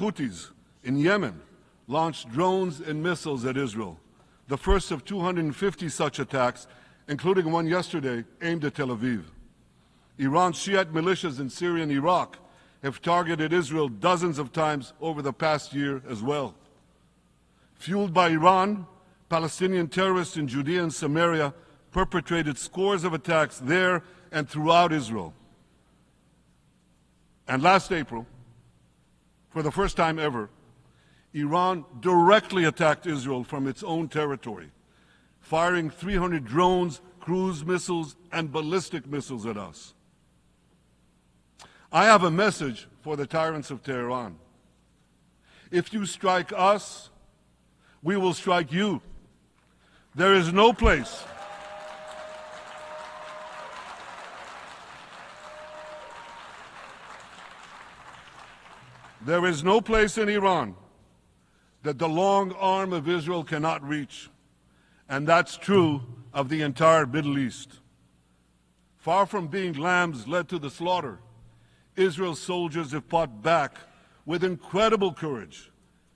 Houthis in Yemen launched drones and missiles at Israel, the first of 250 such attacks, including one yesterday aimed at Tel Aviv. Iran's Shiite militias in Syria and Iraq have targeted Israel dozens of times over the past year as well. Fueled by Iran, Palestinian terrorists in Judea and Samaria perpetrated scores of attacks there and throughout Israel. And last April, for the first time ever, Iran directly attacked Israel from its own territory, firing 300 drones, cruise missiles, and ballistic missiles at us. I have a message for the tyrants of Tehran. If you strike us, we will strike you. There is no place in Iran that the long arm of Israel cannot reach, and that's true of the entire Middle East. Far from being lambs led to the slaughter, Israel's soldiers have fought back with incredible courage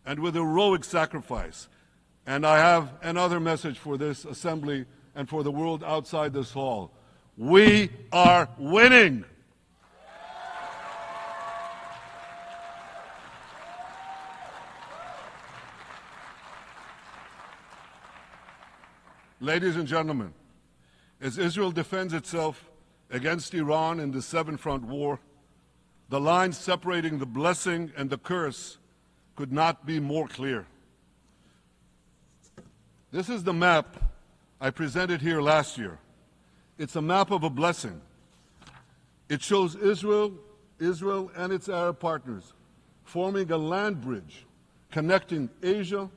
and with heroic sacrifice. And I have another message for this assembly and for the world outside this hall. We are winning. Ladies and gentlemen, as Israel defends itself against Iran in the seven-front war, the line separating the blessing and the curse could not be more clear. This is the map I presented here last year. It's a map of a blessing. It shows Israel and its Arab partners forming a land bridge connecting Asia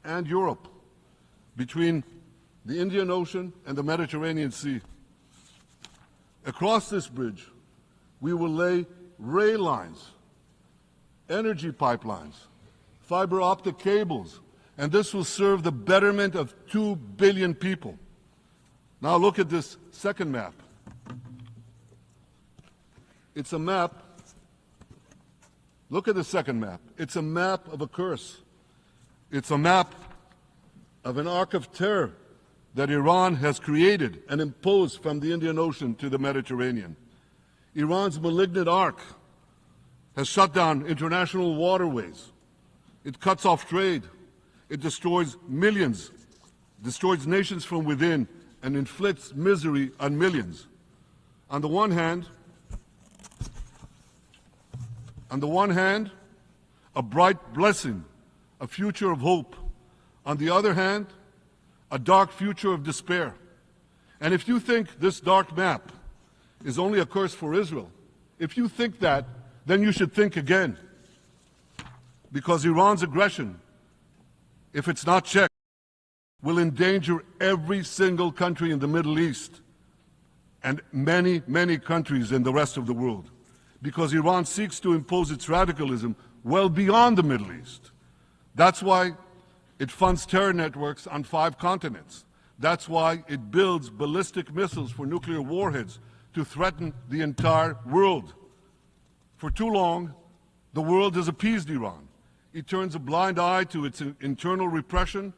and Europe between the Indian Ocean and the Mediterranean Sea. Across this bridge, we will lay rail lines, energy pipelines, fiber optic cables, and this will serve the betterment of 2 billion people. Now look at this second map. It's a map. Look at the second map. It's a map of a curse. It's a map of an arc of terror that Iran has created and imposed from the Indian Ocean to the Mediterranean. Iran's malignant arc has shut down international waterways. It cuts off trade. It destroys millions, destroys nations from within, and inflicts misery on millions. On the one hand, a bright blessing, a future of hope. On the other hand, a dark future of despair. And if you think this dark map is only a curse for Israel, if you think that, then you should think again. Because Iran's aggression, if it's not checked, will endanger every single country in the Middle East and many, many countries in the rest of the world. Because Iran seeks to impose its radicalism well beyond the Middle East. That's why it funds terror networks on 5 continents. That's why it builds ballistic missiles for nuclear warheads to threaten the entire world. For too long, the world has appeased Iran. It turns a blind eye to its internal repression.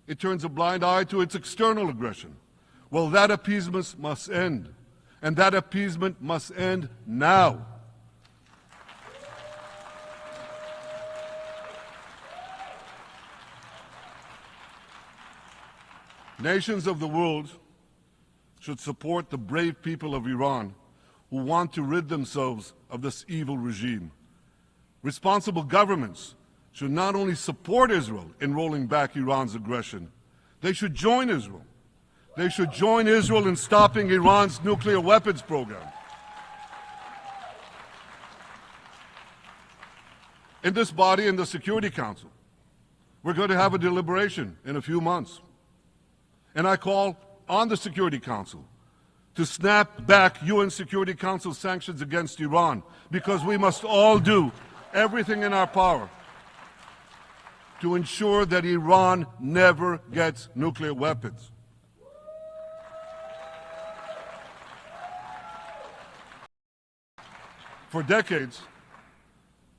It turns a blind eye to its external aggression. Well, that appeasement must end. And that appeasement must end now. Nations of the world should support the brave people of Iran who want to rid themselves of this evil regime. Responsible governments should not only support Israel in rolling back Iran's aggression, they should join Israel. They should join Israel in stopping Iran's nuclear weapons program. In this body, in the Security Council, we're going to have a deliberation in a few months. And I call on the Security Council to snap back UN Security Council sanctions against Iran, because we must all do everything in our power to ensure that Iran never gets nuclear weapons. For decades,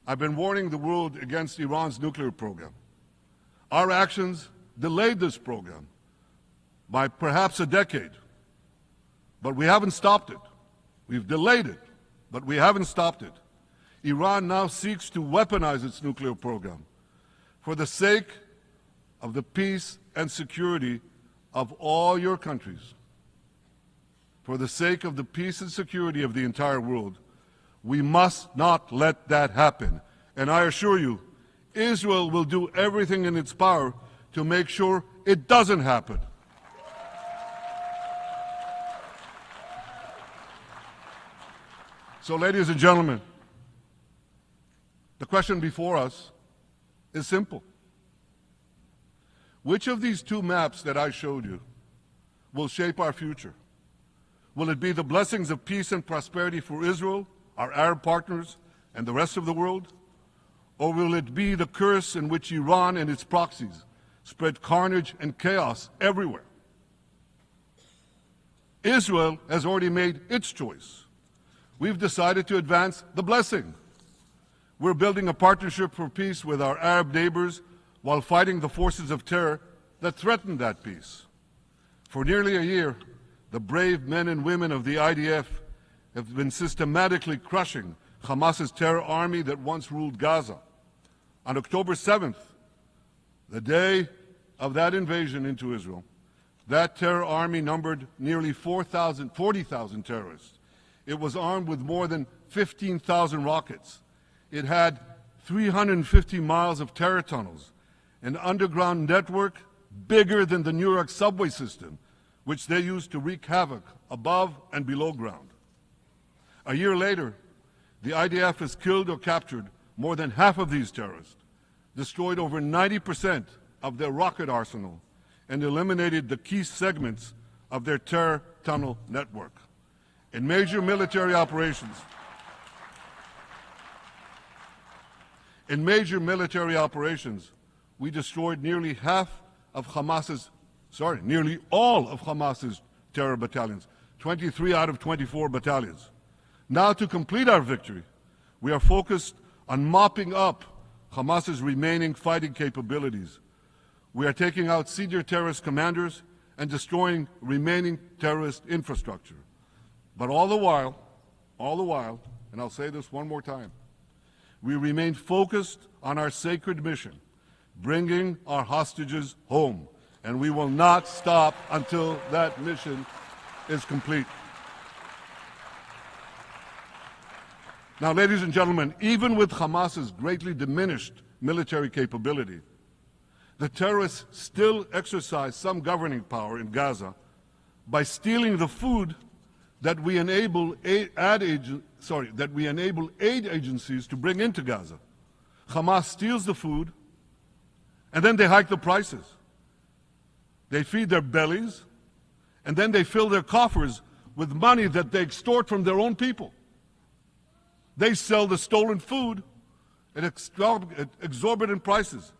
I've been warning the world against Iran's nuclear program. Our actions delayed this program by perhaps a decade, but we haven't stopped it. We've delayed it, but we haven't stopped it. Iran now seeks to weaponize its nuclear program for the sake of the peace and security of all your countries. For the sake of the peace and security of the entire world, we must not let that happen. And I assure you, Israel will do everything in its power to make sure it doesn't happen. So, ladies and gentlemen, the question before us is simple. Which of these two maps that I showed you will shape our future? Will it be the blessings of peace and prosperity for Israel, our Arab partners, and the rest of the world? Or will it be the curse in which Iran and its proxies spread carnage and chaos everywhere? Israel has already made its choice. We've decided to advance the blessing. We're building a partnership for peace with our Arab neighbors while fighting the forces of terror that threaten that peace. For nearly a year, the brave men and women of the IDF have been systematically crushing Hamas's terror army that once ruled Gaza. On October 7th, the day of that invasion into Israel, that terror army numbered nearly 40,000 terrorists. It was armed with more than 15,000 rockets. It had 350 miles of terror tunnels, an underground network bigger than the New York subway system, which they used to wreak havoc above and below ground. A year later, the IDF has killed or captured more than half of these terrorists, destroyed over 90% of their rocket arsenal, and eliminated the key segments of their terror tunnel network. In major military operations, we destroyed nearly all of Hamas's terror battalions, 23 out of 24 battalions. Now, to complete our victory, we are focused on mopping up Hamas's remaining fighting capabilities. We are taking out senior terrorist commanders and destroying remaining terrorist infrastructure. But all the while, and I'll say this one more time, we remain focused on our sacred mission, bringing our hostages home, and we will not stop until that mission is complete. Now, ladies and gentlemen, even with Hamas's greatly diminished military capability, the terrorists still exercise some governing power in Gaza by stealing the food that we enable aid agencies to bring into Gaza. Hamas steals the food, and then they hike the prices. They feed their bellies, and then they fill their coffers with money that they extort from their own people. They sell the stolen food at exorbitant prices.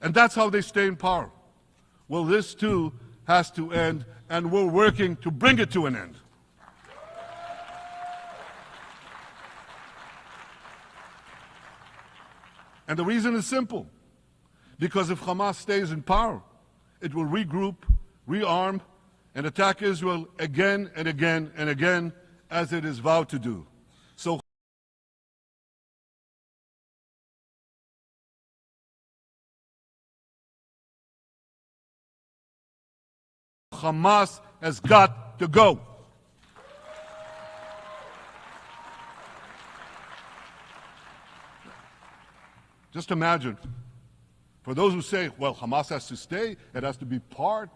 And that's how they stay in power. Well, this too has to end, and we're working to bring it to an end. And the reason is simple. Because if Hamas stays in power, it will regroup, rearm, and attack Israel again and again and again, as it is vowed to do. So Hamas has got to go. Just imagine, for those who say, well, Hamas has to stay, it has to be part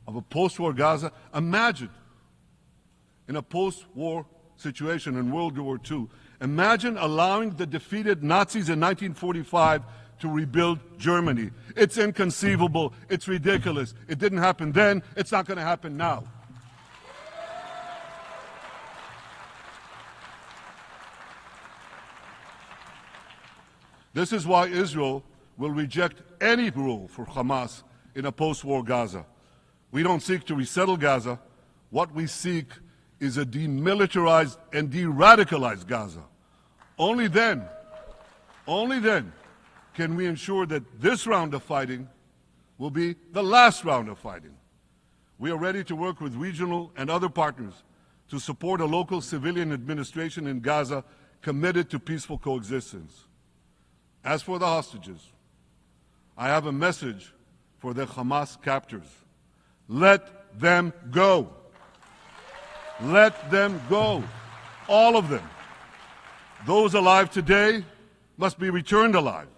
of a post-war Gaza, imagine in a post-war situation in World War II, imagine allowing the defeated Nazis in 1945 to rebuild Germany. It's inconceivable. It's ridiculous. It didn't happen then. It's not going to happen now. This is why Israel will reject any role for Hamas in a post-war Gaza. We don't seek to resettle Gaza. What we seek is a demilitarized and de-radicalized Gaza. Only then Only then can we ensure that this round of fighting will be the last round of fighting. We are ready to work with regional and other partners to support a local civilian administration in Gaza committed to peaceful coexistence. As for the hostages, I have a message for the Hamas captors. Let them go. Let them go. All of them. Those alive today must be returned alive,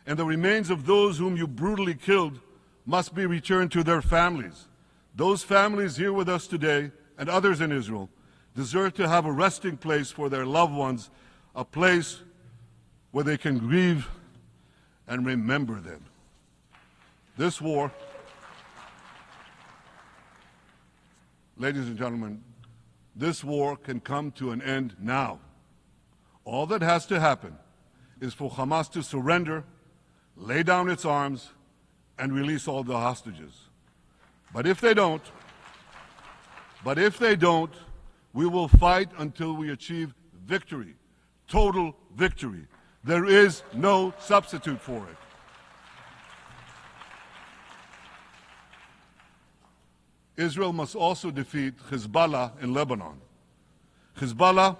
and the remains of those whom you brutally killed must be returned to their families. Those families here with us today and others in Israel deserve to have a resting place for their loved ones, a place where they can grieve and remember them. This war, ladies and gentlemen, this war can come to an end now. All that has to happen is for Hamas to surrender, lay down its arms, and release all the hostages. But if they don't, we will fight until we achieve victory, total victory. There is no substitute for it. Israel must also defeat Hezbollah in Lebanon. Hezbollah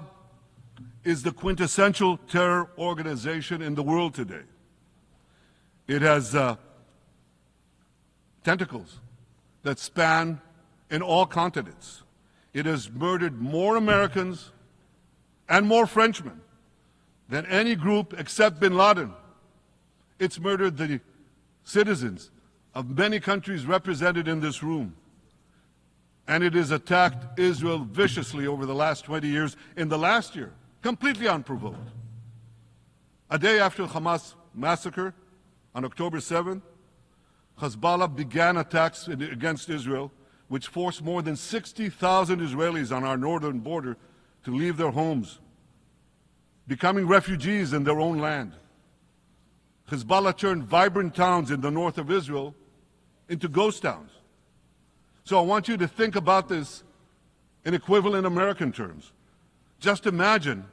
is the quintessential terror organization in the world today. It has tentacles that span in all continents. It has murdered more Americans and more Frenchmen than any group except bin Laden. It's murdered the citizens of many countries represented in this room. And it has attacked Israel viciously over the last 20 years, in the last year, completely unprovoked. A day after Hamas massacre, on October 7th, Hezbollah began attacks against Israel, which forced more than 60,000 Israelis on our northern border to leave their homes, becoming refugees in their own land. Hezbollah turned vibrant towns in the north of Israel into ghost towns. So I want you to think about this in equivalent American terms. Just imagine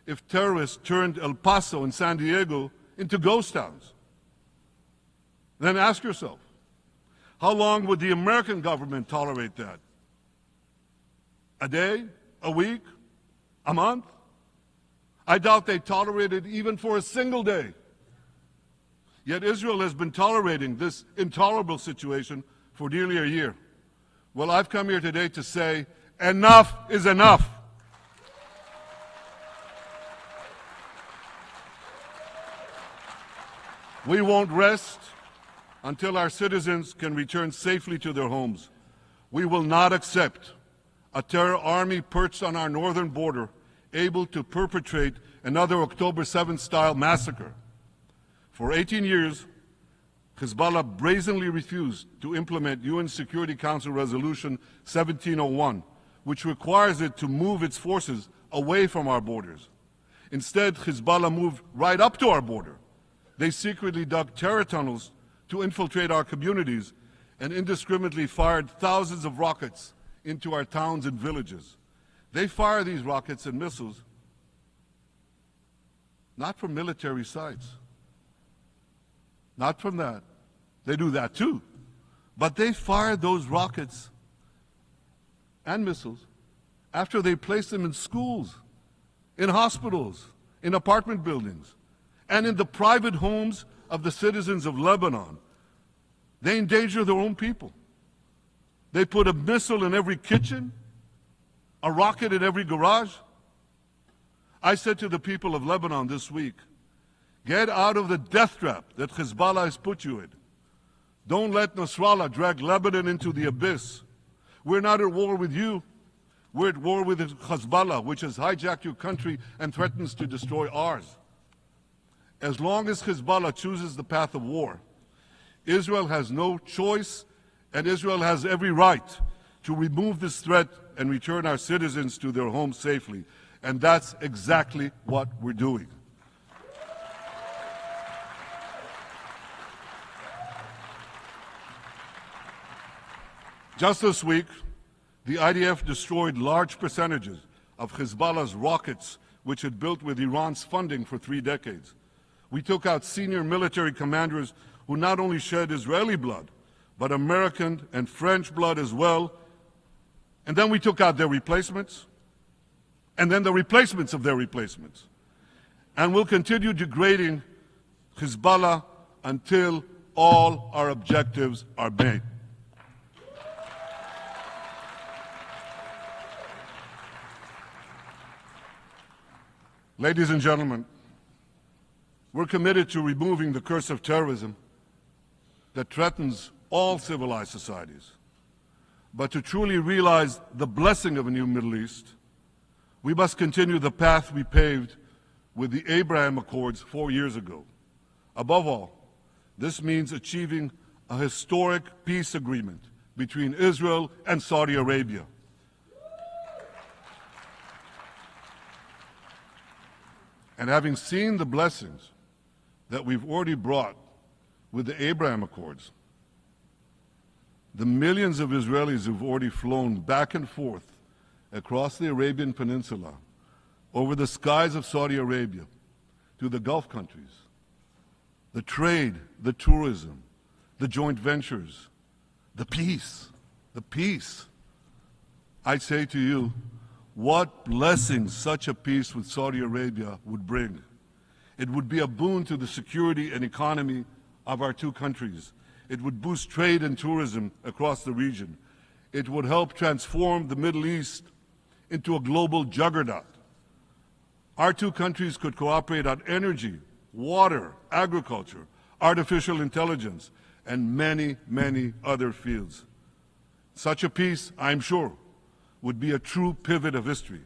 if terrorists turned El Paso and San Diego into ghost towns. Then ask yourself, how long would the American government tolerate that? A day? A week? A month? I doubt they tolerate it even for a single day. Yet Israel has been tolerating this intolerable situation for nearly a year. Well, I've come here today to say, enough is enough. We won't rest until our citizens can return safely to their homes. We will not accept a terror army perched on our northern border, able to perpetrate another October 7th style massacre. For 18 years, Hezbollah brazenly refused to implement UN Security Council Resolution 1701, which requires it to move its forces away from our borders. Instead, Hezbollah moved right up to our border. They secretly dug terror tunnels to infiltrate our communities and indiscriminately fired thousands of rockets into our towns and villages. They fire these rockets and missiles not from military sites, not from that. They do that too. But they fire those rockets and missiles after they place them in schools, in hospitals, in apartment buildings, and in the private homes of the citizens of Lebanon. They endanger their own people. They put a missile in every kitchen, a rocket in every garage. I said to the people of Lebanon this week, get out of the death trap that Hezbollah has put you in. Don't let Nasrallah drag Lebanon into the abyss. We're not at war with you. We're at war with Hezbollah, which has hijacked your country and threatens to destroy ours. As long as Hezbollah chooses the path of war, Israel has no choice, and Israel has every right to remove this threat and return our citizens to their homes safely. And that's exactly what we're doing. Just this week, the IDF destroyed large percentages of Hezbollah's rockets, which it built with Iran's funding for 3 decades. We took out senior military commanders who not only shed Israeli blood, but American and French blood as well. And then we took out their replacements, and then the replacements of their replacements. And we'll continue degrading Hezbollah until all our objectives are met. Ladies and gentlemen, we're committed to removing the curse of terrorism that threatens all civilized societies. But to truly realize the blessing of a new Middle East, we must continue the path we paved with the Abraham Accords 4 years ago. Above all, this means achieving a historic peace agreement between Israel and Saudi Arabia. And having seen the blessings that we've already brought with the Abraham Accords, the millions of Israelis who've already flown back and forth across the Arabian Peninsula, over the skies of Saudi Arabia, to the Gulf countries, the trade, the tourism, the joint ventures, the peace, I say to you, what blessings such a peace with Saudi Arabia would bring. It would be a boon to the security and economy of our two countries. It would boost trade and tourism across the region. It would help transform the Middle East into a global juggernaut. Our two countries could cooperate on energy, water, agriculture, artificial intelligence, and many, many other fields. Such a peace, I'm sure, would be a true pivot of history.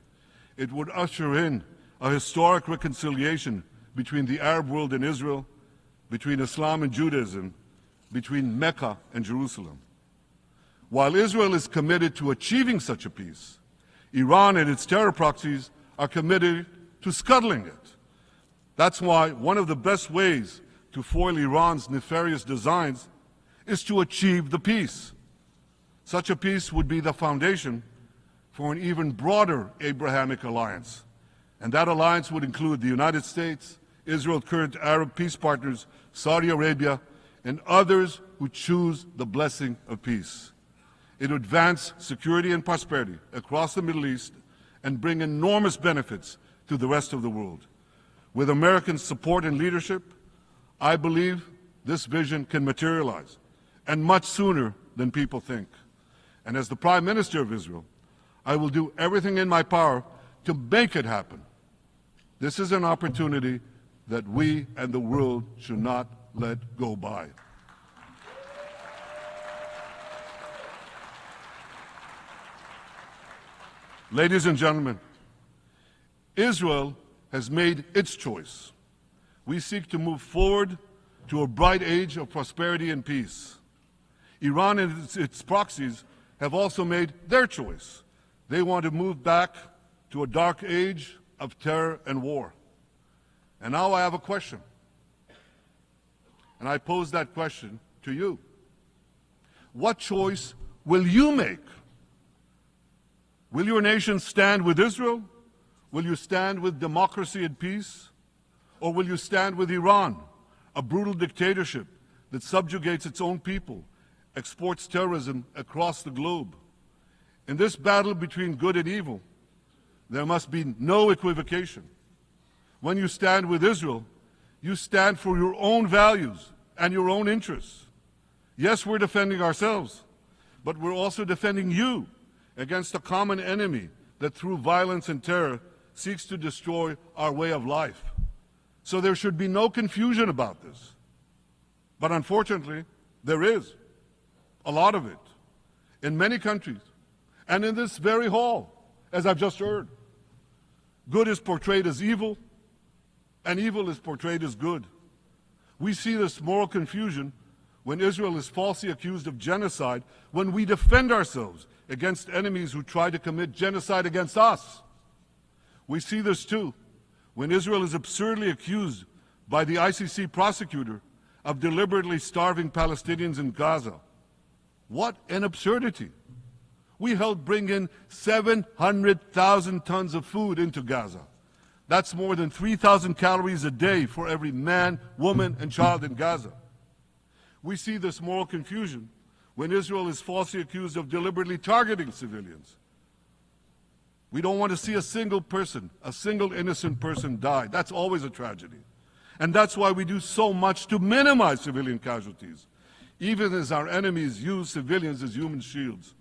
It would usher in a historic reconciliation between the Arab world and Israel, between Islam and Judaism, between Mecca and Jerusalem. While Israel is committed to achieving such a peace, Iran and its terror proxies are committed to scuttling it. That's why one of the best ways to foil Iran's nefarious designs is to achieve the peace. Such a peace would be the foundation for an even broader Abrahamic alliance. And that alliance would include the United States, Israel's current Arab peace partners, Saudi Arabia, and others who choose the blessing of peace. It would advance security and prosperity across the Middle East and bring enormous benefits to the rest of the world. With American support and leadership, I believe this vision can materialize, and much sooner than people think. And as the Prime Minister of Israel, I will do everything in my power to make it happen. This is an opportunity that we and the world should not let go by. Ladies and gentlemen, Israel has made its choice. We seek to move forward to a bright age of prosperity and peace. Iran and its proxies have also made their choice. They want to move back to a dark age of terror and war. And now I have a question. And I pose that question to you. What choice will you make? Will your nation stand with Israel? Will you stand with democracy and peace? Or will you stand with Iran, a brutal dictatorship that subjugates its own people, exports terrorism across the globe? In this battle between good and evil, there must be no equivocation. When you stand with Israel, you stand for your own values and your own interests. Yes, we're defending ourselves, but we're also defending you against a common enemy that through violence and terror seeks to destroy our way of life. So there should be no confusion about this. But unfortunately, there is a lot of it in many countries and in this very hall, as I've just heard. Good is portrayed as evil, and evil is portrayed as good. We see this moral confusion when Israel is falsely accused of genocide, when we defend ourselves against enemies who try to commit genocide against us. We see this too when Israel is absurdly accused by the ICC prosecutor of deliberately starving Palestinians in Gaza. What an absurdity! We helped bring in 700,000 tons of food into Gaza. That's more than 3,000 calories a day for every man, woman, and child in Gaza. We see this moral confusion when Israel is falsely accused of deliberately targeting civilians. We don't want to see a single person, a single innocent person die. That's always a tragedy. And that's why we do so much to minimize civilian casualties, even as our enemies use civilians as human shields.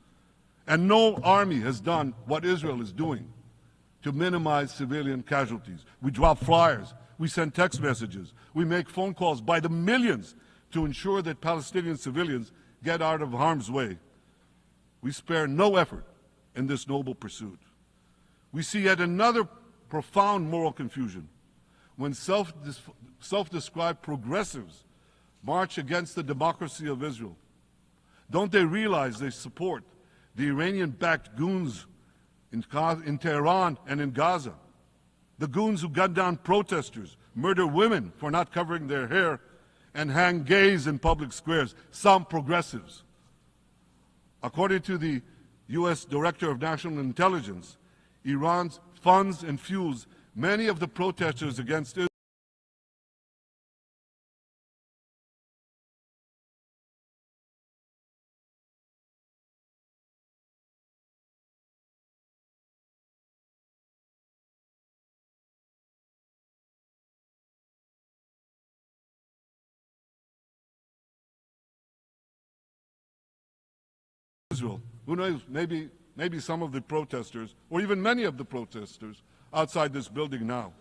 And no army has done what Israel is doing to minimize civilian casualties. We drop flyers, we send text messages, we make phone calls by the millions to ensure that Palestinian civilians get out of harm's way. We spare no effort in this noble pursuit. We see yet another profound moral confusion when self-described progressives march against the democracy of Israel. Don't they realize they support the Iranian-backed goons in Tehran and in Gaza? The goons who gun down protesters, murder women for not covering their hair, and hang gays in public squares, some progressives. According to the U.S. Director of National Intelligence, Iran funds and fuels many of the protesters against Israel. Who knows, maybe some of the protesters, or even many of the protesters outside this building now.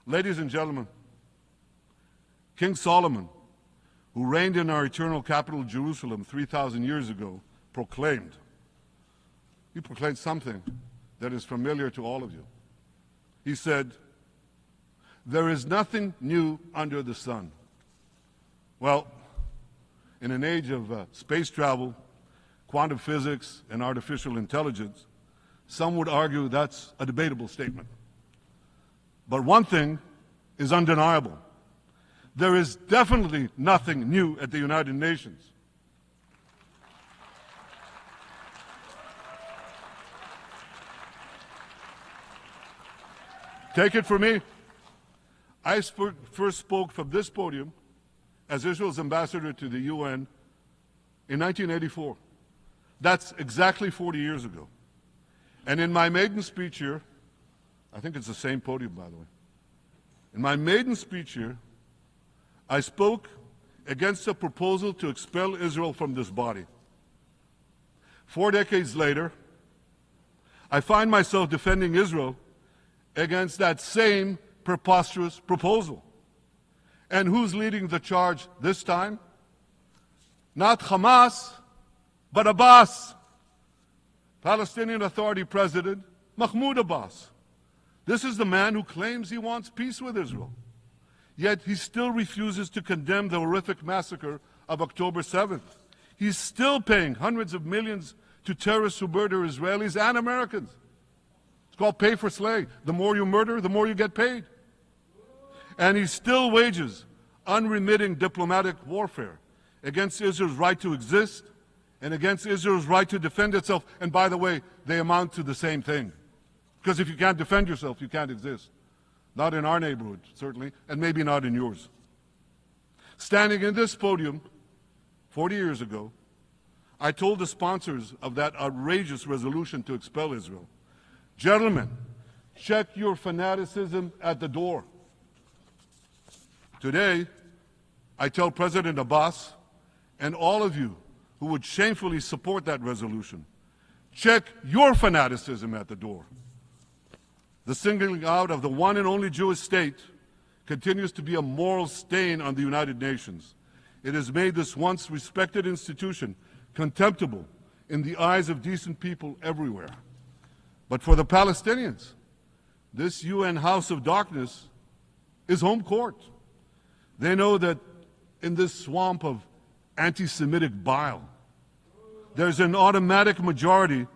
Ladies and gentlemen, King Solomon, who reigned in our eternal capital Jerusalem 3,000 years ago, proclaimed something that is familiar to all of you. He said, "There is nothing new under the sun." Well, in an age of space travel, quantum physics, and artificial intelligence, some would argue that's a debatable statement. But one thing is undeniable. There is definitely nothing new at the United Nations. Take it from me. I first spoke from this podium as Israel's ambassador to the UN in 1984. That's exactly 40 years ago. And in my maiden speech here, I think it's the same podium, by the way. In my maiden speech here, I spoke against a proposal to expel Israel from this body. 4 decades later, I find myself defending Israel against that same preposterous proposal. And who's leading the charge this time? Not Hamas, but Abbas, Palestinian Authority President Mahmoud Abbas. This is the man who claims he wants peace with Israel. Yet he still refuses to condemn the horrific massacre of October 7th. He's still paying hundreds of millions to terrorists who murder Israelis and Americans. It's called pay for slay. The more you murder, the more you get paid. And he still wages unremitting diplomatic warfare against Israel's right to exist and against Israel's right to defend itself. And by the way, they amount to the same thing. Because if you can't defend yourself, you can't exist. Not in our neighborhood, certainly, and maybe not in yours. Standing in this podium 40 years ago, I told the sponsors of that outrageous resolution to expel Israel, "Gentlemen, check your fanaticism at the door." Today, I tell President Abbas and all of you who would shamefully support that resolution, check your fanaticism at the door. The singling out of the one and only Jewish state continues to be a moral stain on the United Nations. It has made this once respected institution contemptible in the eyes of decent people everywhere. But for the Palestinians, this UN House of Darkness is home court. They know that in this swamp of anti-Semitic bile, there's an automatic majority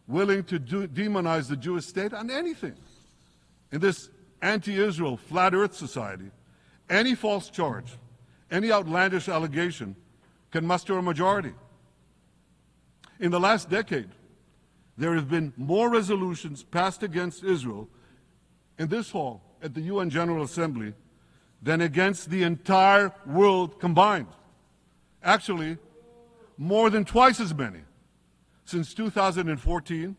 willing to demonize the Jewish state on anything. In this anti-Israel, flat earth society, any false charge, any outlandish allegation can muster a majority. In the last decade, there have been more resolutions passed against Israel in this hall at the UN General Assembly than against the entire world combined. Actually, more than twice as many. Since 2014,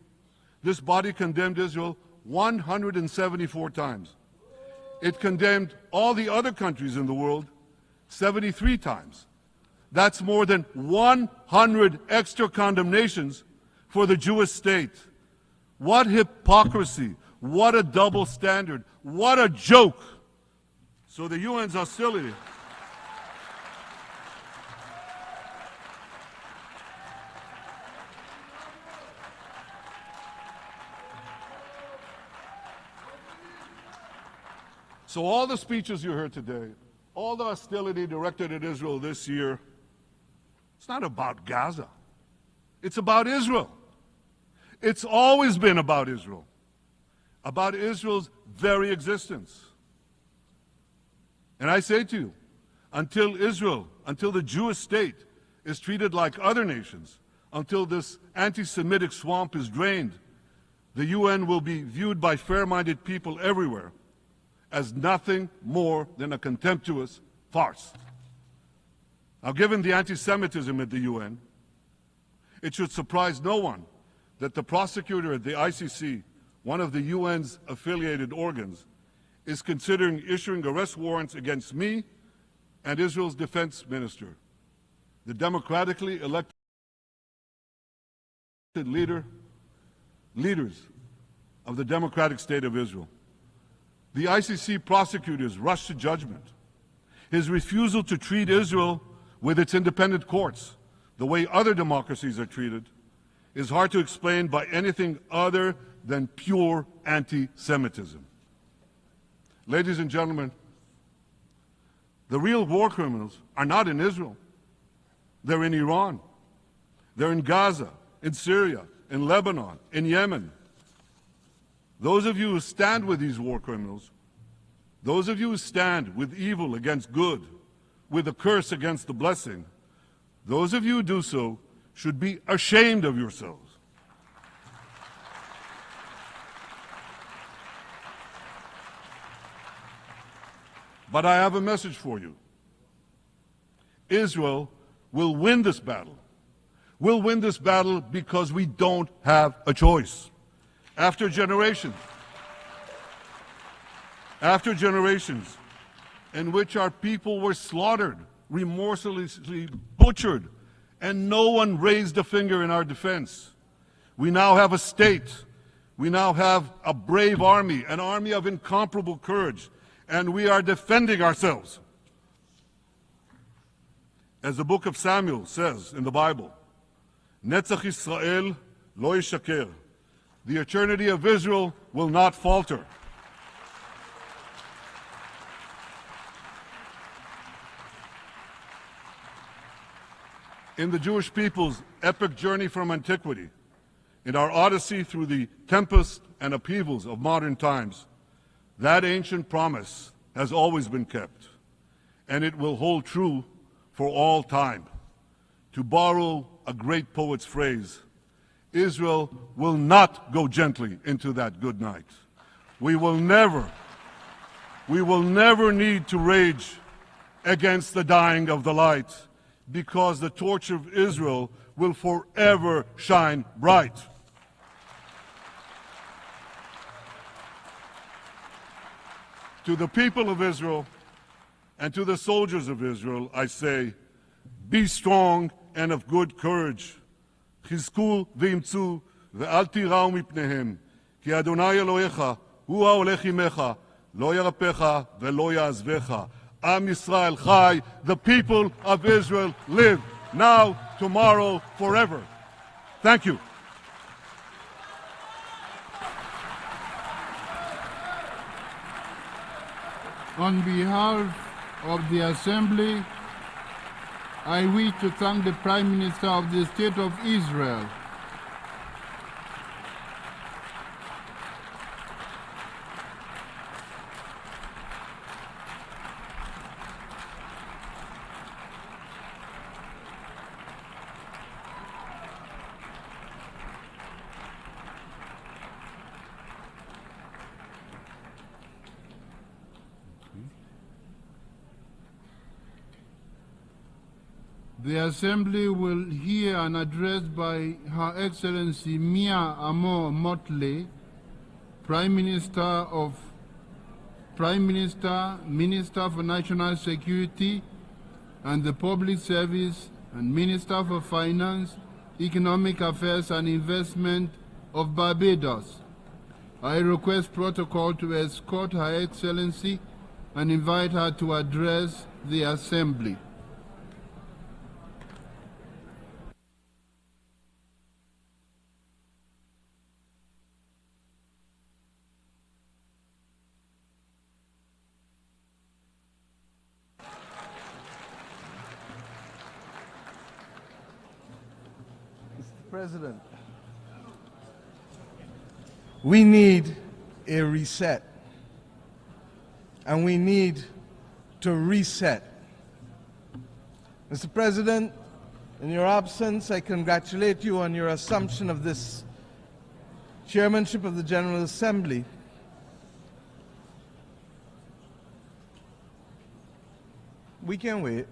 this body condemned Israel 174 times. It condemned all the other countries in the world 73 times. That's more than 100 extra condemnations for the Jewish state. What hypocrisy, what a double standard, what a joke. So the UN's hostility So all the speeches you heard today, all the hostility directed at Israel this year, it's not about Gaza. It's about Israel. It's always been about Israel's very existence. And I say to you, until the Jewish state is treated like other nations, until this anti-Semitic swamp is drained, the UN will be viewed by fair-minded people everywhere as nothing more than a contemptuous farce. Now, given the anti-Semitism at the UN, it should surprise no one that the prosecutor at the ICC, one of the UN's affiliated organs, is considering issuing arrest warrants against me and Israel's defense minister, the democratically elected leaders of the democratic state of Israel. The ICC prosecutors rushed to judgment. His refusal to treat Israel with its independent courts, the way other democracies are treated, is hard to explain by anything other than pure anti-Semitism. Ladies and gentlemen, the real war criminals are not in Israel. They're in Iran. They're in Gaza, in Syria, in Lebanon, in Yemen. Those of you who stand with these war criminals, those of you who stand with evil against good, with a curse against the blessing, those of you who do so should be ashamed of yourselves. But I have a message for you. Israel will win this battle. We'll win this battle because we don't have a choice. After generations in which our people were slaughtered, remorselessly butchered, and no one raised a finger in our defense, we now have a state, we now have a brave army, an army of incomparable courage, and we are defending ourselves. As the book of Samuel says in the Bible, Netzach Yisrael lo yishaker. The eternity of Israel will not falter. In the Jewish people's epic journey from antiquity, in our odyssey through the tempests and upheavals of modern times, that ancient promise has always been kept, and it will hold true for all time. To borrow a great poet's phrase, Israel will not go gently into that good night. We will never need to rage against the dying of the light, because the torch of Israel will forever shine bright. To the people of Israel and to the soldiers of Israel, I say, be strong and of good courage. חזקו ואמצו ואל תיראו מפניהם, כי אדוני אלוהיך הוא ההולך עמך, לא ירפך ולא יעזבך. Am Yisrael Chai, the people of Israel live, now, tomorrow, forever. Thank you. On behalf of the Assembly, I wish to thank the Prime Minister of the State of Israel The Assembly will hear an address by Her Excellency Mia Amor Motley, Prime Minister, Minister for National Security and the Public Service, and Minister for Finance, Economic Affairs and Investment of Barbados. I request protocol to escort Her Excellency and invite her to address the Assembly. President, we need a reset, and we need to reset. Mr. President, in your absence, I congratulate you on your assumption of this chairmanship of the General Assembly. We can wait.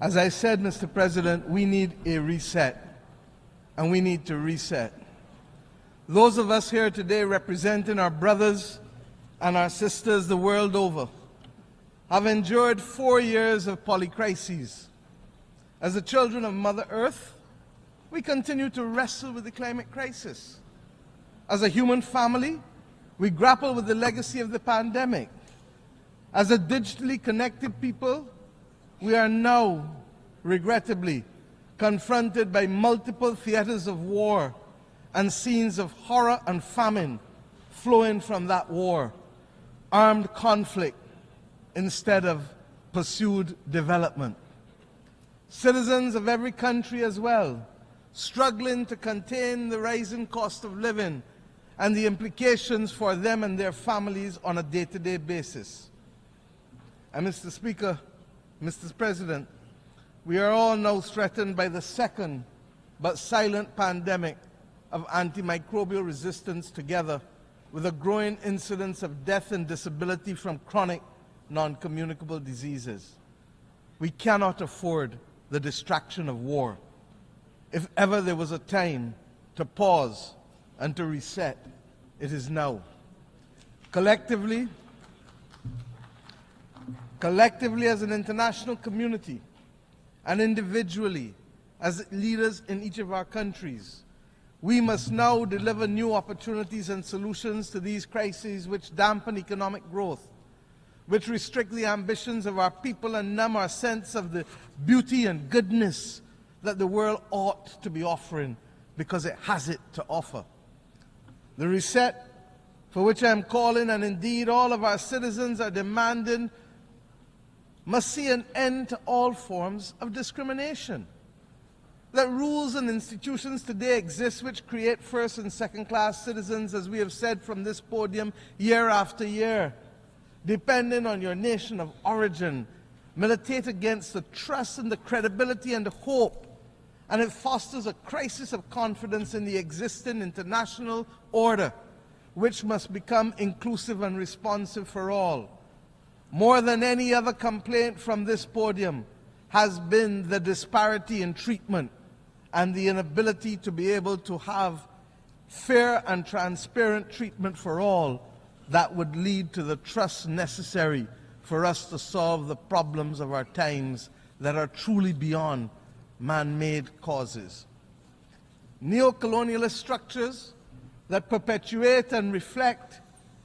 As I said, Mr. President, we need a reset, and we need to reset. Those of us here today representing our brothers and our sisters the world over have endured 4 years of polycrises. As the children of Mother Earth, we continue to wrestle with the climate crisis. As a human family, we grapple with the legacy of the pandemic. As a digitally connected people, we are now, regrettably, confronted by multiple theaters of war and scenes of horror and famine flowing from that war, armed conflict instead of pursued development. Citizens of every country as well, struggling to contain the rising cost of living and the implications for them and their families on a day-to-day basis. And Mr. Speaker, Mr. President, we are all now threatened by the second but silent pandemic of antimicrobial resistance, together with a growing incidence of death and disability from chronic non-communicable diseases. We cannot afford the distraction of war. If ever there was a time to pause and to reset, it is now. Collectively as an international community, and individually as leaders in each of our countries, we must now deliver new opportunities and solutions to these crises which dampen economic growth, which restrict the ambitions of our people and numb our sense of the beauty and goodness that the world ought to be offering because it has it to offer. The reset for which I am calling, and indeed all of our citizens are demanding, must see an end to all forms of discrimination. That rules and institutions today exist which create first and second-class citizens, as we have said from this podium year after year, depending on your nation of origin, militate against the trust and the credibility and the hope, and it fosters a crisis of confidence in the existing international order, which must become inclusive and responsive for all. More than any other complaint from this podium has been the disparity in treatment and the inability to be able to have fair and transparent treatment for all that would lead to the trust necessary for us to solve the problems of our times that are truly beyond man-made causes. Neo-colonialist structures that perpetuate and reflect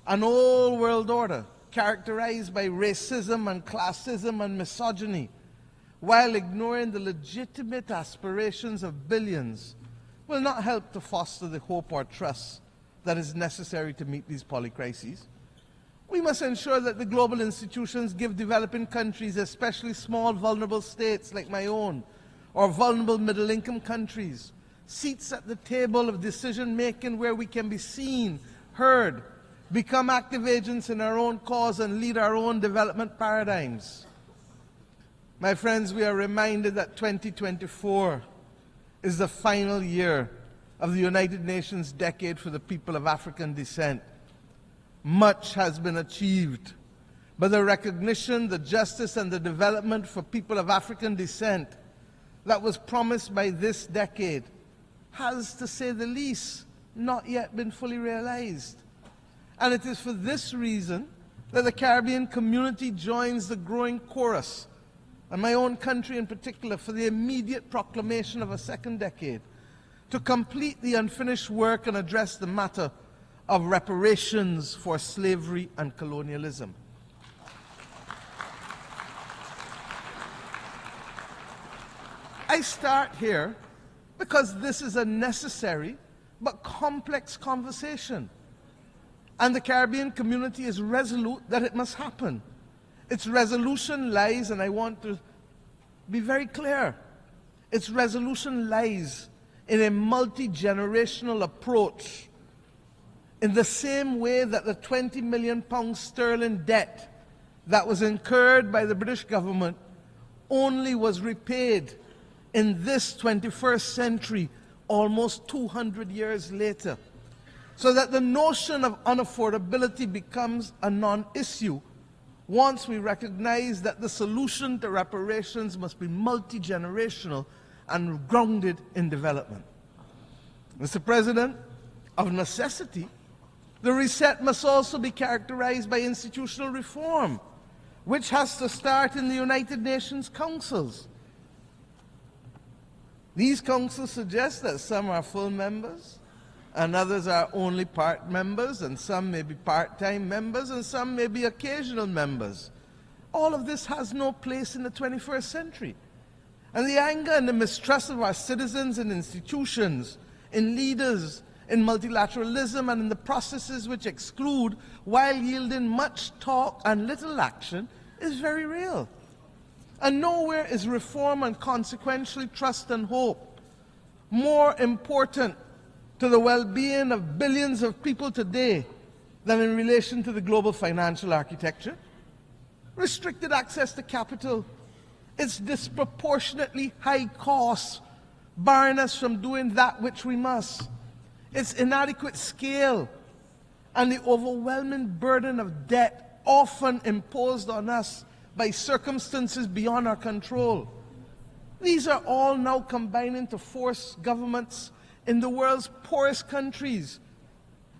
an old world order characterized by racism and classism and misogyny, while ignoring the legitimate aspirations of billions, will not help to foster the hope or trust that is necessary to meet these polycrises. We must ensure that the global institutions give developing countries, especially small vulnerable states like my own, or vulnerable middle-income countries, seats at the table of decision-making where we can be seen, heard, become active agents in our own cause and lead our own development paradigms. My friends, we are reminded that 2024 is the final year of the United Nations Decade for the People of African Descent. Much has been achieved, but the recognition, the justice, and the development for people of African descent that was promised by this decade has, to say the least, not yet been fully realized. And it is for this reason that the Caribbean community joins the growing chorus, and my own country in particular, for the immediate proclamation of a second decade to complete the unfinished work and address the matter of reparations for slavery and colonialism. I start here because this is a necessary but complex conversation, and the Caribbean community is resolute that it must happen. Its resolution lies, and I want to be very clear, its resolution lies in a multi-generational approach, in the same way that the £20 million sterling debt that was incurred by the British government only was repaid in this 21st century, almost 200 years later, so that the notion of unaffordability becomes a non-issue once we recognize that the solution to reparations must be multi-generational and grounded in development. Mr. President, of necessity, the reset must also be characterized by institutional reform, which has to start in the United Nations councils. These councils suggest that some are full members, and others are only part members, and some may be part-time members, and some may be occasional members. All of this has no place in the 21st century. And the anger and the mistrust of our citizens in institutions, in leaders, in multilateralism, and in the processes which exclude while yielding much talk and little action is very real. And nowhere is reform and consequentially trust and hope more important to the well-being of billions of people today than in relation to the global financial architecture. Restricted access to capital, its disproportionately high costs barring us from doing that which we must, its inadequate scale, and the overwhelming burden of debt often imposed on us by circumstances beyond our control. These are all now combining to force governments in the world's poorest countries,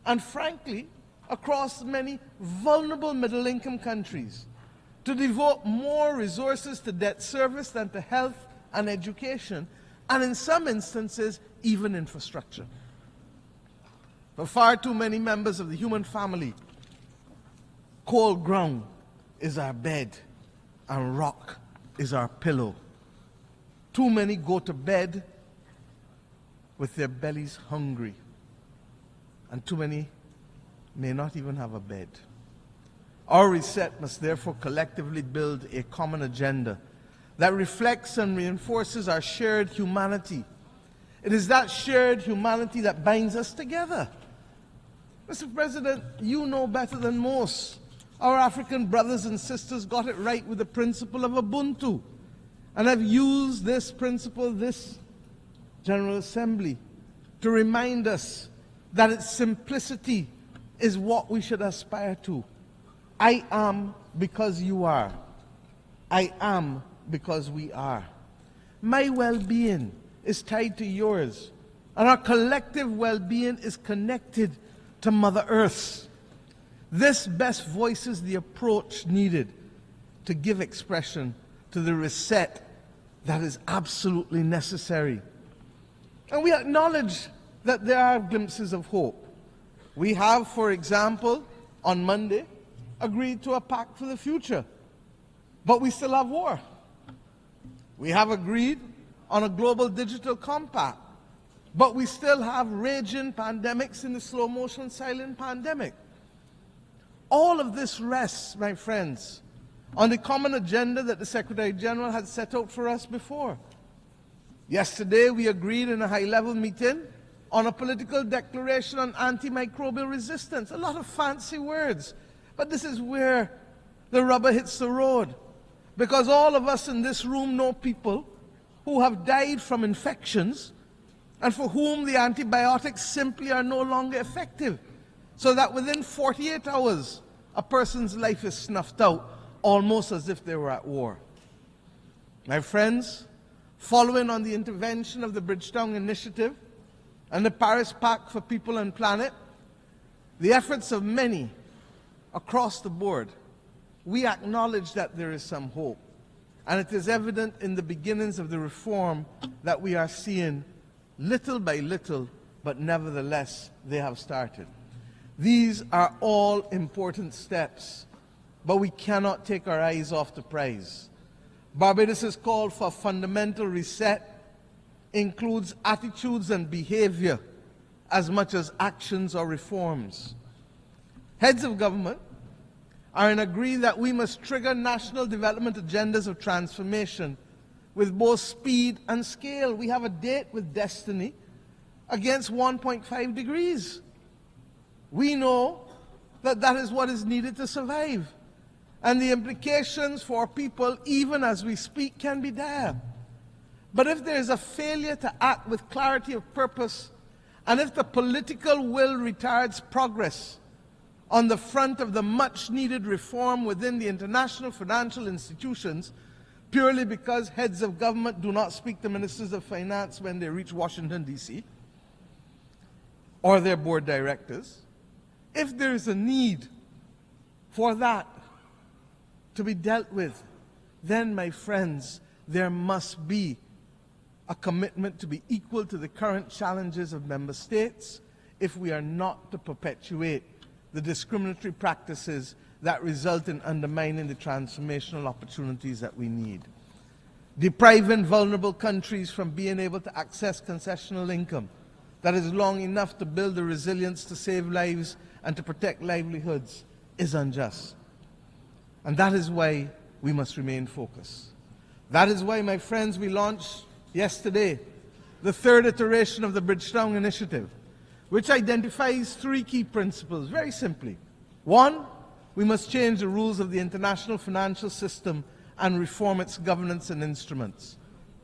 and frankly, across many vulnerable middle-income countries, to devote more resources to debt service than to health and education, and in some instances, even infrastructure. For far too many members of the human family, cold ground is our bed, and rock is our pillow. Too many go to bed with their bellies hungry, and too many may not even have a bed. Our reset must therefore collectively build a common agenda that reflects and reinforces our shared humanity. It is that shared humanity that binds us together. Mr. President, you know better than most. Our African brothers and sisters got it right with the principle of Ubuntu, and have used this principle, this General Assembly, to remind us that its simplicity is what we should aspire to. I am because you are. I am because we are. My well-being is tied to yours, and our collective well-being is connected to Mother Earth. This best voices the approach needed to give expression to the reset that is absolutely necessary. And we acknowledge that there are glimpses of hope. We have, for example, on Monday, agreed to a pact for the future, but we still have war. We have agreed on a global digital compact, but we still have raging pandemics in the slow motion silent pandemic. All of this rests, my friends, on the common agenda that the Secretary General had set out for us before. Yesterday, we agreed in a high-level meeting on a political declaration on antimicrobial resistance. A lot of fancy words, but this is where the rubber hits the road, because all of us in this room know people who have died from infections and for whom the antibiotics simply are no longer effective, so that within 48 hours, a person's life is snuffed out, almost as if they were at war. My friends, following on the intervention of the Bridgetown Initiative and the Paris Pact for People and Planet, the efforts of many across the board, we acknowledge that there is some hope. And it is evident in the beginnings of the reform that we are seeing little by little, but nevertheless, they have started. These are all important steps, but we cannot take our eyes off the prize. Barbados' call for a fundamental reset includes attitudes and behavior as much as actions or reforms. Heads of government are in agreement that we must trigger national development agendas of transformation with both speed and scale. We have a date with destiny against 1.5 degrees. We know that that is what is needed to survive. And the implications for people, even as we speak, can be dire. But if there is a failure to act with clarity of purpose, and if the political will retards progress on the front of the much-needed reform within the international financial institutions, purely because heads of government do not speak to ministers of finance when they reach Washington, D.C., or their board directors, if there is a need for that to be dealt with, then, my friends, there must be a commitment to be equal to the current challenges of member states if we are not to perpetuate the discriminatory practices that result in undermining the transformational opportunities that we need. Depriving vulnerable countries from being able to access concessional income that is long enough to build the resilience to save lives and to protect livelihoods is unjust. And that is why we must remain focused. That is why, my friends, we launched yesterday the third iteration of the Bridgetown Initiative, which identifies three key principles, very simply. One, we must change the rules of the international financial system and reform its governance and instruments.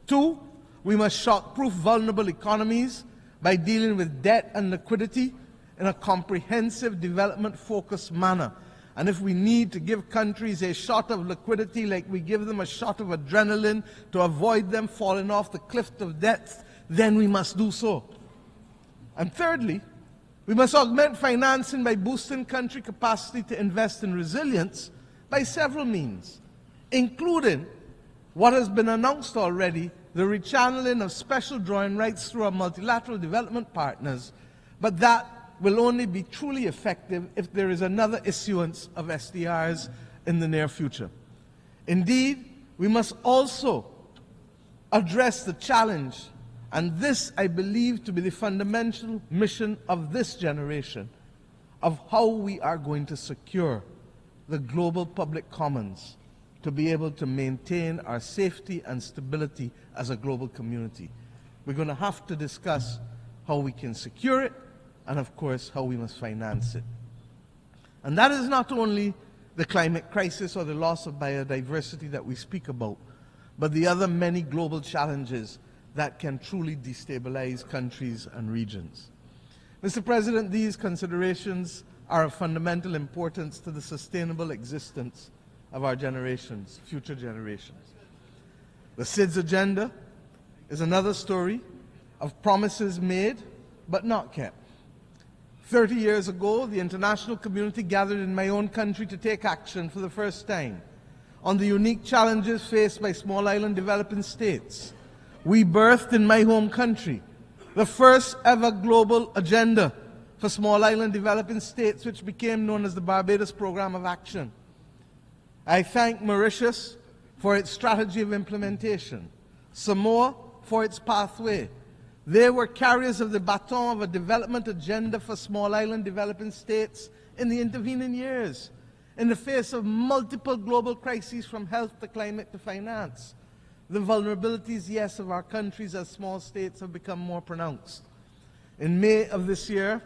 Two, we must shock-proof vulnerable economies by dealing with debt and liquidity in a comprehensive, development-focused manner. And if we need to give countries a shot of liquidity like we give them a shot of adrenaline to avoid them falling off the cliff of death, then we must do so. And thirdly, we must augment financing by boosting country capacity to invest in resilience by several means, including what has been announced already, the rechanneling of special drawing rights through our multilateral development partners, but that will only be truly effective if there is another issuance of SDRs in the near future. Indeed, we must also address the challenge, and this I believe to be the fundamental mission of this generation, of how we are going to secure the global public commons to be able to maintain our safety and stability as a global community. We're going to have to discuss how we can secure it, and of course, how we must finance it. And that is not only the climate crisis or the loss of biodiversity that we speak about, but the other many global challenges that can truly destabilize countries and regions. Mr. President, these considerations are of fundamental importance to the sustainable existence of our generations, future generations. The SIDS agenda is another story of promises made but not kept. 30 years ago, the international community gathered in my own country to take action for the first time on the unique challenges faced by small island developing states. We birthed in my home country the first ever global agenda for small island developing states, which became known as the Barbados Program of Action. I thank Mauritius for its strategy of implementation, Samoa for its pathway. They were carriers of the baton of a development agenda for small island developing states in the intervening years, in the face of multiple global crises from health to climate to finance. The vulnerabilities, yes, of our countries as small states have become more pronounced. In May of this year,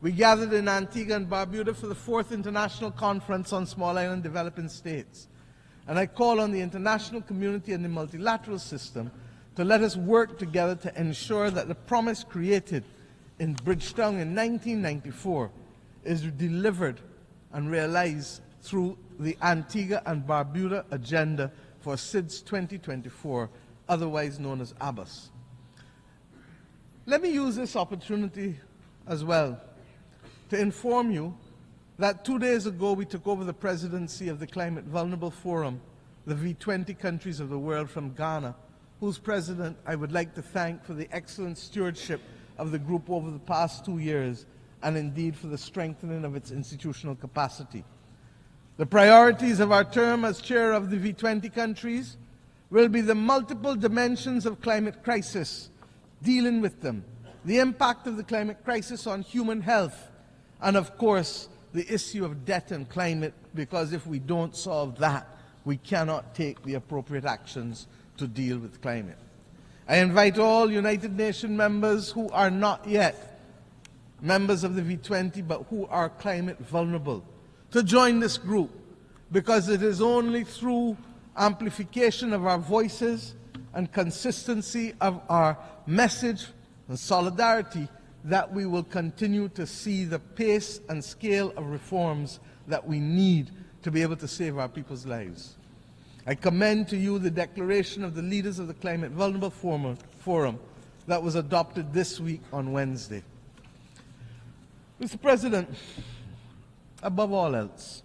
we gathered in Antigua and Barbuda for the 4th International Conference on Small Island Developing States. And I call on the international community and the multilateral system to let us work together to ensure that the promise created in Bridgetown in 1994 is delivered and realized through the Antigua and Barbuda Agenda for SIDS 2024, otherwise known as ABBAS. Let me use this opportunity as well to inform you that 2 days ago we took over the presidency of the Climate Vulnerable Forum, the V20 countries of the world, from Ghana, whose president I would like to thank for the excellent stewardship of the group over the past 2 years, and indeed for the strengthening of its institutional capacity. The priorities of our term as chair of the V20 countries will be the multiple dimensions of climate crisis, dealing with them, the impact of the climate crisis on human health, and of course, the issue of debt and climate, because if we don't solve that, we cannot take the appropriate actions to deal with climate. I invite all United Nations members who are not yet members of the V20 but who are climate vulnerable to join this group, because it is only through amplification of our voices and consistency of our message and solidarity that we will continue to see the pace and scale of reforms that we need to be able to save our people's lives. I commend to you the declaration of the leaders of the Climate Vulnerable Forum that was adopted this week on Wednesday. Mr. President, above all else,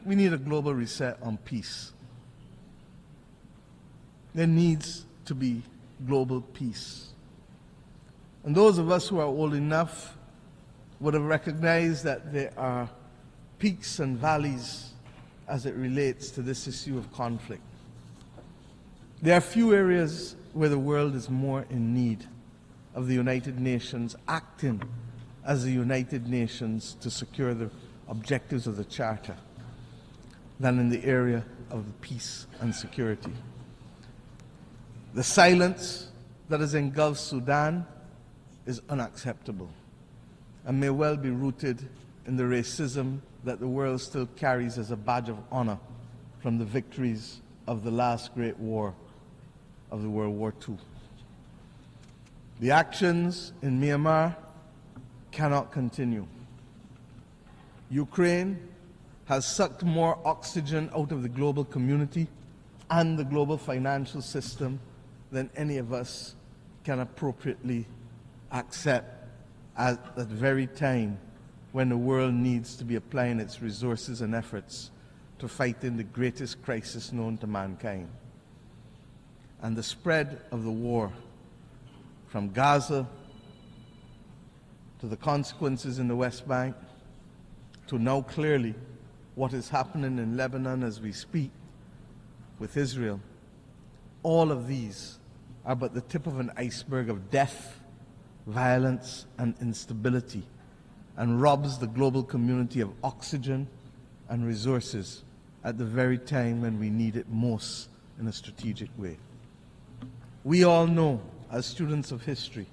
we need a global reset on peace. There needs to be global peace. And those of us who are old enough would have recognized that there are peaks and valleys as it relates to this issue of conflict. There are few areas where the world is more in need of the United Nations acting as the United Nations to secure the objectives of the Charter than in the area of peace and security. The silence that has engulfed Sudan is unacceptable and may well be rooted in the racism that the world still carries as a badge of honor from the victories of the last great war of the World War II. The actions in Myanmar cannot continue. Ukraine has sucked more oxygen out of the global community and the global financial system than any of us can appropriately accept at that very time when the world needs to be applying its resources and efforts to fight in the greatest crisis known to mankind. And the spread of the war from Gaza to the consequences in the West Bank to now clearly what is happening in Lebanon as we speak with Israel, all of these are but the tip of an iceberg of death, violence, and instability, and robs the global community of oxygen and resources at the very time when we need it most in a strategic way. We all know, as students of history,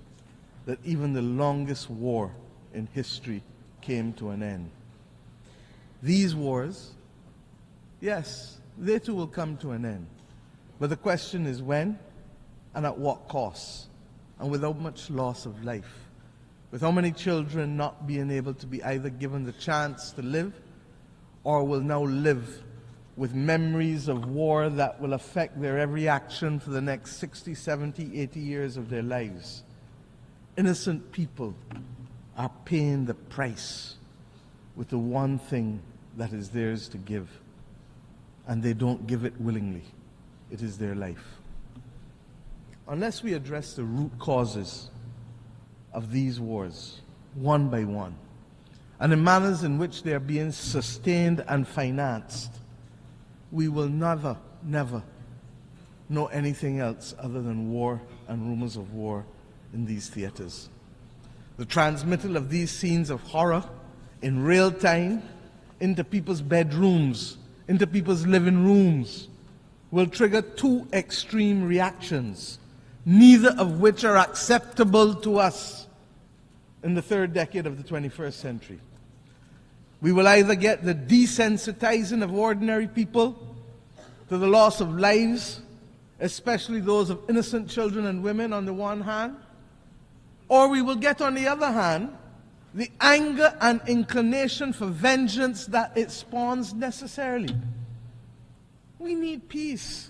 that even the longest war in history came to an end. These wars, yes, they too will come to an end. But the question is when and at what cost, and without much loss of life. With how many children not being able to be either given the chance to live or will now live with memories of war that will affect their every action for the next 60, 70, 80 years of their lives. Innocent people are paying the price with the one thing that is theirs to give, and they don't give it willingly. It is their life. Unless we address the root causes of these wars, one by one, and the manners in which they are being sustained and financed, we will never, never know anything else other than war and rumors of war in these theaters. The transmittal of these scenes of horror in real time into people's bedrooms, into people's living rooms, will trigger two extreme reactions, neither of which are acceptable to us in the third decade of the 21st century. We will either get the desensitizing of ordinary people to the loss of lives especially those of innocent children and women on the one hand, or we will get on the other hand the anger and inclination for vengeance that it spawns necessarily. We need peace.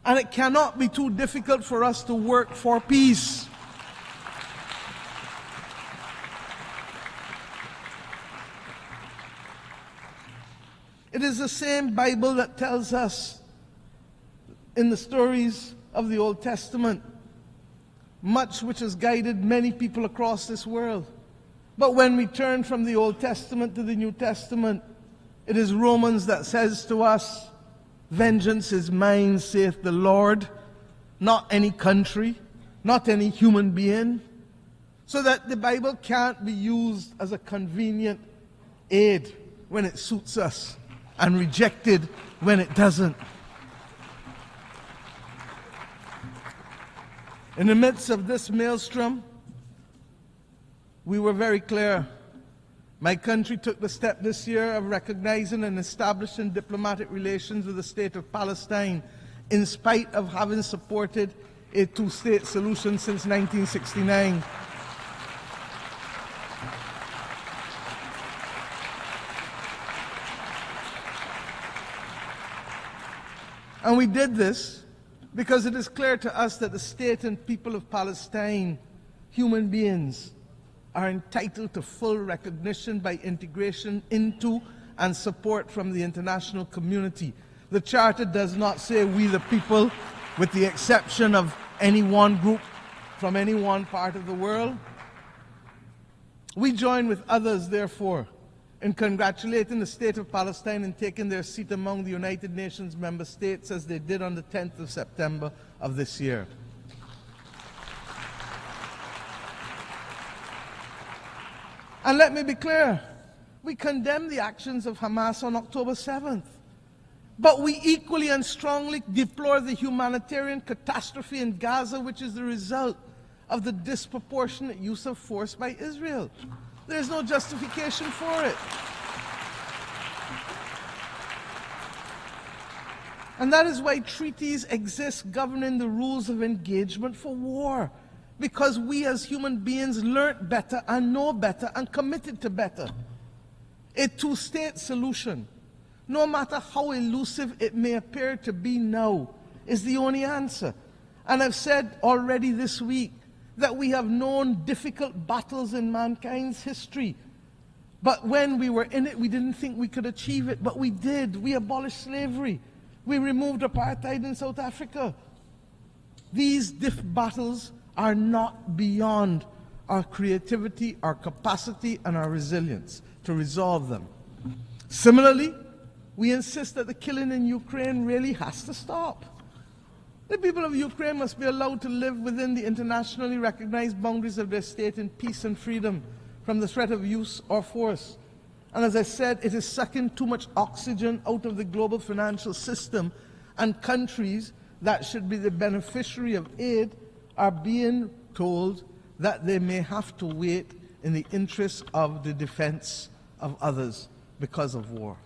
And it cannot be too difficult for us to work for peace. It is the same Bible that tells us in the stories of the Old Testament, much which has guided many people across this world. But when we turn from the Old Testament to the New Testament, it is Romans that says to us, vengeance is mine, saith the Lord, not any country, not any human being, so that the Bible can't be used as a convenient aid when it suits us and rejected when it doesn't. In the midst of this maelstrom, we were very clear. My country took the step this year of recognizing and establishing diplomatic relations with the state of Palestine, in spite of having supported a two-state solution since 1969. And we did this because it is clear to us that the state and people of Palestine, human beings, are entitled to full recognition by integration into and support from the international community. The Charter does not say we the people, with the exception of any one group from any one part of the world. We join with others, therefore, in congratulating the state of Palestine in taking their seat among the United Nations member states as they did on the 10th of September of this year. And let me be clear, we condemn the actions of Hamas on October 7th. But we equally and strongly deplore the humanitarian catastrophe in Gaza, which is the result of the disproportionate use of force by Israel. There is no justification for it. And that is why treaties exist governing the rules of engagement for war. Because we as human beings learnt better and know better and committed to better. A two-state solution, no matter how elusive it may appear to be now, is the only answer. And I've said already this week that we have known difficult battles in mankind's history. But when we were in it, we didn't think we could achieve it. But we did. We abolished slavery. We removed apartheid in South Africa. These battles are not beyond our creativity, our capacity, and our resilience to resolve them. Similarly, we insist that the killing in Ukraine really has to stop. The people of Ukraine must be allowed to live within the internationally recognized boundaries of their state in peace and freedom from the threat of use or force. And as I said, it is sucking too much oxygen out of the global financial system, and countries that should be the beneficiary of aid are being told that they may have to wait in the interest of the defense of others because of war.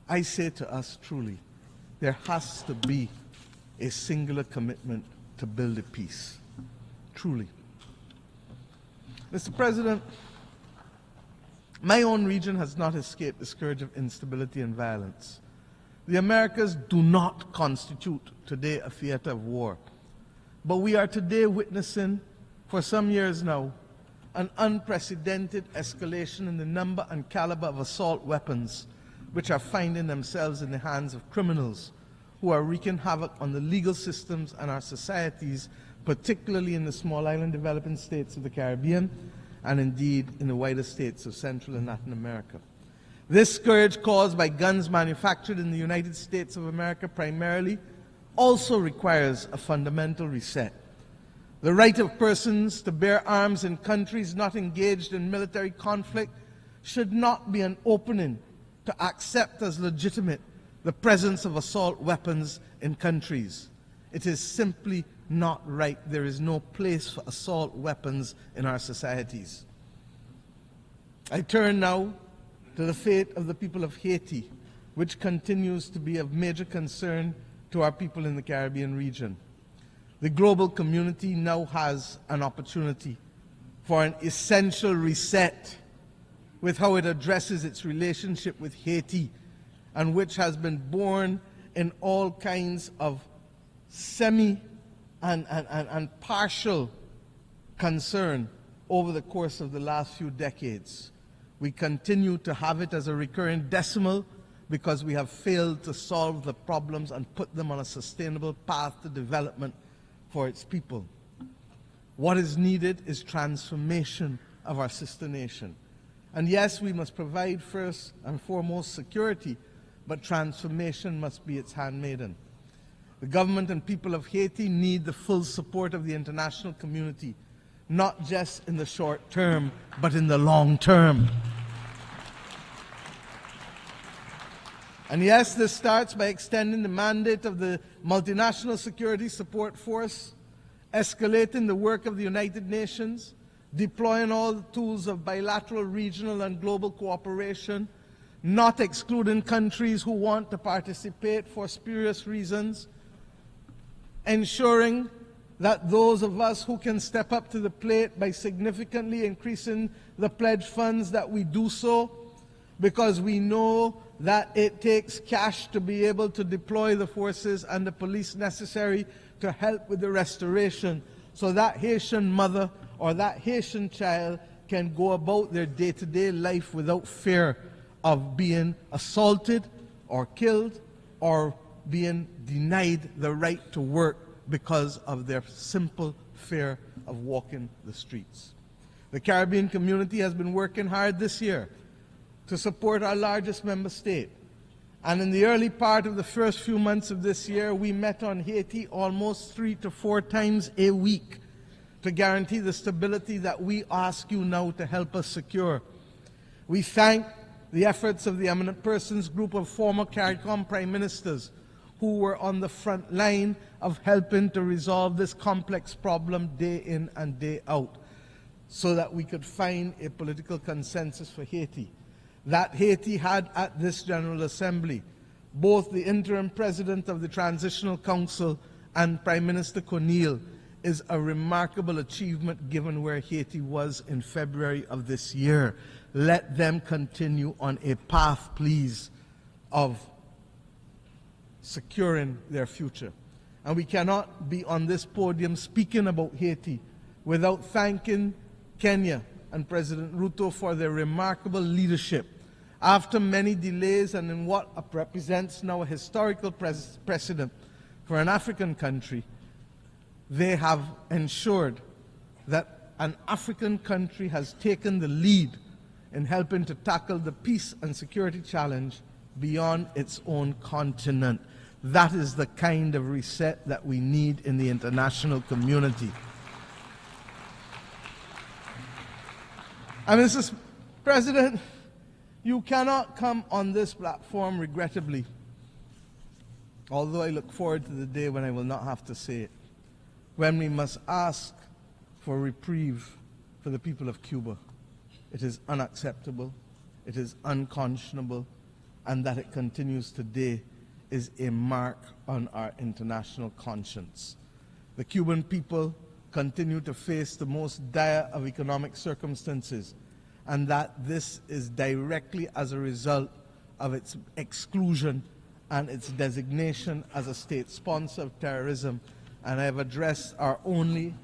I say to us truly, there has to be a singular commitment to build a peace. Truly. Mr. President, my own region has not escaped the scourge of instability and violence. The Americas do not constitute today a theater of war. But we are today witnessing, for some years now, an unprecedented escalation in the number and caliber of assault weapons which are finding themselves in the hands of criminals who are wreaking havoc on the legal systems and our societies, particularly in the small island developing states of the Caribbean and indeed in the wider states of Central and Latin America. This scourge caused by guns manufactured in the United States of America primarily also requires a fundamental reset. The right of persons to bear arms in countries not engaged in military conflict should not be an opening to accept as legitimate the presence of assault weapons in countries. It is simply not right. There is no place for assault weapons in our societies. I turn now to the fate of the people of Haiti, which continues to be of major concern to our people in the Caribbean region. The global community now has an opportunity for an essential reset with how it addresses its relationship with Haiti, and which has been born in all kinds of semi and partial concern over the course of the last few decades. We continue to have it as a recurring decimal because we have failed to solve the problems and put them on a sustainable path to development for its people. What is needed is transformation of our sister nation. And yes, we must provide first and foremost security, but transformation must be its handmaiden. The government and people of Haiti need the full support of the international community, not just in the short term, but in the long term. And yes, this starts by extending the mandate of the Multinational Security Support Force, escalating the work of the United Nations, deploying all the tools of bilateral, regional, and global cooperation, not excluding countries who want to participate for spurious reasons, ensuring that those of us who can step up to the plate by significantly increasing the pledge funds, that we do so, because we know that it takes cash to be able to deploy the forces and the police necessary to help with the restoration, so that Haitian mother or that Haitian child can go about their day-to-day life without fear of being assaulted or killed or being denied the right to work because of their simple fear of walking the streets. The Caribbean community has been working hard this year to support our largest member state. And in the early part of the first few months of this year, we met on Haiti almost 3 to 4 times a week to guarantee the stability that we ask you now to help us secure. We thank the efforts of the Eminent Persons Group of former CARICOM prime ministers who were on the front line of helping to resolve this complex problem day in and day out, so that we could find a political consensus for Haiti. That Haiti had at this General Assembly both the interim president of the Transitional Council and Prime Minister Cornille is a remarkable achievement given where Haiti was in February of this year. Let them continue on a path, please, of securing their future. And we cannot be on this podium speaking about Haiti without thanking Kenya and President Ruto for their remarkable leadership. After many delays and in what represents now a historical precedent for an African country, they have ensured that an African country has taken the lead in helping to tackle the peace and security challenge beyond its own continent. That is the kind of reset that we need in the international community. And Mr. President, you cannot come on this platform, regrettably, although I look forward to the day when I will not have to say it, when we must ask for reprieve for the people of Cuba. It is unacceptable, it is unconscionable, and that it continues today is a mark on our international conscience. The Cuban people continue to face the most dire of economic circumstances, and that this is directly as a result of its exclusion and its designation as a state sponsor of terrorism. And I have addressed our only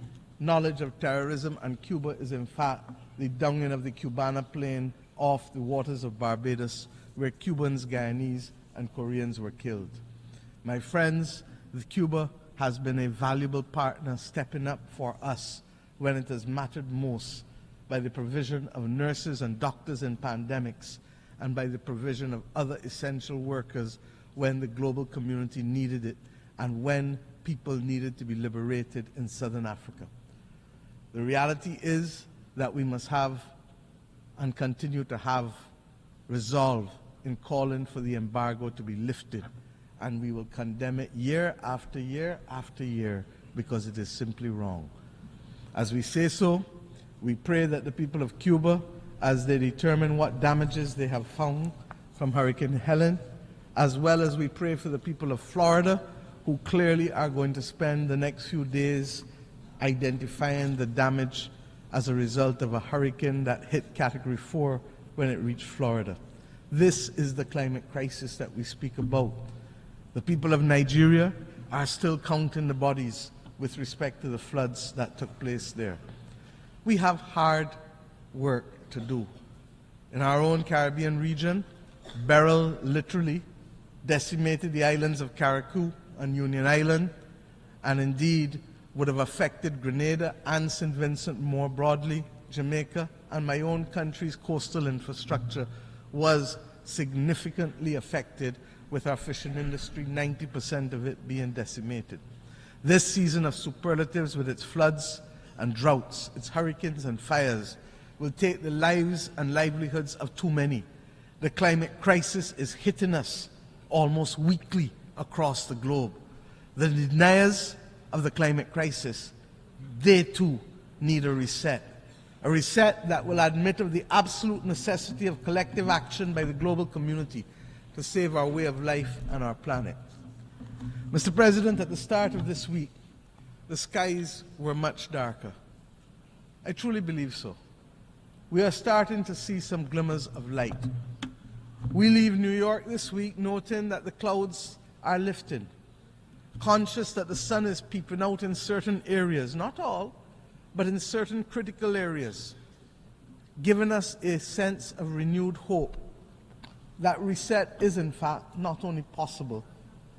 knowledge of terrorism, and Cuba is in fact the downing of the Cubana plane off the waters of Barbados, where Cubans, Guyanese, and Koreans were killed. My friends, Cuba has been a valuable partner, stepping up for us when it has mattered most, by the provision of nurses and doctors in pandemics, and by the provision of other essential workers when the global community needed it, and when people needed to be liberated in Southern Africa. The reality is that we must have and continue to have resolve in calling for the embargo to be lifted, and we will condemn it year after year after year because it is simply wrong. As we say so, we pray that the people of Cuba, as they determine what damages they have found from Hurricane Helen, as well as we pray for the people of Florida, who clearly are going to spend the next few days identifying the damage as a result of a hurricane that hit Category 4 when it reached Florida. This is the climate crisis that we speak about. The people of Nigeria are still counting the bodies with respect to the floods that took place there. We have hard work to do. In our own Caribbean region, Beryl literally decimated the islands of Carriacou and Union Island, and indeed would have affected Grenada and St. Vincent more broadly. Jamaica and my own country's coastal infrastructure was significantly affected, with our fishing industry, 90% of it being decimated. This season of superlatives, with its floods and droughts, its hurricanes and fires, will take the lives and livelihoods of too many. The climate crisis is hitting us almost weekly across the globe. The deniers of the climate crisis, they too need a reset that will admit of the absolute necessity of collective action by the global community to save our way of life and our planet. Mr. President, at the start of this week, the skies were much darker. I truly believe so. We are starting to see some glimmers of light. We leave New York this week noting that the clouds are lifting, conscious that the sun is peeping out in certain areas, not all, but in certain critical areas, giving us a sense of renewed hope that reset is in fact not only possible,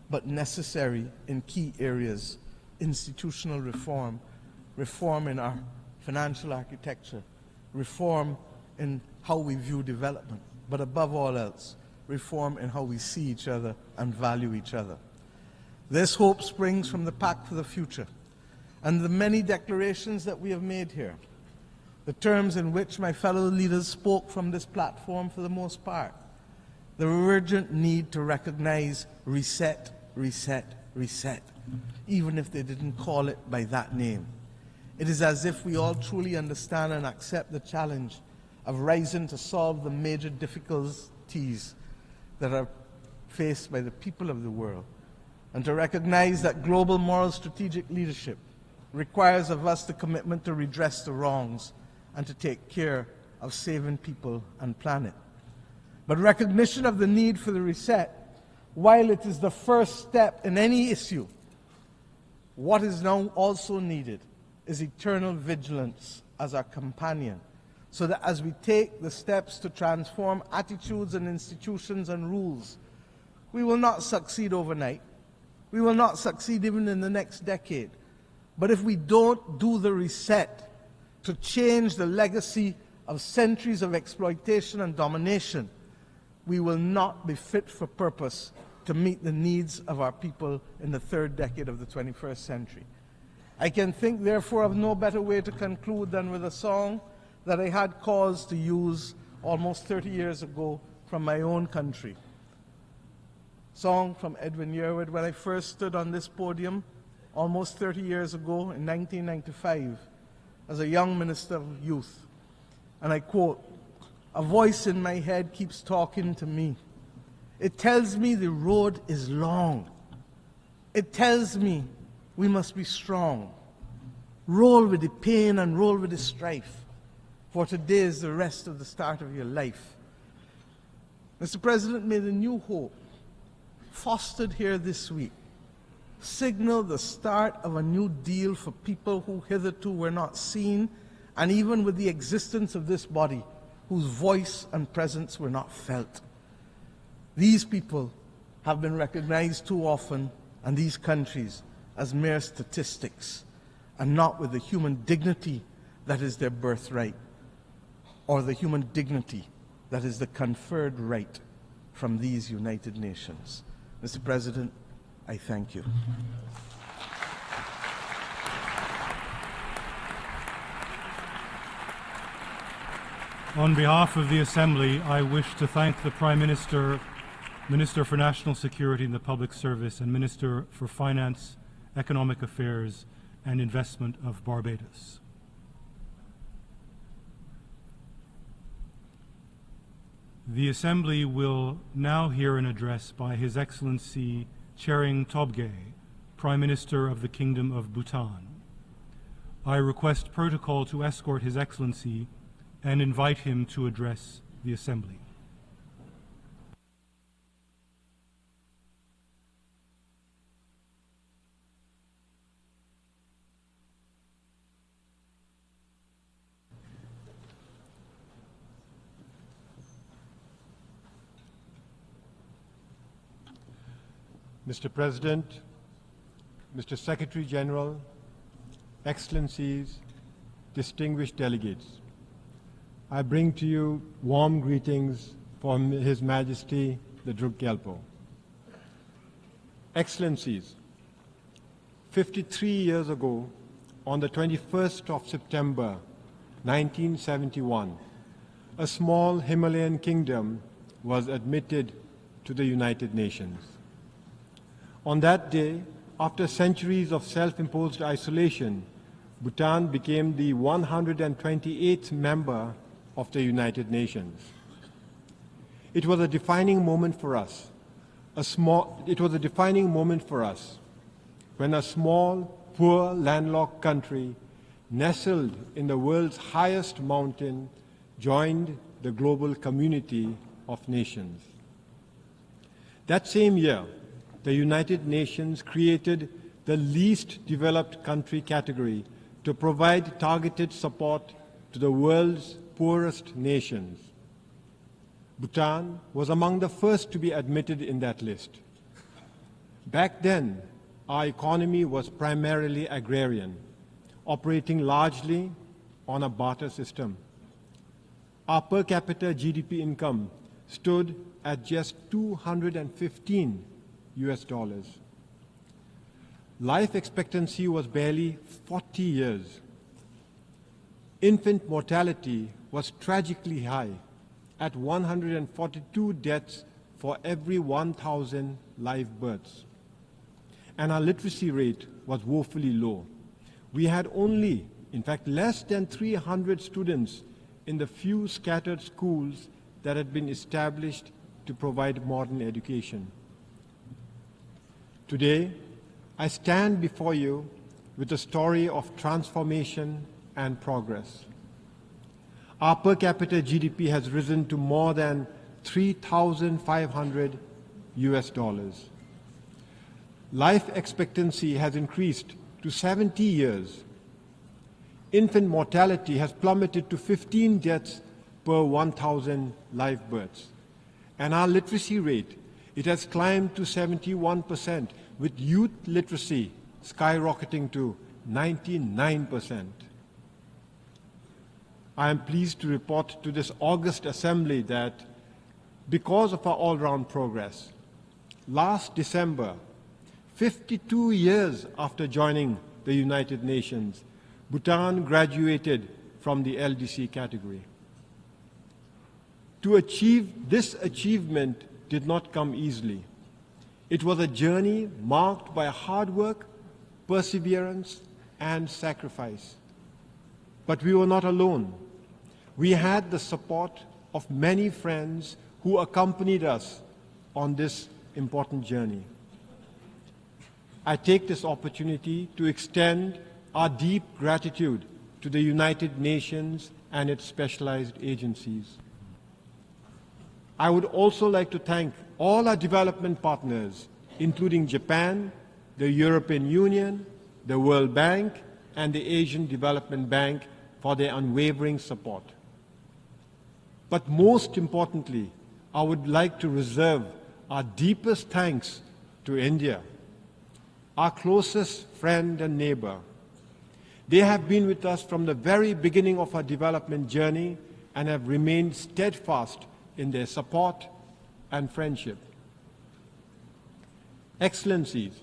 but necessary in key areas: institutional reform, reform in our financial architecture, reform in how we view development, but above all else, reform in how we see each other and value each other. This hope springs from the Pact for the Future and the many declarations that we have made here, the terms in which my fellow leaders spoke from this platform for the most part, the urgent need to recognize reset, reset, reset, even if they didn't call it by that name. It is as if we all truly understand and accept the challenge of rising to solve the major difficulties that are faced by the people of the world, and to recognize that global moral strategic leadership requires of us the commitment to redress the wrongs and to take care of saving people and planet. But recognition of the need for the reset, while it is the first step in any issue, what is now also needed is eternal vigilance as our companion, so that as we take the steps to transform attitudes and institutions and rules, we will not succeed overnight. We will not succeed even in the next decade. But if we don't do the reset to change the legacy of centuries of exploitation and domination, we will not be fit for purpose to meet the needs of our people in the third decade of the 21st century. I can think, therefore, of no better way to conclude than with a song that I had cause to use almost 30 years ago from my own country. Song from Edwin Yearwood when I first stood on this podium almost 30 years ago in 1995 as a young minister of youth. And I quote, "A voice in my head keeps talking to me. It tells me the road is long. It tells me we must be strong. Roll with the pain and roll with the strife, for today is the rest of the start of your life." Mr. President, may the new hope fostered here this week signal the start of a new deal for people who hitherto were not seen, and even with the existence of this body, whose voice and presence were not felt. These people have been recognized too often, and these countries, as mere statistics, and not with the human dignity that is their birthright, or the human dignity that is the conferred right from these United Nations. Mr. President, I thank you. On behalf of the Assembly, I wish to thank the Prime Minister, Minister for National Security and the Public Service, and Minister for Finance, Economic Affairs and Investment of Barbados. The Assembly will now hear an address by His Excellency Tshering Tobgay, Prime Minister of the Kingdom of Bhutan. I request protocol to escort His Excellency and invite him to address the Assembly. Mr. President, Mr. Secretary General, Excellencies, distinguished delegates, I bring to you warm greetings from His Majesty the Druk Gyalpo. Excellencies, 53 years ago, on the 21st of September 1971, a small Himalayan kingdom was admitted to the United Nations. On that day, after centuries of self-imposed isolation, Bhutan became the 128th member of the United Nations. It was a defining moment for us. When a small, poor, landlocked country nestled in the world's highest mountain joined the global community of nations. That same year, the United Nations created the least developed country category to provide targeted support to the world's poorest nations. Bhutan was among the first to be admitted in that list. Back then, our economy was primarily agrarian, operating largely on a barter system. Our per capita GDP income stood at just $215 US. Life expectancy was barely 40 years. Infant mortality was tragically high, at 142 deaths for every 1,000 live births. And our literacy rate was woefully low. We had only, in fact, less than 300 students in the few scattered schools that had been established to provide modern education. Today, I stand before you with a story of transformation and progress. Our per capita GDP has risen to more than $3,500 US. Life expectancy has increased to 70 years. Infant mortality has plummeted to 15 deaths per 1,000 live births. And our literacy rate, it has climbed to 71%, with youth literacy skyrocketing to 99%. I am pleased to report to this august assembly that because of our all-round progress, last December, 52 years after joining the United Nations, Bhutan graduated from the LDC category. To achieve this achievement did not come easily. It was a journey marked by hard work, perseverance, and sacrifice. But we were not alone. We had the support of many friends who accompanied us on this important journey. I take this opportunity to extend our deep gratitude to the United Nations and its specialized agencies. I would also like to thank all our development partners, including Japan, the European Union, the World Bank, and the Asian Development Bank for their unwavering support. But most importantly, I would like to reserve our deepest thanks to India, our closest friend and neighbor. They have been with us from the very beginning of our development journey and have remained steadfast in their support and friendship. Excellencies,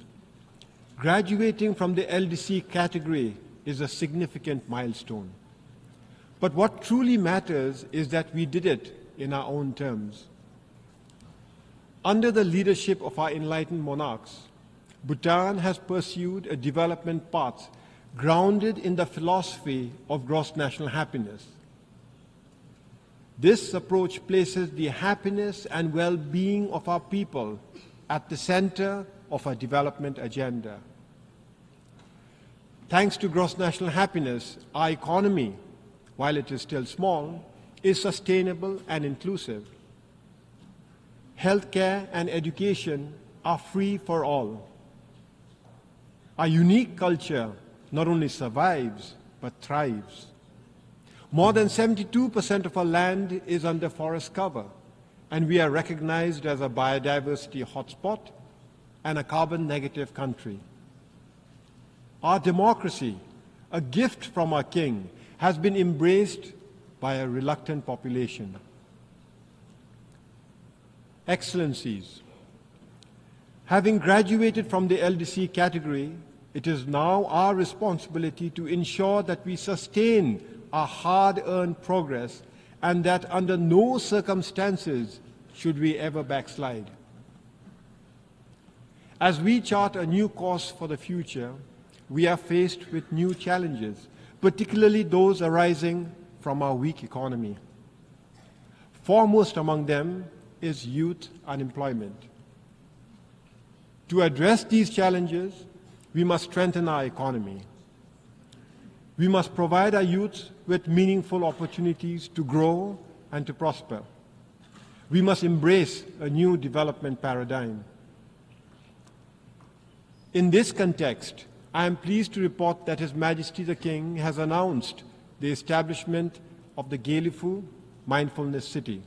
graduating from the LDC category is a significant milestone. But what truly matters is that we did it in our own terms. Under the leadership of our enlightened monarchs, Bhutan has pursued a development path grounded in the philosophy of gross national happiness. This approach places the happiness and well-being of our people at the center of our development agenda. Thanks to gross national happiness, our economy, while it is still small, is sustainable and inclusive. Healthcare and education are free for all. Our unique culture not only survives, but thrives. More than 72% of our land is under forest cover, and we are recognized as a biodiversity hotspot and a carbon-negative country. Our democracy, a gift from our king, has been embraced by a reluctant population. Excellencies, having graduated from the LDC category, it is now our responsibility to ensure that we sustain our hard-earned progress and that under no circumstances should we ever backslide. As we chart a new course for the future, we are faced with new challenges, particularly those arising from our weak economy. Foremost among them is youth unemployment. To address these challenges, we must strengthen our economy. We must provide our youth with meaningful opportunities to grow and to prosper. We must embrace a new development paradigm. In this context, I am pleased to report that His Majesty the King has announced the establishment of the Gaelifu Mindfulness City.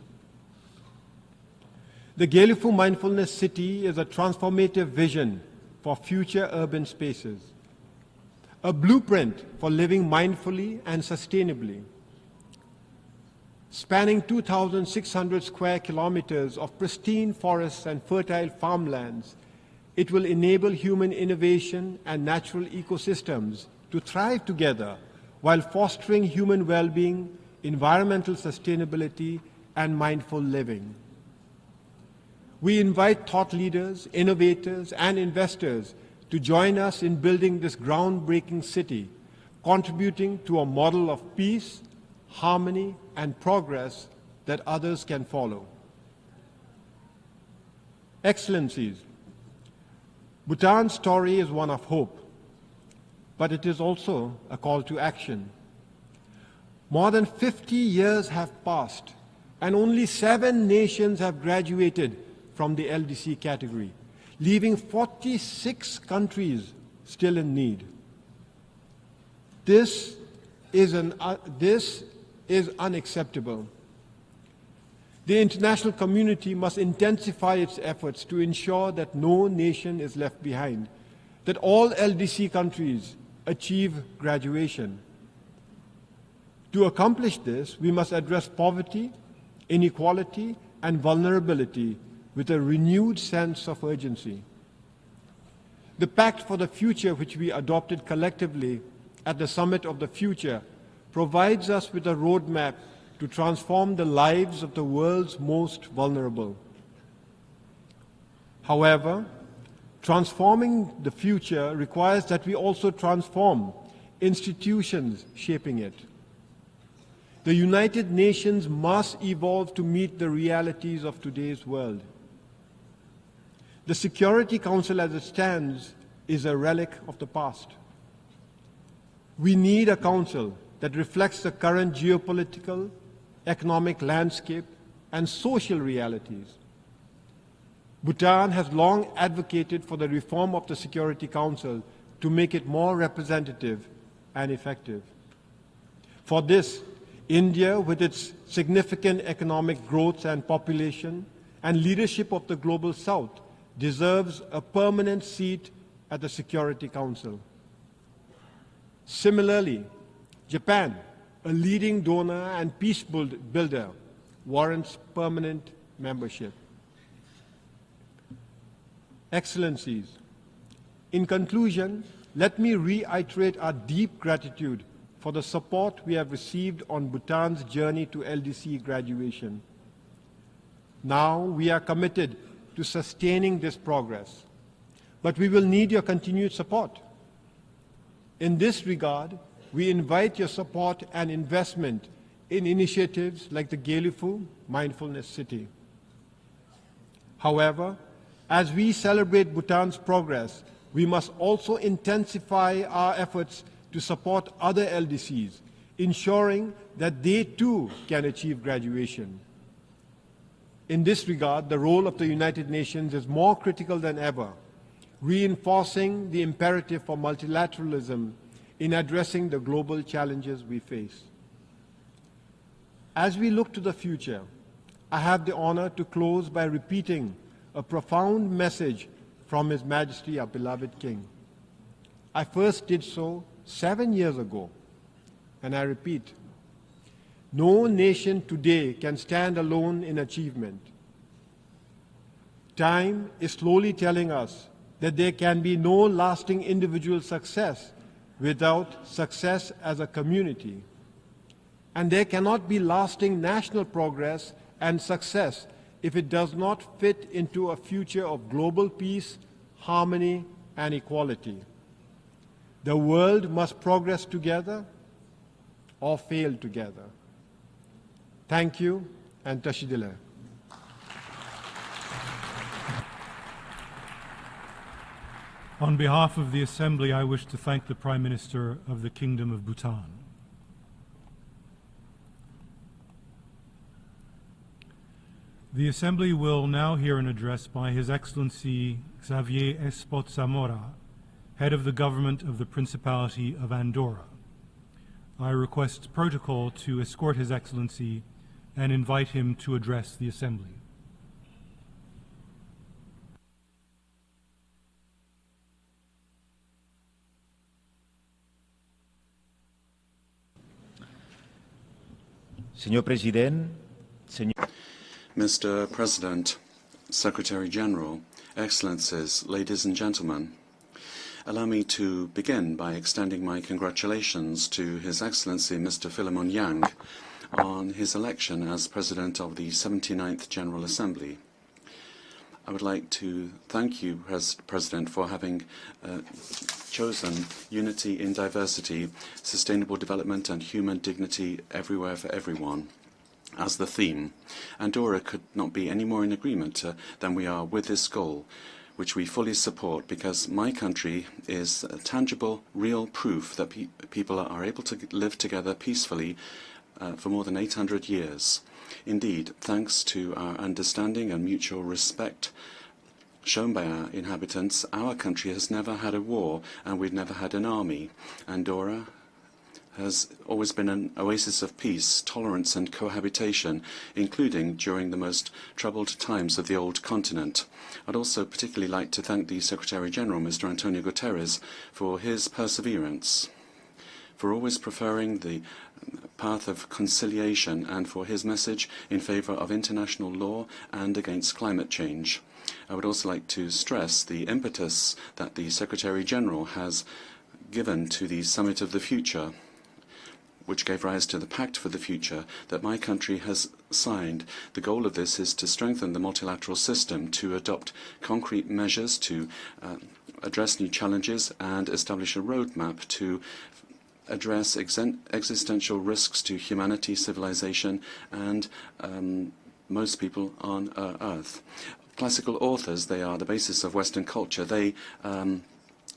The Gaelifu Mindfulness City is a transformative vision for future urban spaces, a blueprint for living mindfully and sustainably. Spanning 2,600 square kilometers of pristine forests and fertile farmlands, it will enable human innovation and natural ecosystems to thrive together while fostering human well-being, environmental sustainability, and mindful living. We invite thought leaders, innovators, and investors to join us in building this groundbreaking city, contributing to a model of peace, harmony, and progress that others can follow. Excellencies, Bhutan's story is one of hope, but it is also a call to action. More than 50 years have passed, and only 7 nations have graduated from the LDC category, leaving 46 countries still in need. This is unacceptable. The international community must intensify its efforts to ensure that no nation is left behind, that all LDC countries achieve graduation. To accomplish this, we must address poverty, inequality, and vulnerability with a renewed sense of urgency. The Pact for the Future, which we adopted collectively at the Summit of the Future, provides us with a roadmap to transform the lives of the world's most vulnerable. However, transforming the future requires that we also transform institutions shaping it. The United Nations must evolve to meet the realities of today's world. The Security Council as it stands is a relic of the past. We need a council that reflects the current geopolitical, economic landscape, and social realities. Bhutan has long advocated for the reform of the Security Council to make it more representative and effective. For this, India, with its significant economic growth and population and leadership of the Global South, deserves a permanent seat at the Security Council. Similarly, Japan, a leading donor and peace builder, warrants permanent membership. Excellencies, in conclusion, let me reiterate our deep gratitude for the support we have received on Bhutan's journey to LDC graduation. Now we are committed to sustaining this progress, but we will need your continued support. In this regard, we invite your support and investment in initiatives like the Gaelifu Mindfulness City. However, as we celebrate Bhutan's progress, we must also intensify our efforts to support other LDCs, ensuring that they too can achieve graduation. In this regard, the role of the United Nations is more critical than ever, reinforcing the imperative for multilateralism in addressing the global challenges we face. As we look to the future, I have the honor to close by repeating a profound message from His Majesty, our beloved King. I first did so 7 years ago, and I repeat, no nation today can stand alone in achievement. Time is slowly telling us that there can be no lasting individual success without success as a community. And there cannot be lasting national progress and success if it does not fit into a future of global peace, harmony, and equality. The world must progress together or fail together. Thank you, and Tashidile. On behalf of the Assembly, I wish to thank the Prime Minister of the Kingdom of Bhutan. The Assembly will now hear an address by His Excellency Xavier Espot Zamora, Head of the Government of the Principality of Andorra. I request protocol to escort His Excellency and invite him to address the Assembly. Señor Presidente, Mr. President, Secretary General, Excellencies, ladies and gentlemen, allow me to begin by extending my congratulations to His Excellency Mr. Philemon Yang on his election as President of the 79th General Assembly. I would like to thank you, President, for having chosen unity in diversity, sustainable development and human dignity everywhere for everyone as the theme. Andorra could not be any more in agreement than we are with this goal, which we fully support, because my country is tangible, real proof that people are able to live together peacefully for more than 800 years. Indeed, thanks to our understanding and mutual respect shown by our inhabitants, our country has never had a war and we've never had an army. Andorra has always been an oasis of peace, tolerance and cohabitation, including during the most troubled times of the old continent. I'd also particularly like to thank the Secretary-General, Mr. Antonio Guterres, for his perseverance, for always preferring the path of conciliation and for his message in favor of international law and against climate change. I would also like to stress the impetus that the Secretary-General has given to the Summit of the Future, which gave rise to the Pact for the Future that my country has signed. The goal of this is to strengthen the multilateral system, to adopt concrete measures to address new challenges and establish a roadmap to address existential risks to humanity, civilization, and most people on Earth. Classical authors, they are the basis of Western culture. They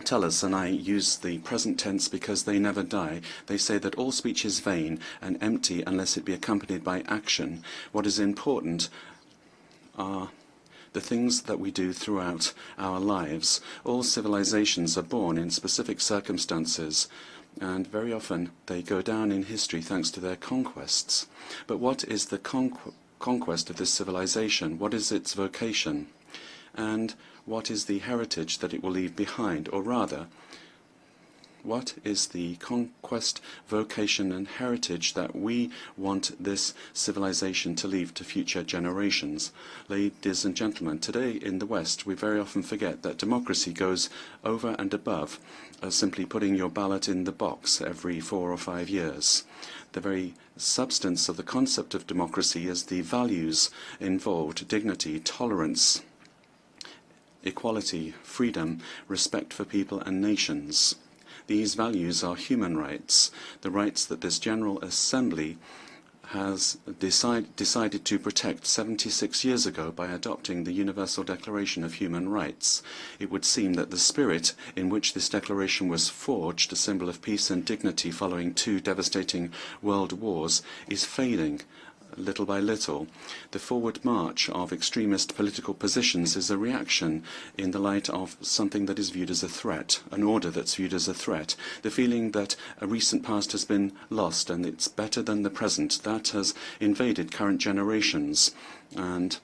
tell us, and I use the present tense because they never die, they say that all speech is vain and empty unless it be accompanied by action. What is important are the things that we do throughout our lives. All civilizations are born in specific circumstances, and very often they go down in history thanks to their conquests. But what is the conquest of this civilization? What is its vocation? And what is the heritage that it will leave behind? Or rather, what is the conquest, vocation and heritage that we want this civilization to leave to future generations? Ladies and gentlemen, today in the West we very often forget that democracy goes over and above simply putting your ballot in the box every 4 or 5 years. The very substance of the concept of democracy is the values involved: dignity, tolerance, equality, freedom, respect for people and nations. These values are human rights, the rights that this General Assembly has decided to protect 76 years ago by adopting the Universal Declaration of Human Rights. It would seem that the spirit in which this declaration was forged, a symbol of peace and dignity following 2 devastating world wars, is fading little by little. The forward march of extremist political positions is a reaction in the light of something that is viewed as a threat, an order that's viewed as a threat. The feeling that a recent past has been lost and it's better than the present, that has invaded current generations, and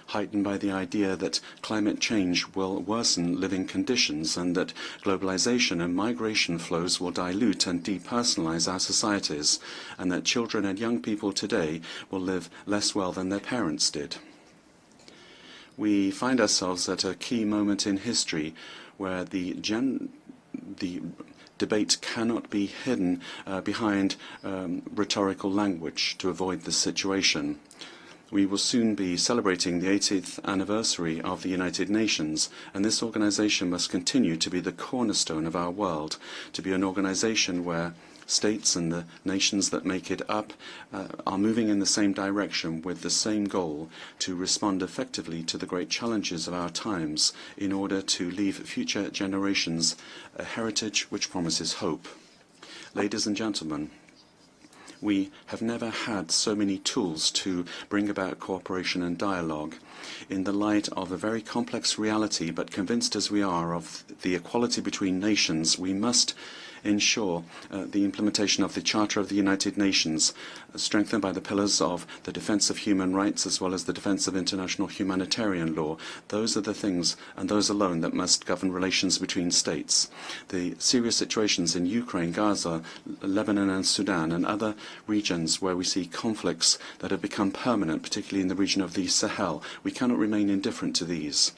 heightened by the idea that climate change will worsen living conditions and that globalization and migration flows will dilute and depersonalize our societies, and that children and young people today will live less well than their parents did. We find ourselves at a key moment in history where the debate cannot be hidden behind rhetorical language to avoid this situation. We will soon be celebrating the 80th anniversary of the United Nations, and this organization must continue to be the cornerstone of our world, to be an organization where states and the nations that make it up are moving in the same direction with the same goal, to respond effectively to the great challenges of our times in order to leave future generations a heritage which promises hope. Ladies and gentlemen, we have never had so many tools to bring about cooperation and dialogue. In the light of a very complex reality, but convinced as we are of the equality between nations, we must ensure the implementation of the Charter of the United Nations, strengthened by the pillars of the defense of human rights as well as the defense of international humanitarian law. Those are the things, and those alone, that must govern relations between states. The serious situations in Ukraine, Gaza, Lebanon and Sudan and other regions where we see conflicts that have become permanent, particularly in the region of the Sahel, we cannot remain indifferent to these.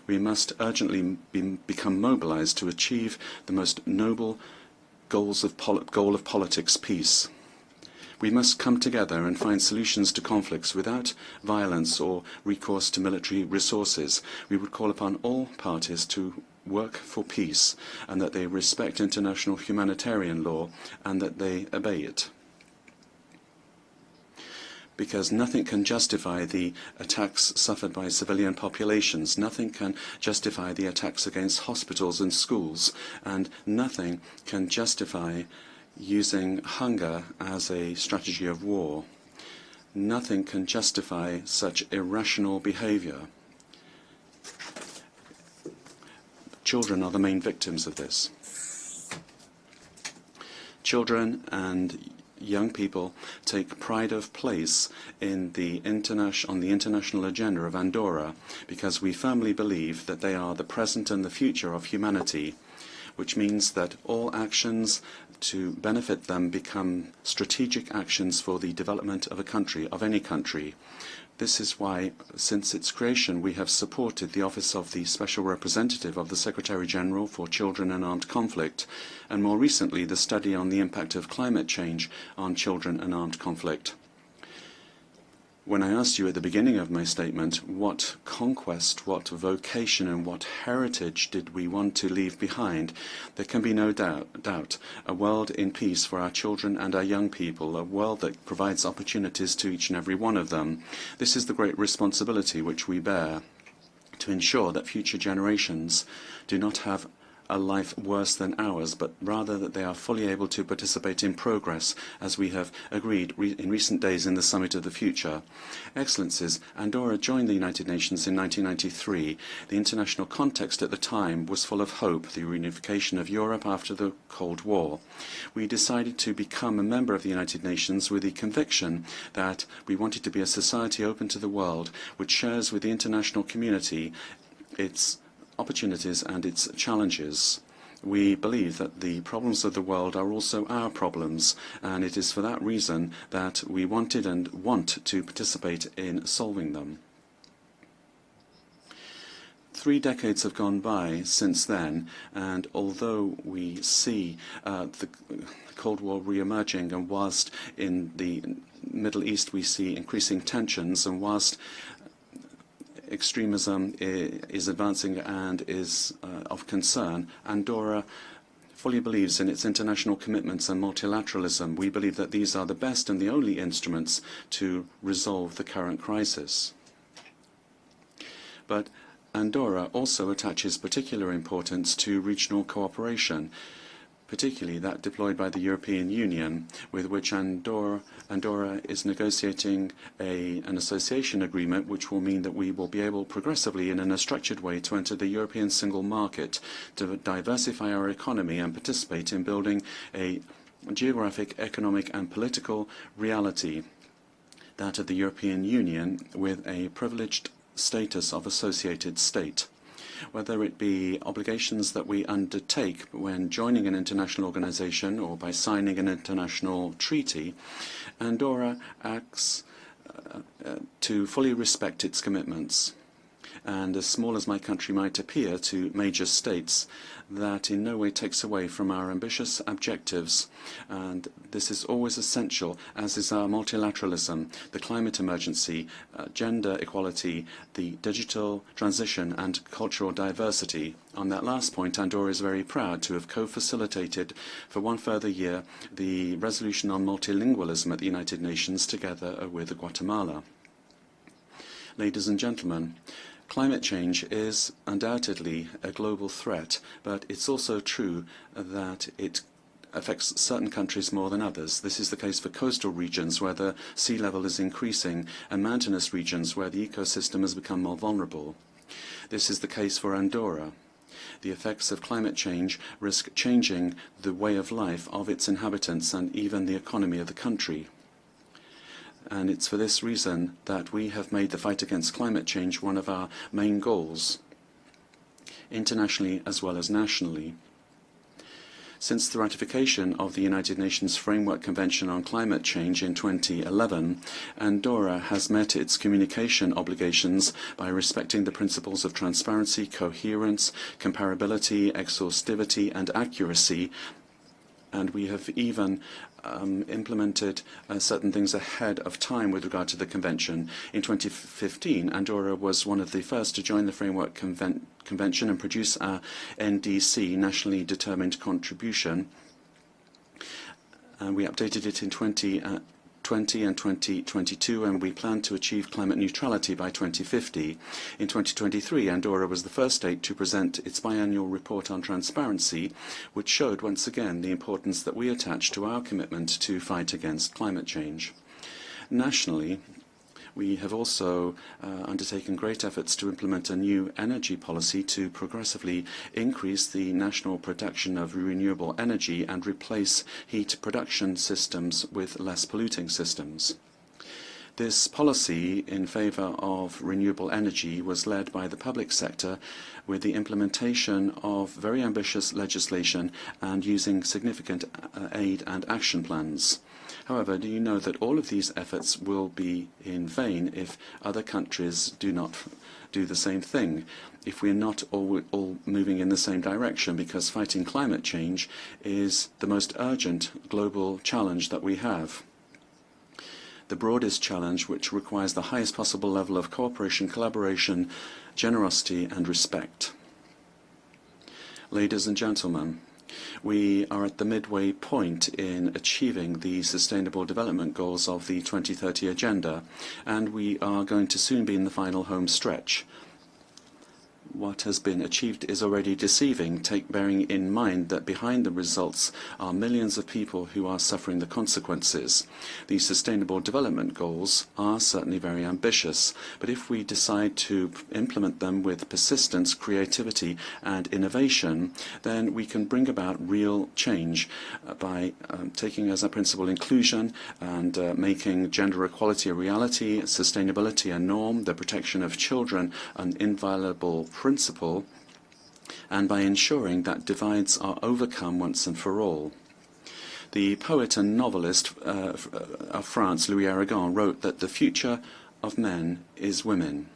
We must urgently become mobilized to achieve the most noble goal of politics, peace. We must come together and find solutions to conflicts without violence or recourse to military resources. We would call upon all parties to work for peace and that they respect international humanitarian law and that they obey it. Because nothing can justify the attacks suffered by civilian populations, nothing can justify the attacks against hospitals and schools, and nothing can justify using hunger as a strategy of war. Nothing can justify such irrational behavior. Children are the main victims of this. Children and young people take pride of place in on the international agenda of Andorra because we firmly believe that they are the present and the future of humanity, which means that all actions to benefit them become strategic actions for the development of a country, of any country. This is why, since its creation, we have supported the Office of the Special Representative of the Secretary-General for Children and Armed Conflict, and more recently the study on the impact of climate change on children and armed conflict. When I asked you at the beginning of my statement what conquest, what vocation and what heritage did we want to leave behind, there can be no doubt a world in peace for our children and our young people, a world that provides opportunities to each and every one of them. This is the great responsibility which we bear, to ensure that future generations do not have a life worse than ours, but rather that they are fully able to participate in progress, as we have agreed in recent days in the Summit of the Future. Excellencies, Andorra joined the United Nations in 1993. The international context at the time was full of hope, the reunification of Europe after the Cold War. We decided to become a member of the United Nations with the conviction that we wanted to be a society open to the world, which shares with the international community its opportunities and its challenges. We believe that the problems of the world are also our problems, and it is for that reason that we wanted and want to participate in solving them. 3 decades have gone by since then, and although we see the Cold War re-emerging, and whilst in the Middle East we see increasing tensions, and whilst extremism is advancing and is of concern, Andorra fully believes in its international commitments and multilateralism. We believe that these are the best and the only instruments to resolve the current crisis. But Andorra also attaches particular importance to regional cooperation, particularly that deployed by the European Union, with which Andorra is negotiating an association agreement, which will mean that we will be able progressively and in a structured way to enter the European single market, to diversify our economy and participate in building a geographic, economic and political reality, that of the European Union, with a privileged status of associated state. Whether it be obligations that we undertake when joining an international organization or by signing an international treaty, Andorra acts to fully respect its commitments. And as small as my country might appear to major states, that in no way takes away from our ambitious objectives. And this is always essential, as is our multilateralism, the climate emergency, gender equality, the digital transition and cultural diversity. On that last point, Andorra is very proud to have co-facilitated for one further year the resolution on multilingualism at the United Nations together with Guatemala. Ladies and gentlemen, climate change is undoubtedly a global threat, but it's also true that it affects certain countries more than others. This is the case for coastal regions where the sea level is increasing and mountainous regions where the ecosystem has become more vulnerable. This is the case for Andorra. The effects of climate change risk changing the way of life of its inhabitants and even the economy of the country. And it's for this reason that we have made the fight against climate change one of our main goals, internationally as well as nationally. Since the ratification of the United Nations Framework Convention on Climate Change in 2011, Andorra has met its communication obligations by respecting the principles of transparency, coherence, comparability, exhaustivity and accuracy, and we have even implemented certain things ahead of time with regard to the convention. In 2015, Andorra was one of the first to join the Framework Convention and produce our NDC, Nationally Determined Contribution. And we updated it in 2020 and 2022, and we plan to achieve climate neutrality by 2050. In 2023, Andorra was the first state to present its biannual report on transparency, which showed once again the importance that we attach to our commitment to fight against climate change. Nationally, we have also undertaken great efforts to implement a new energy policy to progressively increase the national production of renewable energy and replace heat production systems with less polluting systems. This policy in favour of renewable energy was led by the public sector with the implementation of very ambitious legislation and using significant aid and action plans. However, do you know that all of these efforts will be in vain if other countries do not do the same thing, if we're not all moving in the same direction, because fighting climate change is the most urgent global challenge that we have. The broadest challenge which requires the highest possible level of cooperation, collaboration, generosity and respect. Ladies and gentlemen, we are at the midway point in achieving the Sustainable Development Goals of the 2030 Agenda, and we are going to soon be in the final home stretch. What has been achieved is already deceiving, bearing in mind that behind the results are millions of people who are suffering the consequences. The Sustainable Development Goals are certainly very ambitious, but if we decide to implement them with persistence, creativity and innovation, then we can bring about real change by taking as a principle inclusion and making gender equality a reality, sustainability a norm, the protection of children an inviolable principle, and by ensuring that divides are overcome once and for all. The poet and novelist of France, Louis Aragon, wrote that the future of men is women.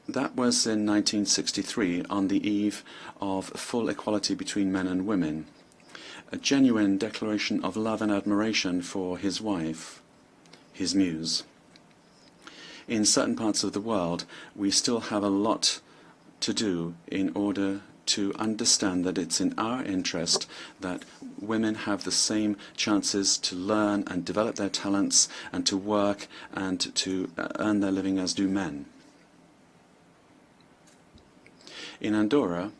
That was in 1963, on the eve of full equality between men and women. A genuine declaration of love and admiration for his wife, his muse. In certain parts of the world, we still have a lot to do in order to understand that it's in our interest that women have the same chances to learn and develop their talents and to work and to earn their living as do men. In Andorra,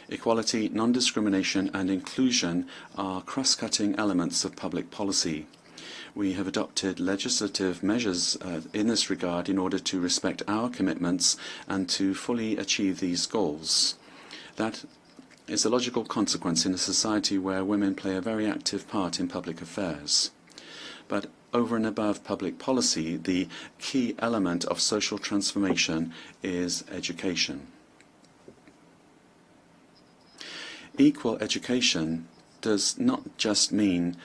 equality, non-discrimination and inclusion are cross-cutting elements of public policy. We have adopted legislative measures in this regard in order to respect our commitments and to fully achieve these goals. That is a logical consequence in a society where women play a very active part in public affairs. But over and above public policy, the key element of social transformation is education. Equal education does not just mean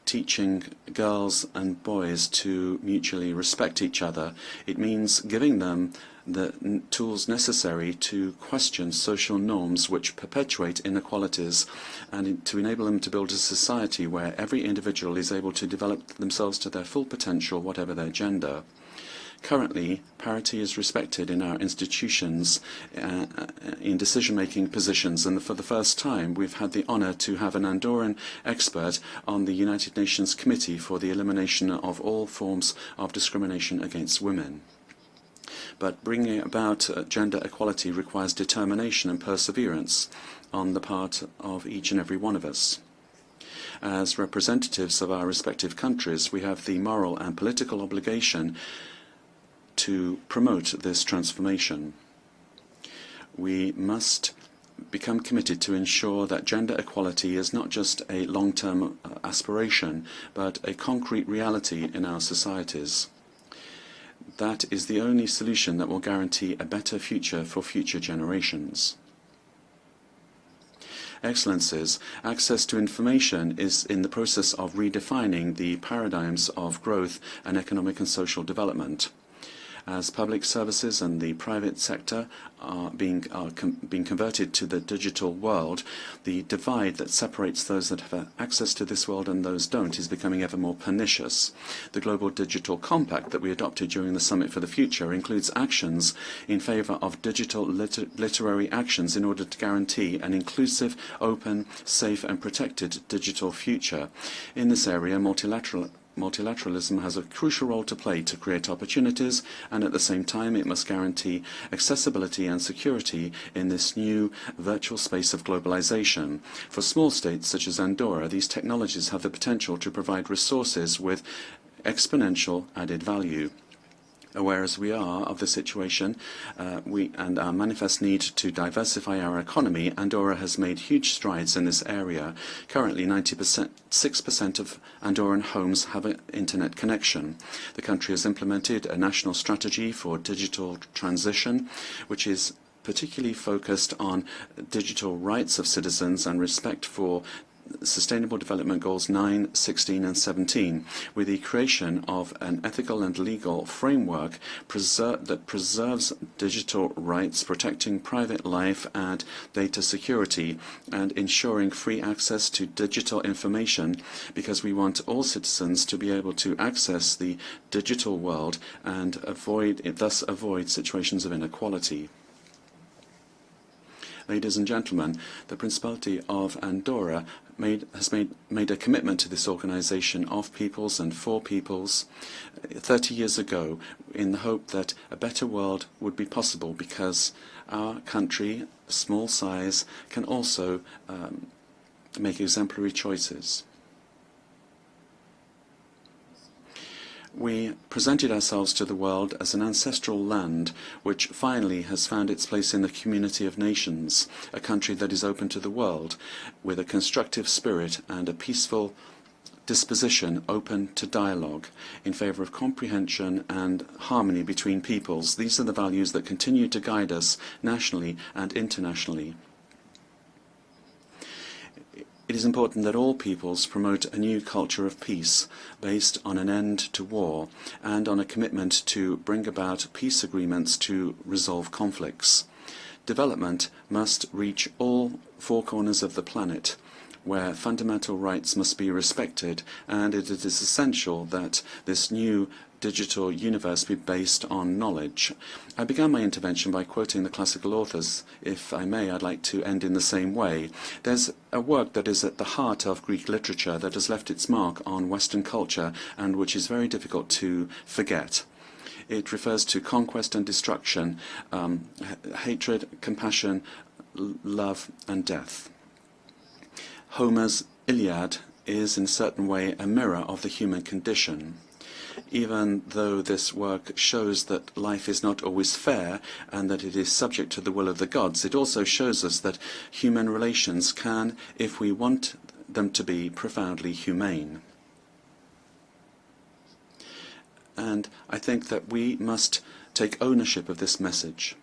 teaching girls and boys to mutually respect each other. It means giving them the tools necessary to question social norms which perpetuate inequalities and to enable them to build a society where every individual is able to develop themselves to their full potential, whatever their gender. Currently, parity is respected in our institutions in decision-making positions, and for the first time we've had the honour to have an Andorran expert on the United Nations Committee for the Elimination of All Forms of Discrimination against Women. But bringing about gender equality requires determination and perseverance on the part of each and every one of us. As representatives of our respective countries, we have the moral and political obligation to promote this transformation. We must become committed to ensure that gender equality is not just a long-term aspiration, but a concrete reality in our societies. That is the only solution that will guarantee a better future for future generations. Excellencies, access to information is in the process of redefining the paradigms of growth and economic and social development. As public services and the private sector are being converted to the digital world, the divide that separates those that have access to this world and those don't is becoming ever more pernicious. The Global Digital Compact that we adopted during the Summit for the Future includes actions in favour of digital literary actions in order to guarantee an inclusive, open, safe and protected digital future. In this area, multilateralism has a crucial role to play to create opportunities, and at the same time it must guarantee accessibility and security in this new virtual space of globalization. For small states such as Andorra, these technologies have the potential to provide resources with exponential added value. Aware as we are of the situation and our manifest need to diversify our economy, Andorra has made huge strides in this area. Currently, 6% of Andorran homes have an internet connection. The country has implemented a national strategy for digital transition, which is particularly focused on digital rights of citizens and respect for Sustainable Development Goals 9, 16 and 17, with the creation of an ethical and legal framework that preserves digital rights, protecting private life and data security, and ensuring free access to digital information, because we want all citizens to be able to access the digital world and thus avoid situations of inequality. Ladies and gentlemen, the Principality of Andorra has made a commitment to this organization of peoples and for peoples 30 years ago, in the hope that a better world would be possible, because our country, small size, can also make exemplary choices. We presented ourselves to the world as an ancestral land which finally has found its place in the community of nations, a country that is open to the world, with a constructive spirit and a peaceful disposition open to dialogue, in favour of comprehension and harmony between peoples. These are the values that continue to guide us nationally and internationally. It is important that all peoples promote a new culture of peace based on an end to war and on a commitment to bring about peace agreements to resolve conflicts. Development must reach all four corners of the planet, where fundamental rights must be respected, and it is essential that this new digital universe be based on knowledge. I began my intervention by quoting the classical authors. If I may, I'd like to end in the same way. There's a work that is at the heart of Greek literature that has left its mark on Western culture and which is very difficult to forget. It refers to conquest and destruction, hatred, compassion, love, and death. Homer's Iliad is in a certain way a mirror of the human condition. Even though this work shows that life is not always fair and that it is subject to the will of the gods, it also shows us that human relations can, if we want them to be, profoundly humane. And I think that we must take ownership of this message.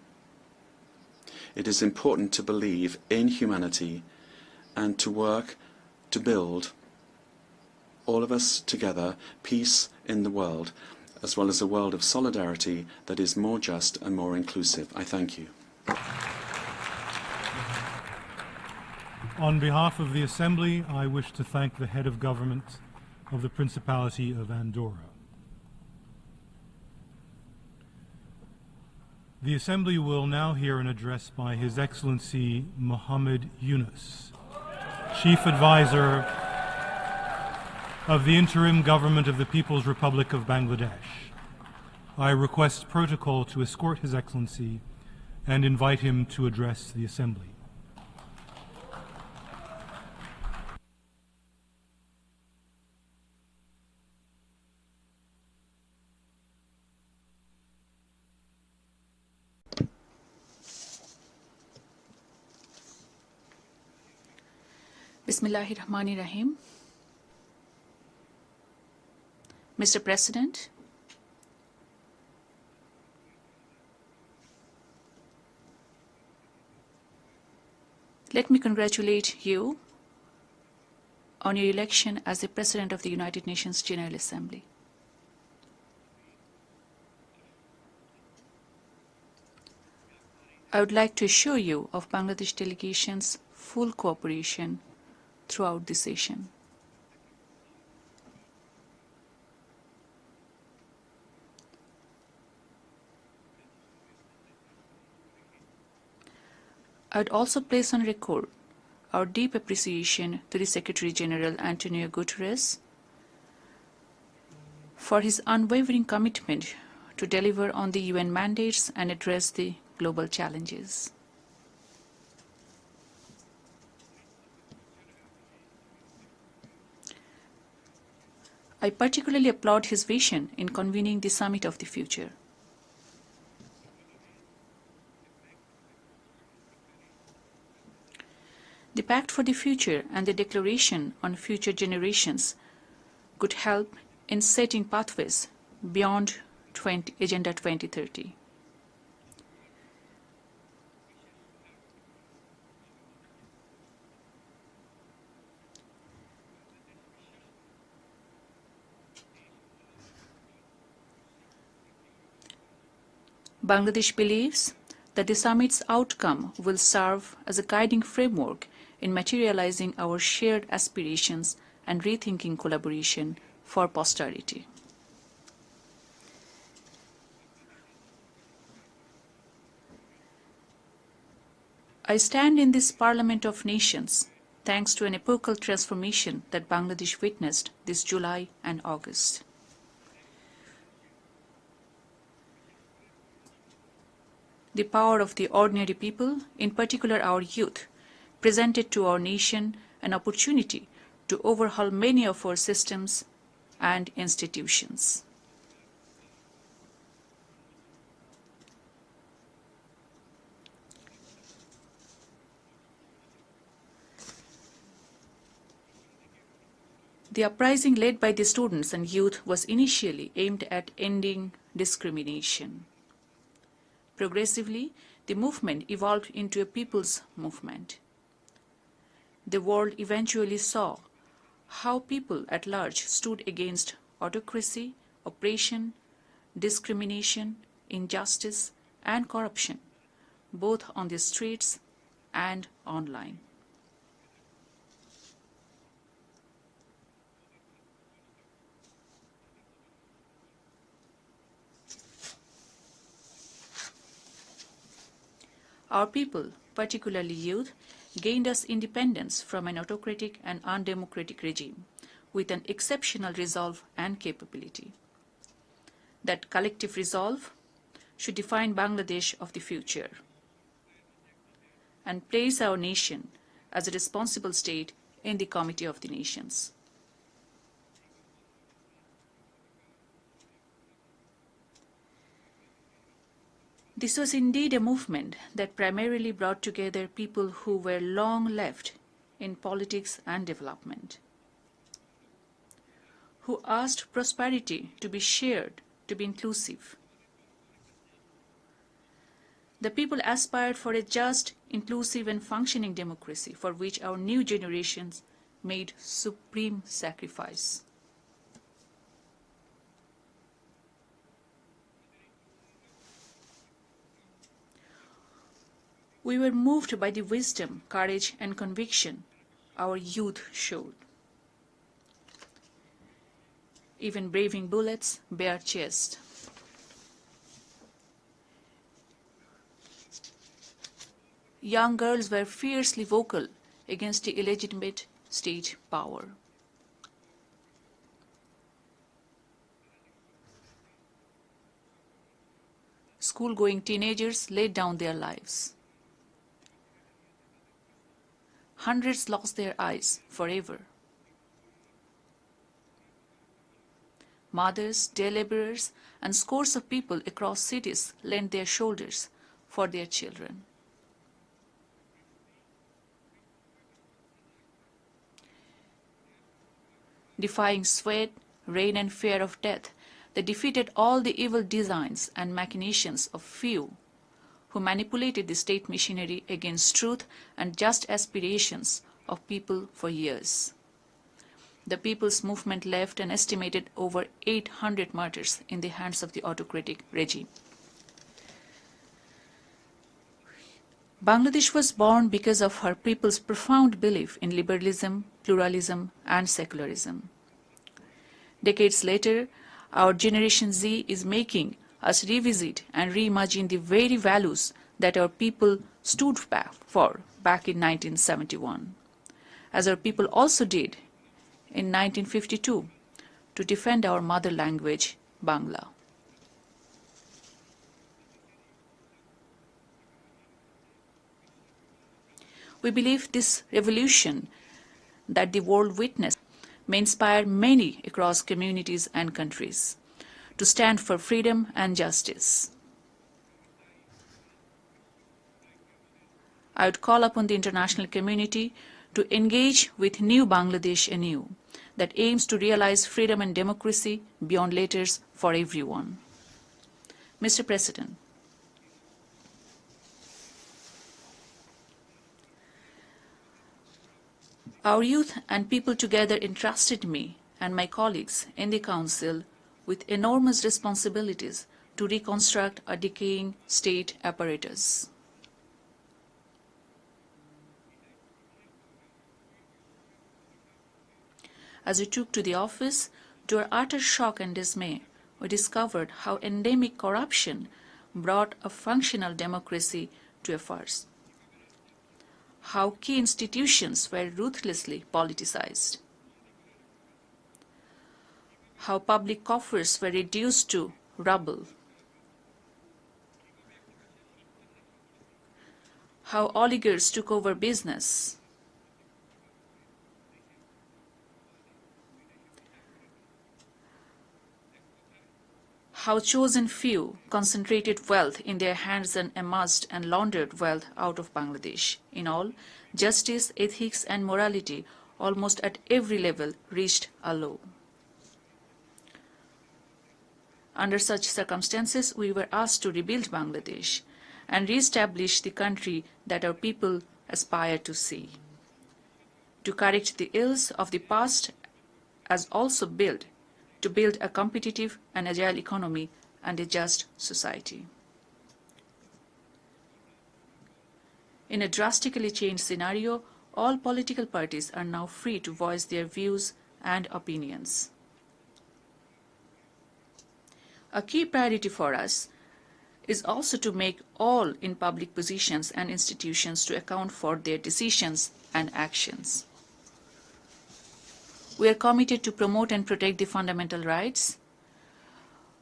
It is important to believe in humanity and to work to build, all of us together, peace in the world, as well as a world of solidarity that is more just and more inclusive. I thank you. On behalf of the Assembly, I wish to thank the head of government of the Principality of Andorra. The Assembly will now hear an address by His Excellency Muhammad Yunus, Chief Advisor of the Interim Government of the People's Republic of Bangladesh. I request protocol to escort His Excellency and invite him to address the Assembly. Bismillahirrahmanirrahim. Mr. President, let me congratulate you on your election as the President of the United Nations General Assembly. I would like to assure you of Bangladesh delegation's full cooperation throughout the session. I would also place on record our deep appreciation to the Secretary General Antonio Guterres for his unwavering commitment to deliver on the UN mandates and address the global challenges. I particularly applaud his vision in convening the Summit of the Future. The Pact for the Future and the Declaration on Future Generations could help in setting pathways beyond Agenda 2030. Bangladesh believes that the summit's outcome will serve as a guiding framework in materializing our shared aspirations and rethinking collaboration for posterity. I stand in this Parliament of Nations thanks to an epochal transformation that Bangladesh witnessed this July and August. The power of the ordinary people, in particular our youth, presented to our nation an opportunity to overhaul many of our systems and institutions. The uprising led by the students and youth was initially aimed at ending discrimination. Progressively, the movement evolved into a people's movement. The world eventually saw how people at large stood against autocracy, oppression, discrimination, injustice, and corruption, both on the streets and online. Our people, particularly youth, gained us independence from an autocratic and undemocratic regime with an exceptional resolve and capability. That collective resolve should define Bangladesh of the future and place our nation as a responsible state in the Committee of the Nations. This was indeed a movement that primarily brought together people who were long left in politics and development, who asked prosperity to be shared, to be inclusive. The people aspired for a just, inclusive and functioning democracy for which our new generations made supreme sacrifice. We were moved by the wisdom, courage and conviction our youth showed. Even braving bullets bare chest. Young girls were fiercely vocal against the illegitimate state power. School-going teenagers laid down their lives. Hundreds lost their eyes forever. Mothers, day laborers, and scores of people across cities lent their shoulders for their children. Defying sweat, rain, and fear of death, they defeated all the evil designs and machinations of few who manipulated the state machinery against truth and just aspirations of people for years. The People's Movement left an estimated over 800 martyrs in the hands of the autocratic regime. Bangladesh was born because of her people's profound belief in liberalism, pluralism, and secularism. Decades later, our Generation Z is making us revisit and reimagine the very values that our people stood for back in 1971, as our people also did in 1952 to defend our mother language, Bangla. We believe this revolution that the world witnessed may inspire many across communities and countries to stand for freedom and justice. I would call upon the international community to engage with New Bangladesh anew that aims to realize freedom and democracy beyond letters for everyone. Mr. President, our youth and people together entrusted me and my colleagues in the Council with enormous responsibilities to reconstruct a decaying state apparatus. As we took to the office, to our utter shock and dismay, we discovered how endemic corruption brought a functional democracy to a farce. How key institutions were ruthlessly politicized. How public coffers were reduced to rubble. How oligarchs took over business. How chosen few concentrated wealth in their hands and amassed and laundered wealth out of Bangladesh. In all, justice, ethics, and morality almost at every level reached a low. Under such circumstances, we were asked to rebuild Bangladesh and re-establish the country that our people aspire to see. To correct the ills of the past as also to build a competitive and agile economy and a just society. In a drastically changed scenario, all political parties are now free to voice their views and opinions. A key priority for us is also to make all in public positions and institutions to account for their decisions and actions. We are committed to promote and protect the fundamental rights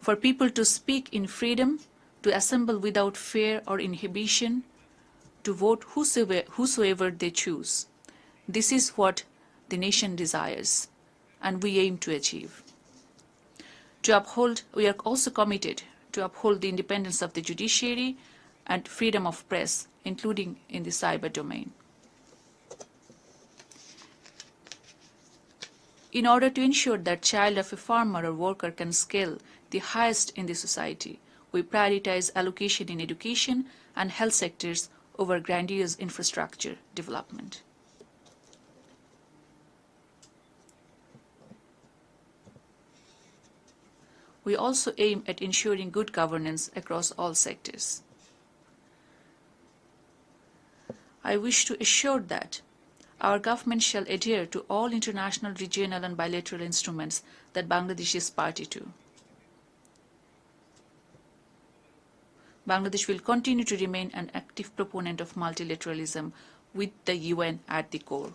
for people to speak in freedom, to assemble without fear or inhibition, to vote whosoever they choose. This is what the nation desires, and we aim to achieve. We are also committed to uphold the independence of the judiciary and freedom of press, including in the cyber domain. In order to ensure that child of a farmer or worker can scale the highest in the society, we prioritize allocation in education and health sectors over grandiose infrastructure development. We also aim at ensuring good governance across all sectors. I wish to assure that our government shall adhere to all international, regional and bilateral instruments that Bangladesh is party to. Bangladesh will continue to remain an active proponent of multilateralism with the UN at the core.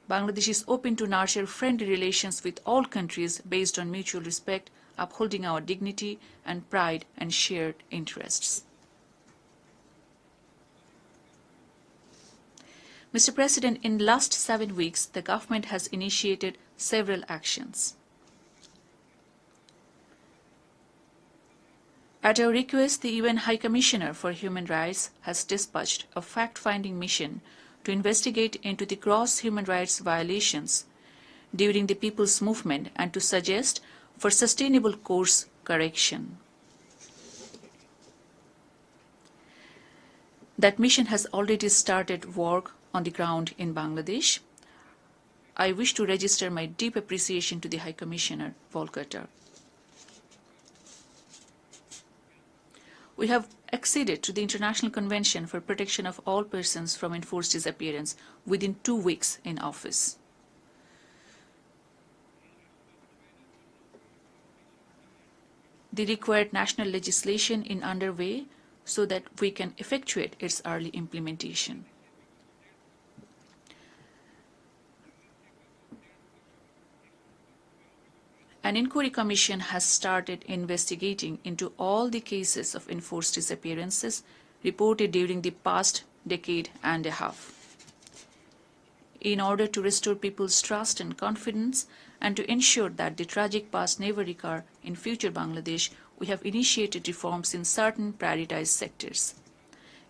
Bangladesh is open to nurture friendly relations with all countries based on mutual respect, upholding our dignity and pride and shared interests. Mr. President, in the last 7 weeks, the government has initiated several actions. At our request, the UN High Commissioner for Human Rights has dispatched a fact-finding mission to investigate into the gross human rights violations during the People's Movement and to suggest for sustainable course correction. That mission has already started work on the ground in Bangladesh. I wish to register my deep appreciation to the High Commissioner, Volker Turk. We have acceded to the International Convention for Protection of All Persons from Enforced Disappearance within 2 weeks in office. The required national legislation is underway so that we can effectuate its early implementation. An inquiry commission has started investigating into all the cases of enforced disappearances reported during the past decade and a half. In order to restore people's trust and confidence and to ensure that the tragic past never recur in future Bangladesh, we have initiated reforms in certain prioritized sectors.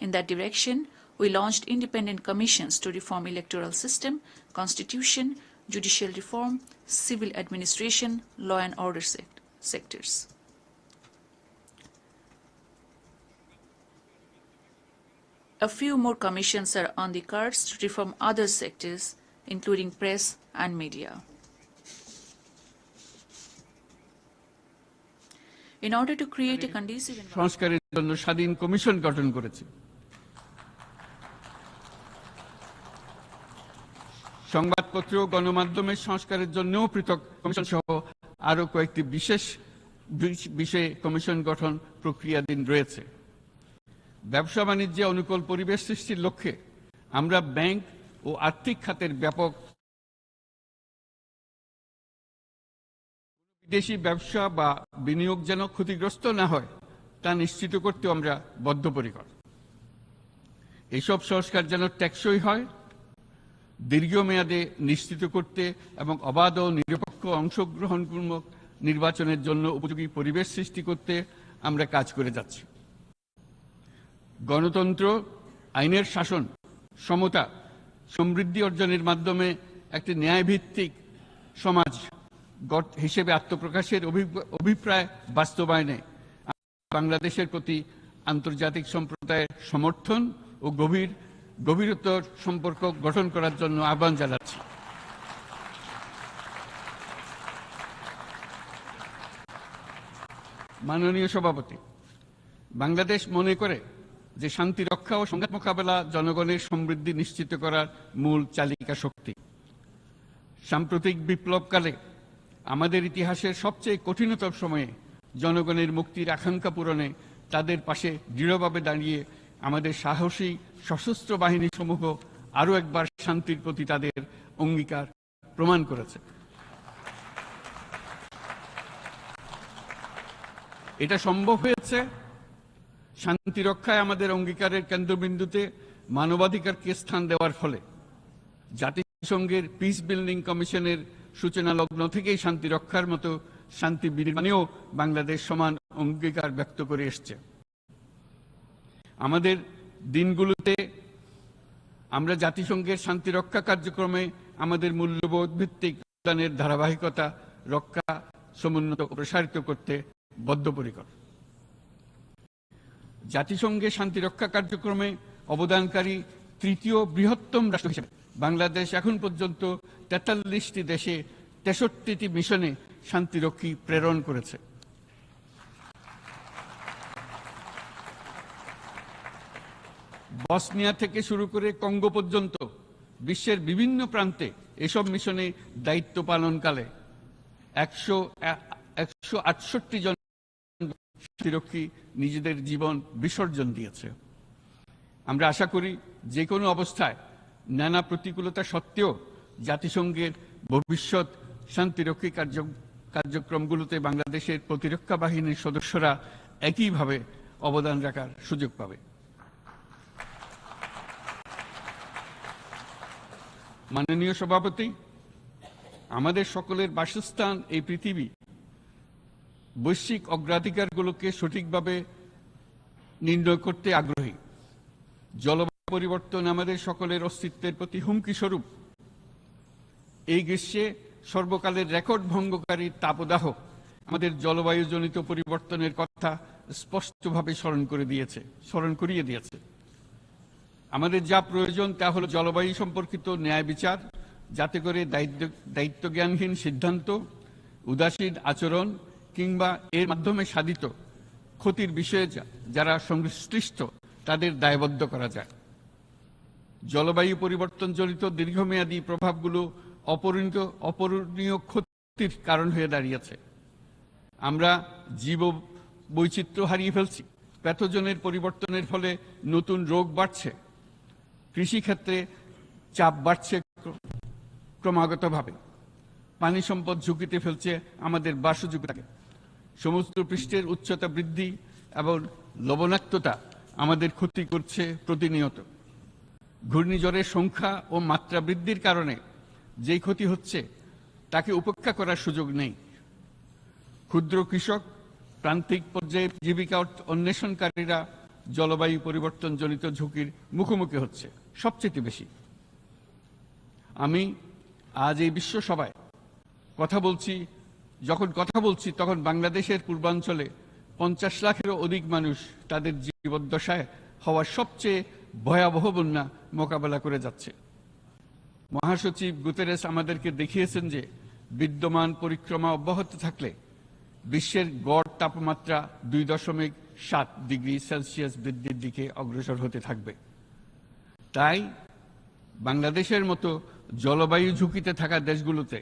In that direction, we launched independent commissions to reform electoral system, constitution, judicial reform, civil administration, law and order sectors. A few more commissions are on the cards to reform other sectors, including press and media. In order to create a conducive environment, সংস্কারের জন্য স্বাধীন commission গঠন করেছে। সংবাদপত্র ও গণমাধ্যমের সংস্কারের জন্যও পৃথক কমিশন সহ আরো কয়েকটি বিশেষ বিষয়ে কমিশন গঠন প্রক্রিয়াধীন রয়েছে। ব্যবসা বাণিজ্যে অনুকূল পরিবেশ সৃষ্টির লক্ষ্যে আমরা ব্যাংক ও আর্থিক খাতের ব্যাপক বিদেশি ব্যবসা বা বিনিয়োগ যেন ক্ষতিগ্রস্ত না হয় তা নিশ্চিত করতে আমরা বদ্ধপরিকর। এইসব সংস্কার যেন টেকসই হয়, দীর্ঘমেয়াদে নিশ্চিত করতে এবং অবাধ ও নিরপেক্ষ অংশগ্রহণমূলক নির্বাচনের জন্য উপযোগী পরিবেশ সৃষ্টি করতে আমরা কাজ করে যাচ্ছি। গণতন্ত্র, আইনের শাসন, সমতা, সমৃদ্ধি অর্জনের মাধ্যমে একটি ন্যায়ভিত্তিক সমাজ হিসেবে আত্মপ্রকাশের অভিপ্রায় বাস্তবায়নে বাংলাদেশের প্রতি আন্তর্জাতিক সম্প্রদায়ের সমর্থন ও গভীরতর সম্পর্ক গঠন করার জন্য আহ্বান জানাচ্ছি। মাননীয় সভাপতি, বাংলাদেশ মনে করে যে শান্তি রক্ষা ও সংঘাত মোকাবেলা জনগণের সমৃদ্ধি নিশ্চিত করার মূল চালিকা শক্তি। সাম্প্রতিক বিপ্লবকালে আমাদের ইতিহাসের সবচেয়ে কঠিনতম সময়ে জনগণের মুক্তির আকাঙ্ক্ষা পূরণে তাদের পাশে দৃঢ়ভাবে দাঁড়িয়ে আমাদের সাহসী সশস্ত্র বাহিনী সমূহ আরও একবার শান্তির প্রতি তাদের অঙ্গীকার প্রমাণ করেছে। এটা সম্ভব হয়েছে শান্তি রক্ষায় আমাদের অঙ্গীকারের কেন্দ্রবিন্দুতে মানবাধিকারকে স্থান দেওয়ার ফলে। জাতিসংঘের পিস বিল্ডিং কমিশনের সূচনা লগ্ন থেকেই শান্তি রক্ষার মতো শান্তি বিনির্মাণেও বাংলাদেশ সমান অঙ্গীকার ব্যক্ত করে এসছে। আমাদের দিনগুলোতে আমরা জাতিসংঘের শান্তি রক্ষা কার্যক্রমে আমাদের মূল্যবোধ ভিত্তিক অবদানের ধারাবাহিকতা রক্ষা, সমুন্নত ও প্রসারিত করতে বদ্ধপরিকর। জাতিসংঘের শান্তি রক্ষা কার্যক্রমে অবদানকারী তৃতীয় বৃহত্তম রাষ্ট্র হিসেবে বাংলাদেশ এখন পর্যন্ত ৪৩টি দেশে ৬৩টি মিশনে শান্তিরক্ষী প্রেরণ করেছে। বসনিয়া থেকে শুরু করে কঙ্গো পর্যন্ত বিশ্বের বিভিন্ন প্রান্তে এসব মিশনে দায়িত্ব পালনকালে ১৬৮ জন শান্তিরক্ষী নিজেদের জীবন বিসর্জন দিয়েছে। আমরা আশা করি যে কোনো অবস্থায় নানা প্রতিকূলতা সত্ত্বেও জাতিসংঘের ভবিষ্যৎ শান্তিরক্ষী কার্যক্রমগুলোতে বাংলাদেশের প্রতিরক্ষা বাহিনীর সদস্যরা একইভাবে অবদান রাখার সুযোগ পাবে। মাননীয় সভাপতি, আমাদের সকলের বাসস্থান এই পৃথিবী বৈশ্বিক অগ্রাধিকারগুলোকে সঠিকভাবে নির্ণয় করতে আগ্রহী। জলবায়ু পরিবর্তন আমাদের সকলের অস্তিত্বের প্রতি হুমকি স্বরূপ। এই গ্রীষ্মে সর্বকালের রেকর্ড ভঙ্গকারী তাপদাহ আমাদের জলবায়ুজনিত পরিবর্তনের কথা স্পষ্টভাবে স্মরণ করিয়ে দিয়েছে। আমাদের যা প্রয়োজন তা হলো জলবায়ু সম্পর্কিত ন্যায় বিচার, যাতে করে দায়িত্বজ্ঞানহীন সিদ্ধান্ত, উদাসীন আচরণ কিংবা এর মাধ্যমে সাধিত ক্ষতির বিষয়ে যারা সংশ্লিষ্ট তাদের দায়বদ্ধ করা যায়। জলবায়ু পরিবর্তনজনিত দীর্ঘমেয়াদী প্রভাবগুলো অপূরণীয় ক্ষতির কারণ হয়ে দাঁড়িয়েছে। আমরা জীব বৈচিত্র্য হারিয়ে ফেলছি, প্যাথোজেনের পরিবর্তনের ফলে নতুন রোগ বাড়ছে, কৃষিক্ষেত্রে চাপ বাড়ছে ক্রমাগতভাবে, পানি সম্পদ ঝুঁকিতে ফেলছে আমাদের বাসযোগ্যতাকে, সমুদ্র পৃষ্ঠের উচ্চতা বৃদ্ধি এবং লবণাক্ততা আমাদের ক্ষতি করছে প্রতিনিয়ত। ঘূর্ণিঝড়ের সংখ্যা ও মাত্রা বৃদ্ধির কারণে যেই ক্ষতি হচ্ছে তাকে উপেক্ষা করার সুযোগ নেই। ক্ষুদ্র কৃষক, প্রান্তিক পর্যায়ে জীবিকা অন্বেষণকারীরা জলবায়ু পরিবর্তনজনিত ঝুঁকির মুখোমুখি হচ্ছে সবচেয়ে বেশি। আমি আজ এই বিশ্ব সভায় যখন কথা বলছি তখন বাংলাদেশের পূর্বাঞ্চলে ৫০ লাখেরও অধিক মানুষ তাদের জীবদ্দশায় হওয়া সবচেয়ে ভয়াবহ বন্যা মোকাবেলা করে যাচ্ছে। মহাসচিব গুতেরেস আমাদেরকে দেখিয়েছেন যে বিদ্যমান পরিক্রমা অব্যাহত থাকলে বিশ্বের গড় তাপমাত্রা ২.৭ ডিগ্রি সেলসিয়াস বৃদ্ধির দিকে অগ্রসর হতে থাকবে। তাই বাংলাদেশের মতো জলবায়ু ঝুঁকিতে থাকা দেশগুলোতে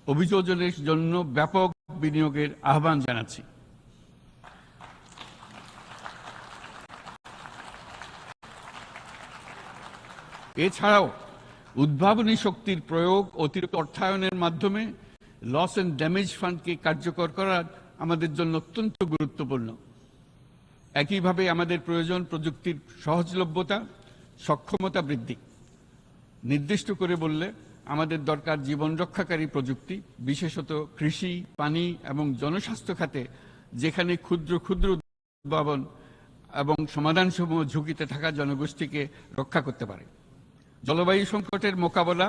অভিযোজনের জন্য ব্যাপক বিনিয়োগের আহ্বান জানাচ্ছি। এছাড়াও উদ্ভাবনী শক্তির প্রয়োগ, অতিরিক্ত অর্থায়নের মাধ্যমে লস অ্যান্ড ড্যামেজ ফান্ডকে কার্যকর করা আমাদের জন্য অত্যন্ত গুরুত্বপূর্ণ। একইভাবে আমাদের প্রয়োজন প্রযুক্তির সহজলভ্যতা, সক্ষমতা বৃদ্ধি। নির্দিষ্ট করে বললে আমাদের দরকার জীবন রক্ষাকারী প্রযুক্তি, বিশেষত কৃষি, পানি এবং জনস্বাস্থ্য খাতে, যেখানে ক্ষুদ্র ক্ষুদ্র উদ্ভাবন এবং সমাধানসমূহ ঝুঁকিতে থাকা জনগোষ্ঠীকে রক্ষা করতে পারে। জলবায়ু সংকটের মোকাবেলা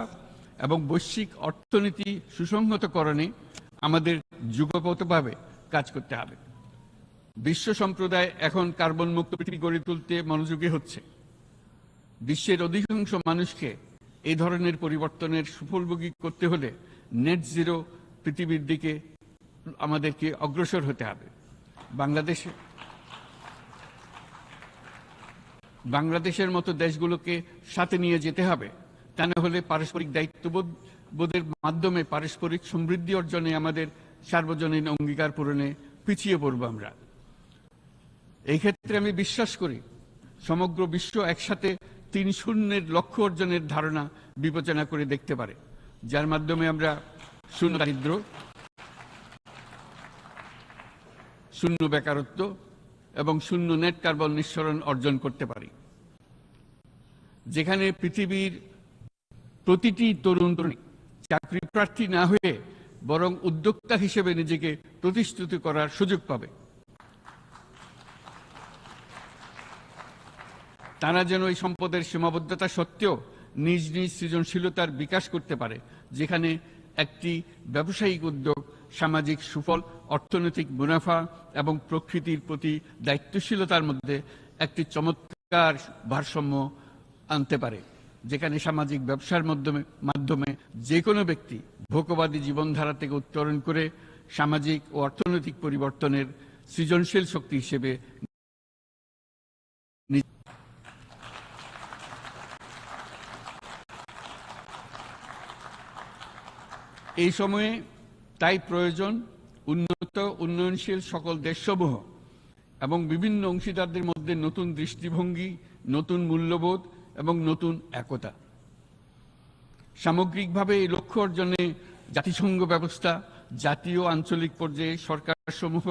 এবং বৈশ্বিক অর্থনীতি সুসংহতকরণে আমাদের যুগপথভাবে কাজ করতে হবে। বিশ্ব সম্প্রদায় এখন কার্বন মুক্ত পৃথিবী গড়ে তুলতে মনোযোগী হচ্ছে। বিশ্বের অধিকাংশ মানুষকে এই ধরনের পরিবর্তনের সুফলভোগী করতে হলে নেট জিরো পৃথিবীর দিকে আমাদেরকে অগ্রসর হতে হবে। বাংলাদেশের মতো দেশগুলোকে সাথে নিয়ে যেতে হবে। তা না হলে পারস্পরিক দায়িত্ববোধের মাধ্যমে পারস্পরিক সমৃদ্ধি অর্জনে আমাদের সার্বজনীন অঙ্গীকার পূরণে পিছিয়ে পড়ব আমরা। এই ক্ষেত্রে আমি বিশ্বাস করি সমগ্র বিশ্ব একসাথে ৩-০ লক্ষ্য অর্জনের ধারণা বিবেচনা করে দেখতে পারে, যার মাধ্যমে আমরা শূন্য দারিদ্র্য, শূন্য বেকারত্ব এবং শূন্য নেট কার্বন নিঃসরণ অর্জন করতে পারি, যেখানে পৃথিবীর প্রতিটি তরুণ তরুণী চাকরি প্রার্থী না হয়ে বরং উদ্যোক্তা হিসেবে নিজেকে প্রতিষ্ঠিত করার সুযোগ পাবে। তারা যেন এই সম্পদের সীমাবদ্ধতা সত্ত্বেও নিজ নিজ সৃজনশীলতার বিকাশ করতে পারে, যেখানে একটি ব্যবসায়িক উদ্যোগ সামাজিক সুফল, অর্থনৈতিক মুনাফা এবং প্রকৃতির প্রতি দায়িত্বশীলতার মধ্যে একটি চমৎকার ভারসাম্য আনতে পারে, যেখানে সামাজিক ব্যবসার মাধ্যমে যে কোনো ব্যক্তি ভোগবাদী জীবনধারা থেকে উত্তরণ করে সামাজিক ও অর্থনৈতিক পরিবর্তনের সৃজনশীল শক্তি হিসেবে এই সময়ে তাই প্রয়োজন উন্নত উন্নয়নশীল সকল দেশসমূহ এবং বিভিন্ন অংশীদারদের মধ্যে নতুন দৃষ্টিভঙ্গি, নতুন মূল্যবোধ এবং নতুন একতা। সামগ্রিকভাবে এই লক্ষ্য অর্জনে জাতিসংঘ ব্যবস্থা, জাতীয় আঞ্চলিক পর্যায়ে সরকারসমূহ,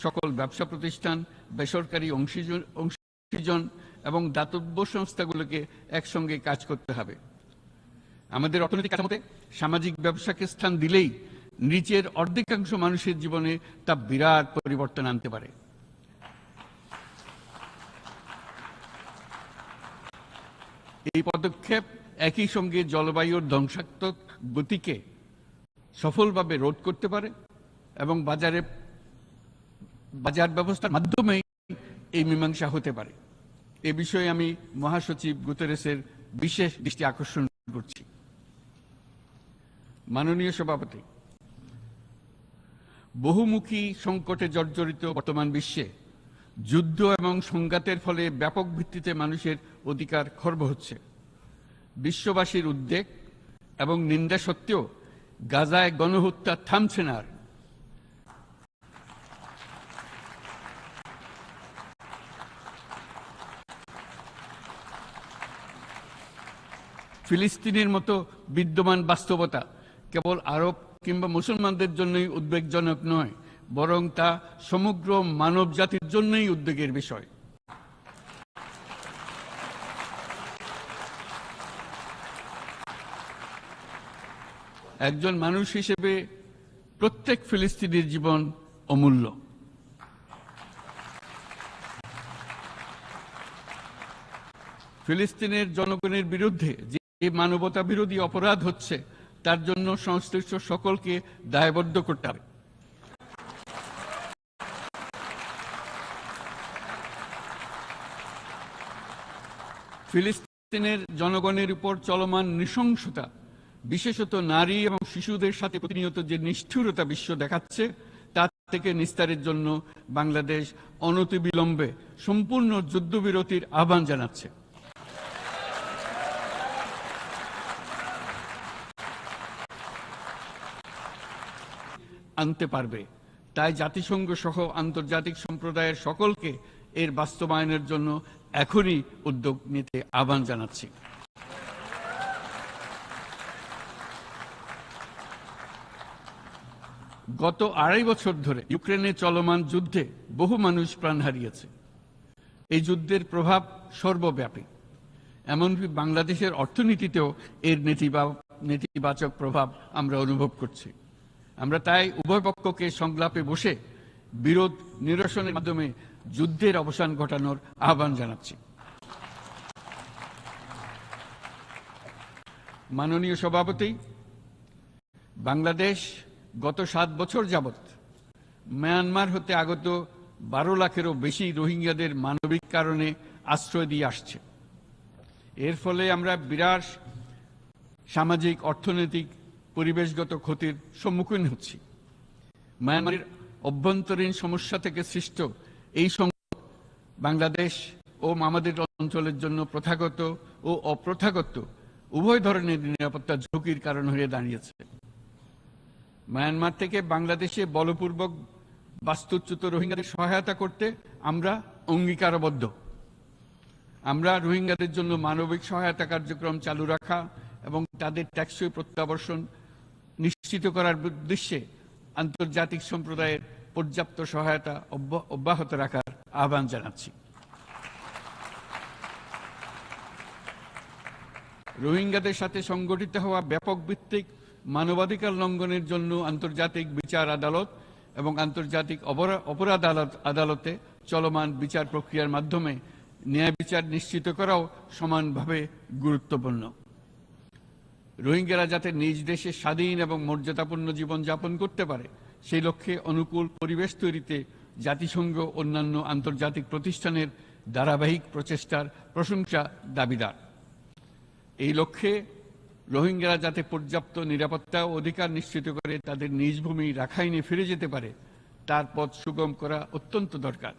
সকল ব্যবসা প্রতিষ্ঠান, বেসরকারি অংশীজন এবং দাতব্য সংস্থাগুলোকে একসঙ্গে কাজ করতে হবে। আমাদের অর্থনৈতিক কাঠামোতে সামাজিক ব্যবসাকে স্থান দিলেই নিচের অর্ধেকাংশ মানুষের জীবনে তা বিরাট পরিবর্তন আনতে পারে। এই পদক্ষেপ একই সঙ্গে জলবায়ুর ধ্বংসাত্মক গতিকে সফলভাবে রোধ করতে পারে এবং বাজার ব্যবস্থার মাধ্যমেই এই মীমাংসা হতে পারে। এ বিষয়ে আমি মহাসচিব গুতেরেসের বিশেষ দৃষ্টি আকর্ষণ করছি। মাননীয় সভাপতি, বহুমুখী সংকটে জর্জরিত বর্তমান বিশ্বে যুদ্ধ এবং সংঘাতের ফলে ব্যাপক ভিত্তিতে মানুষের অধিকার খর্ব হচ্ছে। বিশ্ববাসীর উদ্বেগ এবং নিন্দা সত্ত্বেও গাজায় গণহত্যা থামছে না। ফিলিস্তিনের মতো বিদ্যমান বাস্তবতা কেবল আরব কিংবা মুসলমানদের জন্যই উদ্বেগজনক নয়, বরং তা সমগ্র মানব জাতির জন্যই উদ্বেগের বিষয়। একজন মানুষ হিসেবে প্রত্যেক ফিলিস্তিনির জীবন অমূল্য। ফিলিস্তিনের জনগণের বিরুদ্ধে যে মানবতা বিরোধী অপরাধ হচ্ছে তার জন্য সংশ্লিষ্ট সকলকে দায়বদ্ধ করতে হবে। ফিলিস্তিনের জনগণের উপর চলমান নৃশংসতা, বিশেষত নারী এবং শিশুদের সাথে প্রতিনিয়ত যে নিষ্ঠুরতা বিশ্ব দেখাচ্ছে, তা থেকে নিস্তারের জন্য বাংলাদেশ অনতিবিলম্বে সম্পূর্ণ যুদ্ধবিরতির আহ্বান জানাচ্ছে। আনতে পারবে, তাই জাতিসংঘ সহ আন্তর্জাতিক সম্প্রদায়ের সকলকে এর বাস্তবায়নের জন্য এখনই উদ্যোগ নিতে আহ্বান জানাচ্ছি। গত ২.৫ বছর ধরে ইউক্রেনে চলমান যুদ্ধে বহু মানুষ প্রাণ হারিয়েছে। এই যুদ্ধের প্রভাব সর্বব্যাপী, এমনকি বাংলাদেশের অর্থনীতিতেও এর নেতিবাচক প্রভাব আমরা অনুভব করছি। আমরা তাই উভয় পক্ষকে সংলাপে বসে বিরোধ নিরসনের মাধ্যমে যুদ্ধের অবসান ঘটানোর আহ্বান জানাচ্ছি। মাননীয় সভাপতি, বাংলাদেশ গত 7 বছর যাবৎ মিয়ানমার হতে আগত 12 লাখেরও বেশি রোহিঙ্গাদের মানবিক কারণে আশ্রয় দিয়ে আসছে। এর ফলে আমরা বিরাট সামাজিক, অর্থনৈতিক, পরিবেশগত ক্ষতির সম্মুখীন হচ্ছি। মিয়ানমারের অভ্যন্তরীণ সমস্যা থেকে সৃষ্ট এই সংকট বাংলাদেশ ও আমাদের অঞ্চলের জন্য প্রথাগত ও অপ্রথাগত উভয় ধরনের নিরাপত্তা ঝুঁকির কারণ হয়ে দাঁড়িয়েছে। মিয়ানমার থেকে বাংলাদেশে বলপূর্বক বাস্তুচ্যুত রোহিঙ্গাদের সহায়তা করতে আমরা অঙ্গীকারবদ্ধ। আমরা রোহিঙ্গাদের জন্য মানবিক সহায়তা কার্যক্রম চালু রাখা এবং তাদের টেকসই প্রত্যাবর্তন নিশ্চিত করার উদ্দেশ্যে আন্তর্জাতিক সম্প্রদায়ের পর্যাপ্ত সহায়তা অব্যাহত রাখার আহ্বান জানাচ্ছি। রোহিঙ্গাদের সাথে সংগঠিত হওয়া ব্যাপক ভিত্তিক মানবাধিকার লঙ্ঘনের জন্য আন্তর্জাতিক বিচার আদালত এবং আন্তর্জাতিক অপরাধ আদালতে চলমান বিচার প্রক্রিয়ার মাধ্যমে ন্যায় বিচার নিশ্চিত করাও সমানভাবে গুরুত্বপূর্ণ। রোহিঙ্গারা যাতে নিজ দেশে স্বাধীন এবং মর্যাদাপূর্ণ জীবনযাপন করতে পারে সেই লক্ষ্যে অনুকূল পরিবেশ তৈরিতে জাতিসংঘ অন্যান্য আন্তর্জাতিক প্রতিষ্ঠানের ধারাবাহিক প্রচেষ্টার প্রশংসা দাবিদার। এই লক্ষ্যে রোহিঙ্গারা যাতে পর্যাপ্ত নিরাপত্তা ও অধিকার নিশ্চিত করে তাদের নিজ ভূমি রাখাইনে ফিরে যেতে পারে তার পথ সুগম করা অত্যন্ত দরকার।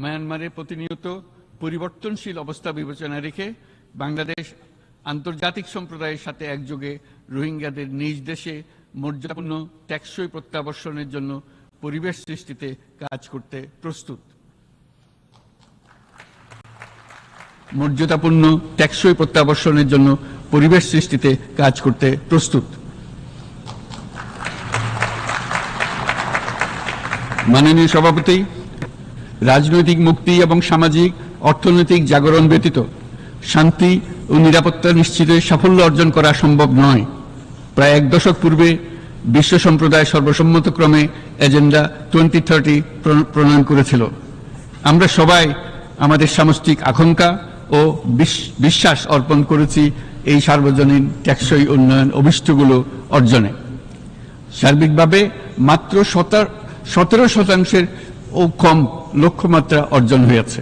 মায়ানমারে প্রতিনিয়ত পরিবর্তনশীল অবস্থা বিবেচনা রেখে বাংলাদেশ আন্তর্জাতিক সম্প্রদায়ের সাথে একযোগে রোহিঙ্গাদের নিজ দেশে মর্যাদাপূর্ণ টেকসই প্রত্যাবর্তনের জন্য পরিবেশ সৃষ্টিতে কাজ করতে প্রস্তুত। মর্যাদাপূর্ণ টেকসই প্রত্যাবর্তনের জন্য পরিবেশ সৃষ্টিতে কাজ করতে প্রস্তুত। মাননীয় সভাপতি, রাজনৈতিক মুক্তি এবং সামাজিক অর্থনৈতিক জাগরণ ব্যতীত শান্তি ও নিরাপত্তা নিশ্চিতে সাফল্য অর্জন করা সম্ভব নয়। প্রায় এক দশক পূর্বে বিশ্ব সম্প্রদায় সর্বসম্মতক্রমে এজেন্ডা 2030 প্রণয়ন করেছিল। আমরা সবাই আমাদের সামষ্টিক আকাঙ্ক্ষা ও বিশ্বাস অর্পণ করেছি এই সার্বজনীন টেকসই উন্নয়ন অভিষ্টগুলো অর্জনে। সার্বিকভাবে মাত্র 17% ও কম লক্ষ্যমাত্রা অর্জন হয়েছে।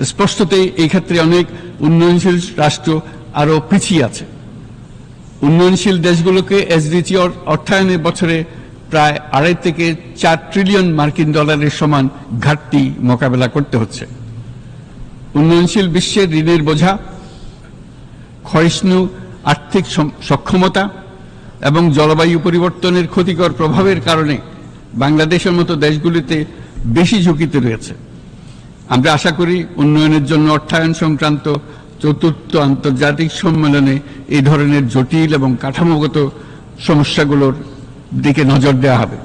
স্পষ্টতই এই ক্ষেত্রে অনেক উন্নয়নশীল রাষ্ট্র আরও পিছিয়ে আছে। উন্নয়নশীল দেশগুলোকে এসডিজি অর্থায়নে বছরে প্রায় 2.5 থেকে 4 ট্রিলিয়ন মার্কিন ডলারের সমান ঘাটতি মোকাবেলা করতে হচ্ছে। উন্নয়নশীল বিশ্বের ঋণের বোঝা, ক্ষয়িষ্ণু আর্থিক সক্ষমতা এবং জলবায়ু পরিবর্তনের ক্ষতিকর প্রভাবের কারণে বাংলাদেশের মতো দেশগুলিতে বেশি ঝুঁকিতে রয়েছে। আমরা আশা করি উন্নয়নের জন্য অর্থায়ন সংক্রান্ত চতুর্থ আন্তর্জাতিক সম্মেলনে এই ধরনের জটিল এবং কাঠামোগত সমস্যাগুলোর দিকে নজর দেওয়া হবে।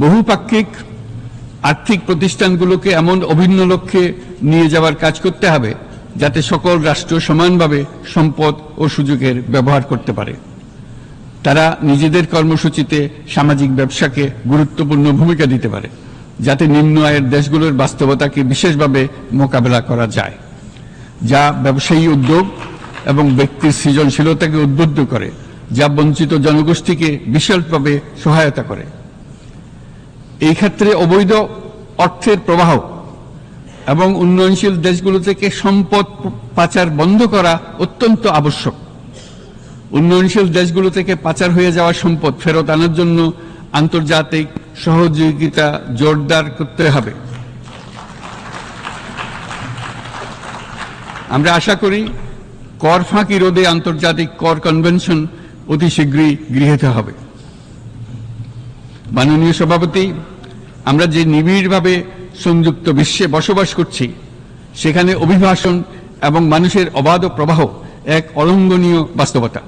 বহুপাক্ষিক আর্থিক প্রতিষ্ঠানগুলোকে এমন অভিন্ন লক্ষ্যে নিয়ে যাওয়ার কাজ করতে হবে যাতে সকল রাষ্ট্র সমানভাবে সম্পদ ও সুযোগের ব্যবহার করতে পারে। তারা নিজেদের কর্মসূচিতে সামাজিক ব্যবসাকে গুরুত্বপূর্ণ ভূমিকা দিতে পারে যাতে নিম্ন আয়ের দেশগুলোর বাস্তবতাকে বিশেষভাবে মোকাবেলা করা যায়, যা ব্যবসায়ী উদ্যোগ এবং ব্যক্তির সৃজনশীলতাকে উদ্বুদ্ধ করে, যা বঞ্চিত জনগোষ্ঠীকে বিশালভাবে সহায়তা করে। এই ক্ষেত্রে অবৈধ অর্থের প্রবাহ এবং উন্নয়নশীল দেশগুলো থেকে সম্পদ পাচার বন্ধ করা অত্যন্ত আবশ্যক। উন্নয়নশীল দেশগুলো থেকে পাচার হয়ে যাওয়া সম্পদ ফেরত আনার জন্য আন্তর্জাতিক সহযোগিতা জোরদার করতে হবে। আমরা আশা করি কর ফাঁকি রোধে আন্তর্জাতিক কর কনভেনশন অতি শীঘ্রই গৃহীত হবে। মাননীয় সভাপতি, আমরা যে নিবিড়ভাবে সংযুক্ত বিশ্বে বসবাস করছি সেখানে অভিবাসন এবং মানুষের অবাধ প্রবাহ এক অলঙ্ঘনীয় বাস্তবতা।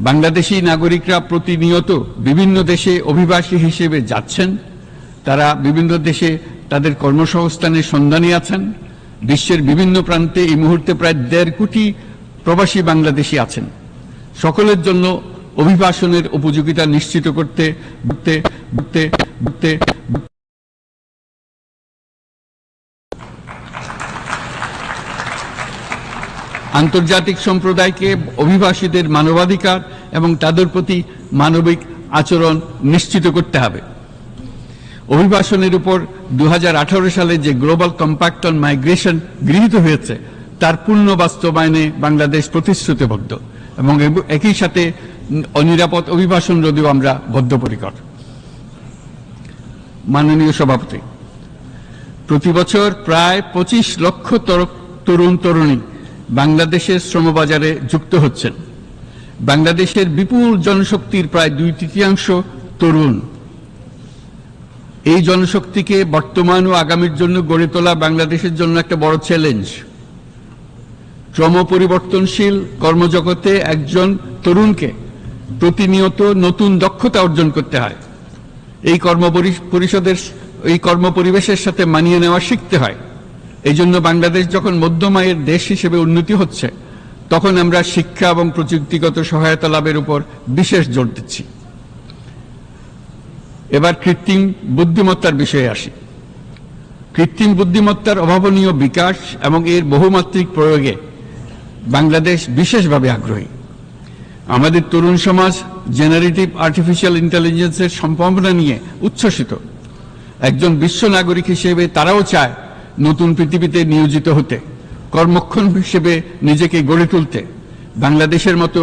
বাংলাদেশি নাগরিকরা প্রতিনিয়ত বিভিন্ন দেশে অভিবাসী হিসেবে যাচ্ছেন। তারা বিভিন্ন দেশে তাদের কর্মসংস্থানের সন্ধানে আছেন। বিশ্বের বিভিন্ন প্রান্তে এই মুহূর্তে প্রায় 1.5 কোটি প্রবাসী বাংলাদেশি আছেন। সকলের জন্য অভিবাসনের উপযোগিতা নিশ্চিত করতে আন্তর্জাতিক সম্প্রদায়কে অভিবাসীদের মানবাধিকার এবং তাদের প্রতি মানবিক আচরণ নিশ্চিত করতে হবে। অভিবাসনের উপর 2018 সালে যে গ্লোবাল কম্প্যাক্ট অন মাইগ্রেশন গৃহীত হয়েছে তার পূর্ণ বাস্তবায়নে বাংলাদেশ প্রতিশ্রুতিবদ্ধ এবং একই সাথে অনিরাপদ অভিবাসন রোধেও আমরা বদ্ধপরিকর। মাননীয় সভাপতি, প্রতি বছর প্রায় 25 লক্ষ তরুণ তরুণী বাংলাদেশের শ্রমবাজারে যুক্ত হচ্ছেন। বাংলাদেশের বিপুল জনশক্তির প্রায় 2/3 তরুণ। এই জনশক্তিকে বর্তমান ও আগামীর জন্য গড়ে তোলা বাংলাদেশের জন্য একটা বড় চ্যালেঞ্জ। ক্রমপরিবর্তনশীল কর্মজগতে একজন তরুণকে প্রতিনিয়ত নতুন দক্ষতা অর্জন করতে হয়। এই কর্মপরিবেশের সাথে মানিয়ে নেওয়া শিখতে হয়। এই জন্য বাংলাদেশ যখন মধ্যম আয়ের দেশ হিসেবে উন্নতি হচ্ছে, তখন আমরা শিক্ষা এবং প্রযুক্তিগত সহায়তা লাভের উপর বিশেষ জোর দিচ্ছি। এবার কৃত্রিম বুদ্ধিমত্তার বিষয়ে আসি। কৃত্রিম বুদ্ধিমত্তার অভাবনীয় বিকাশ এবং এর বহুমাত্রিক প্রয়োগে বাংলাদেশ বিশেষভাবে আগ্রহী। আমাদের তরুণ সমাজ জেনারেটিভ আর্টিফিশিয়াল ইন্টেলিজেন্সের সম্ভাবনা নিয়ে উচ্ছ্বসিত। একজন বিশ্ব নাগরিক হিসেবে তারাও চায় নতুন পৃথিবীতে নিয়োজিত হতে, কর্মক্ষম হিসেবে নিজেকে গড়ে তুলতে। বাংলাদেশের মতো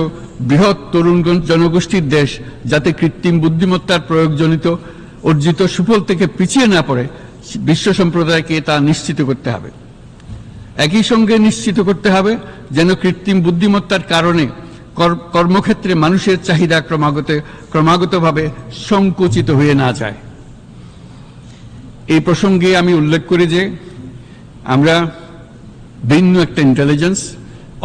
বৃহৎ তরুণ জনগোষ্ঠীর দেশ যাতে কৃত্রিম বুদ্ধিমত্তার প্রয়োগজনিত অর্জিত সুফল থেকে পিছিয়ে না পড়ে, বিশ্ব সম্প্রদায়কে তা নিশ্চিত করতে হবে। একই সঙ্গে নিশ্চিত করতে হবে যেন কৃত্রিম বুদ্ধিমত্তার কারণে কর্মক্ষেত্রে মানুষের চাহিদা ক্রমাগতভাবে সংকুচিত হয়ে না যায়। এই প্রসঙ্গে আমি উল্লেখ করি যে আমরা ভিন্ন একটা ইন্টেলিজেন্স,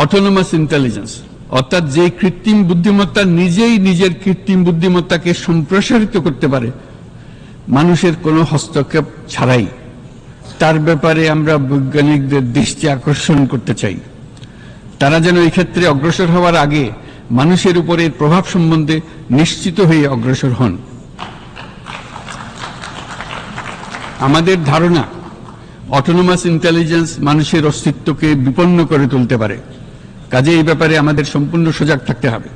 অটোনোমাস ইন্টেলিজেন্স, অর্থাৎ যে কৃত্রিম বুদ্ধিমত্তা নিজেই নিজের কৃত্রিম বুদ্ধিমত্তাকে সম্প্রসারিত করতে পারে মানুষের কোনো হস্তক্ষেপ ছাড়াই, তার ব্যাপারে আমরা বৈজ্ঞানিকদের দৃষ্টি আকর্ষণ করতে চাই। তারা যেন এই ক্ষেত্রে অগ্রসর হওয়ার আগে মানুষের উপর এর প্রভাব সম্বন্ধে নিশ্চিত হয়ে অগ্রসর হন। আমাদের ধারণা অটোনোমাস ইন্টেলিজেন্স মানুষের অস্তিত্বকে বিপন্ন করে তুলতে পারে, কাজে এই ব্যাপারে আমাদের সম্পূর্ণ সজাগ থাকতে হবে।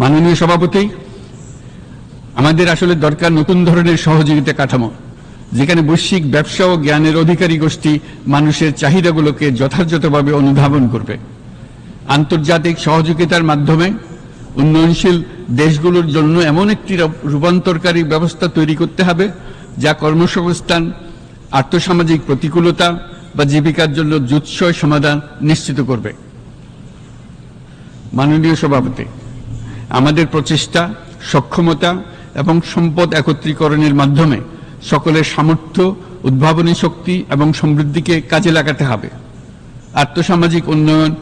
মাননীয় সভাপতি, আমাদের আসলে দরকার নতুন ধরনের সহযোগিতা কাঠামো, যেখানে বৈশ্বিক ব্যবসা ও জ্ঞানের অধিকারী গোষ্ঠী মানুষের চাহিদাগুলোকে যথাযথভাবে অনুধাবন করবে। আন্তর্জাতিক সহযোগিতার মাধ্যমে উন্নয়নশীল দেশগুলোর জন্য এমন একটি রূপান্তরকারী ব্যবস্থা তৈরি করতে হবে যা কর্মসংস্থান, আর্থসামাজিক প্রতিকূলতা বা জীবিকার জন্য যুৎসয় সমাধান নিশ্চিত করবে। মাননীয় সভাপতি, আমাদের প্রচেষ্টা, সক্ষমতা এবং সম্পদ একত্রীকরণের মাধ্যমে সকলের সামর্থ্য, উদ্ভাবনী শক্তি এবং সমৃদ্ধিকে কাজে লাগাতে হবে। আর্থসামাজিক উন্নয়ন